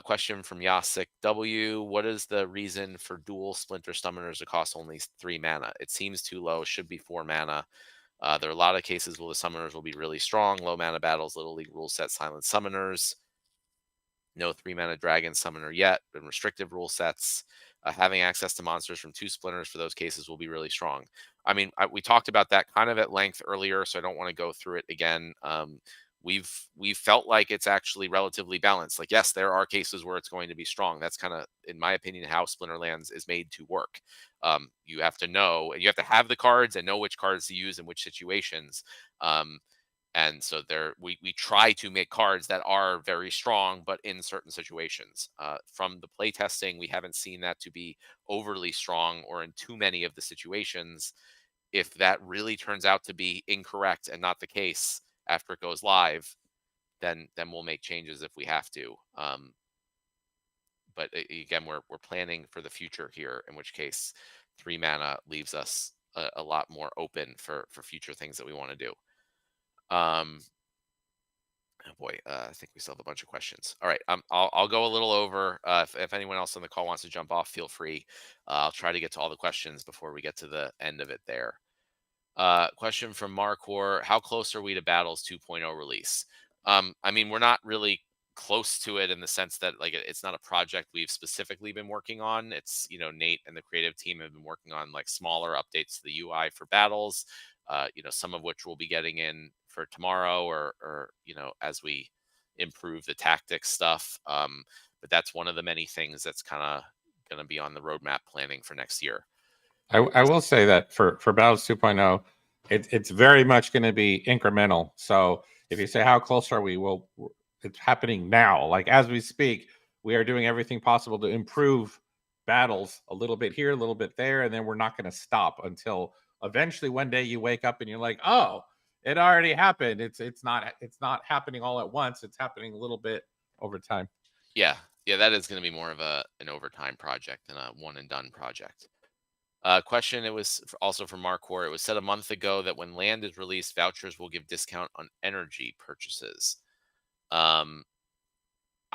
S2: Question from Yasik W. What is the reason for dual splinter summoners to cost only 3 mana? It seems too low. Should be 4 mana. There are a lot of cases where the summoners will be really strong. Low mana battles, Little League rule set, silent summoners. No 3 mana dragon summoner yet, but restrictive rule sets. Having access to monsters from 2 splinters for those cases will be really strong. I mean, we talked about that kind of at length earlier, so I don't want to go through it again. We've felt like it's actually relatively balanced. Like, yes, there are cases where it's going to be strong. That's kind of, in my opinion, how Splinterlands is made to work. You have to know, and you have to have the cards and know which cards to use in which situations. And so we try to make cards that are very strong, but in certain situations. From the play testing, we haven't seen that to be overly strong or in too many of the situations. If that really turns out to be incorrect and not the case after it goes live, then we'll make changes if we have to. But again, we're planning for the future here, in which case 3 mana leaves us a lot more open for future things that we want to do. Oh boy, I think we still have a bunch of questions. All right, I'll go a little over. If anyone else on the call wants to jump off, feel free. I'll try to get to all the questions before we get to the end of it there. Question from Markor. How close are we to Battles 2.0 release? I mean, we're not really close to it in the sense that it's not a project we've specifically been working on. It's, Nate and the creative team have been working on smaller updates to the UI for Battles, some of which we'll be getting in for tomorrow or as we improve the tactics stuff. But that's one of the many things that's kind of going to be on the roadmap planning for next year.
S4: I will say that for Battles 2.0, it's very much going to be incremental. So if you say how close are we, well, it's happening now. Like as we speak, we are doing everything possible to improve Battles a little bit here, a little bit there, and then we're not going to stop until eventually one day you wake up and you're like, oh, it already happened. It's not happening all at once. It's happening a little bit over time.
S2: Yeah, that is going to be more of an overtime project than a one and done project. Question, it was also from Markor. It was said a month ago that when land is released, vouchers will give discount on energy purchases. I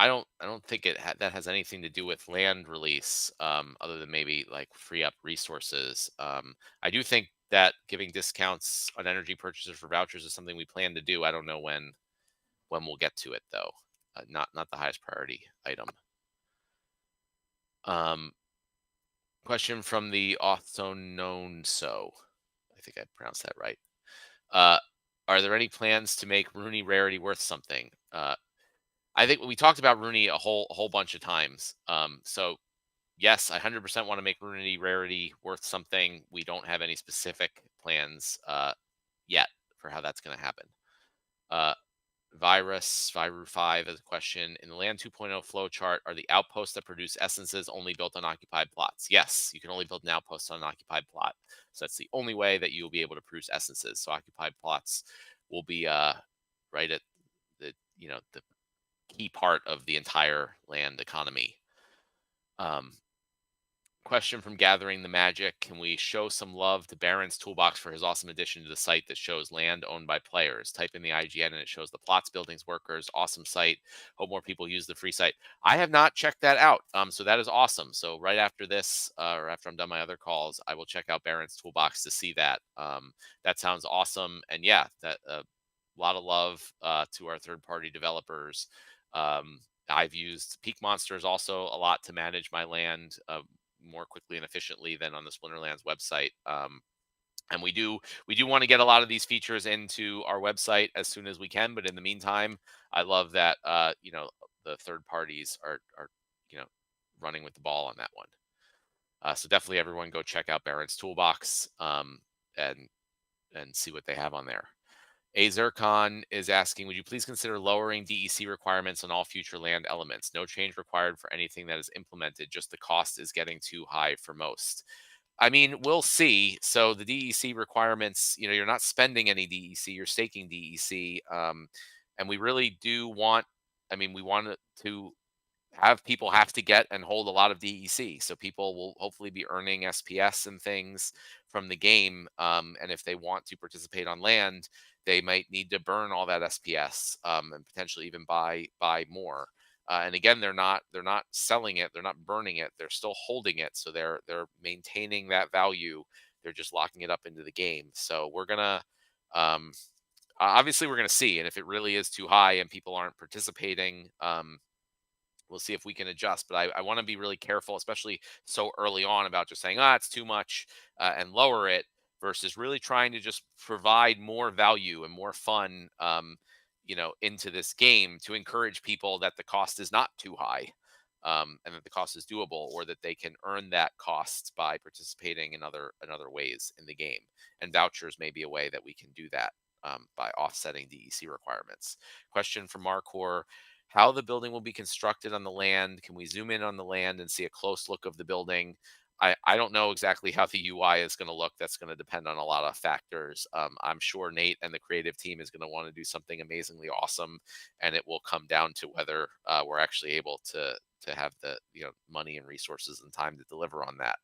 S2: don't think that has anything to do with land release, other than maybe free up resources. I do think that giving discounts on energy purchases for vouchers is something we plan to do. I don't know when we'll get to it though. Not the highest priority item. Question from the also known so. I think I pronounced that right. Are there any plans to make Rooney rarity worth something? I think we talked about Rooney a whole bunch of times. So yes, I 100% want to make Rooney rarity worth something. We don't have any specific plans yet for how that's going to happen. Viru 5 has a question. In the Land 2.0 flowchart, are the outposts that produce essences only built on occupied plots? Yes, you can only build an outpost on an occupied plot. So that's the only way that you will be able to produce essences. So occupied plots will be right at the the key part of the entire land economy. Question from Gathering the Magic. Can we show some love to Baron's Toolbox for his awesome addition to the site that shows land owned by players? Type in the IGN and it shows the plots, buildings, workers. Awesome site. Hope more people use the free site. I have not checked that out. So that is awesome. So right after this, or after I'm done my other calls, I will check out Baron's Toolbox to see that. That sounds awesome. And yeah, that a lot of love to our third-party developers. I've used Peak Monsters also a lot to manage my land more quickly and efficiently than on the Splinterlands website. And we do want to get a lot of these features into our website as soon as we can. But in the meantime, I love that the third parties are running with the ball on that one. So definitely everyone go check out Baron's Toolbox and see what they have on there. A Zircon is asking, would you please consider lowering DEC requirements on all future land elements? No change required for anything that is implemented, just the cost is getting too high for most. I mean, we'll see. So the DEC requirements, you're not spending any DEC, you're staking DEC. And we really do want, we want it to have people have to get and hold a lot of DEC. So people will hopefully be earning SPS and things from the game. And if they want to participate on land, they might need to burn all that SPS, and potentially even buy more. And again, they're not selling it, they're not burning it, they're still holding it. So they're maintaining that value. They're just locking it up into the game. So we're gonna obviously we're gonna see, and if it really is too high and people aren't participating, we'll see if we can adjust. But I want to be really careful, especially so early on, about just saying, it's too much, and lower it, versus really trying to just provide more value and more fun, into this game, to encourage people that the cost is not too high, and that the cost is doable, or that they can earn that cost by participating in other ways in the game. And vouchers may be a way that we can do that, by offsetting DEC requirements. Question from Marcor: how the building will be constructed on the land. Can we zoom in on the land and see a close look of the building? I don't know exactly how the UI is going to look. That's going to depend on a lot of factors. I'm sure Nate and the creative team is going to want to do something amazingly awesome, and it will come down to whether we're actually able to have the money and resources and time to deliver on that.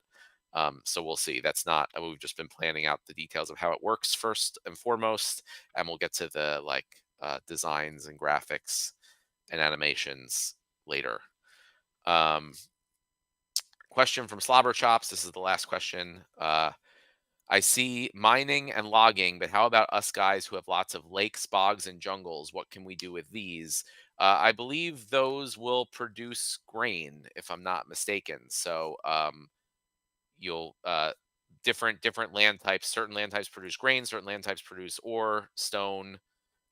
S2: So we'll see. That's not, we've just been planning out the details of how it works first and foremost, and we'll get to the designs and graphics and animations later. Question from Slobber Chops. This is the last question. I see mining and logging, but how about us guys who have lots of lakes, bogs, and jungles? What can we do with these? I believe those will produce grain, if I'm not mistaken. So you'll different land types. Certain land types produce grain. Certain land types produce ore, stone,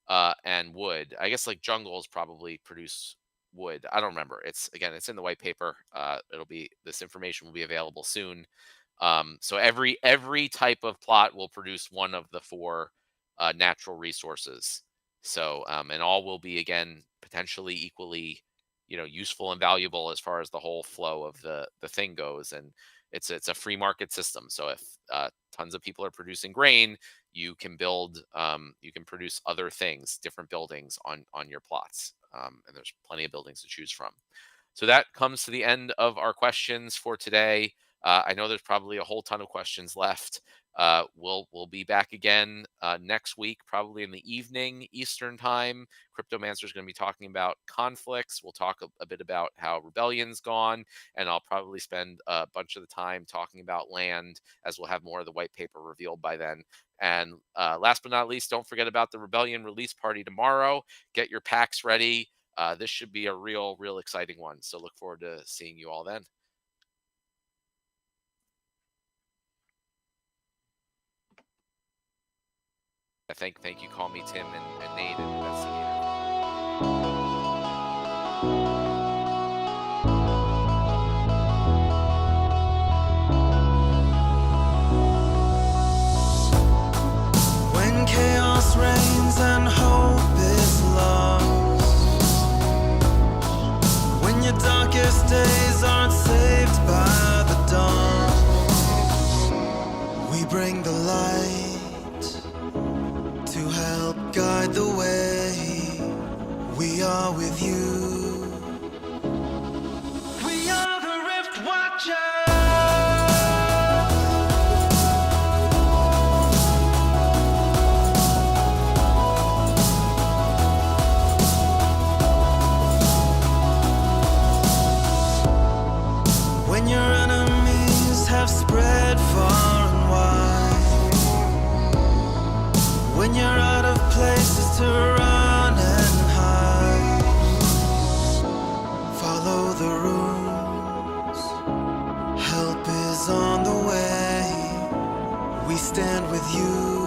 S2: and wood. I guess jungles probably produce wood. I don't remember. It's in the white paper. This information will be available soon. So every type of plot will produce one of the four natural resources. So and all will be, again, potentially equally useful and valuable as far as the whole flow of the thing goes. And it's a free market system. So if tons of people are producing grain, you can produce other things, different buildings on your plots. And there's plenty of buildings to choose from. So that comes to the end of our questions for today. I know there's probably a whole ton of questions left. We'll be back again next week, probably in the evening Eastern time. Cryptomancer is going to be talking about conflicts. We'll talk a bit about how Rebellion's gone, and I'll probably spend a bunch of the time talking about land, as we'll have more of the white paper revealed by then. And last but not least, don't forget about the Rebellion release party tomorrow. Get your packs ready. This should be a real exciting one. So look forward to seeing you all then. Thank you, Call Me Tim and Nate and Investigator.
S1: When chaos reigns and hope is lost, when your darkest days aren't saved by the dawn, we bring the light to help guide the way. We are with you. We are the Rift Watchers. When your enemies have spread far and wide, when you're out of places to run and hide, follow the runes. Help is on the way. We stand with you.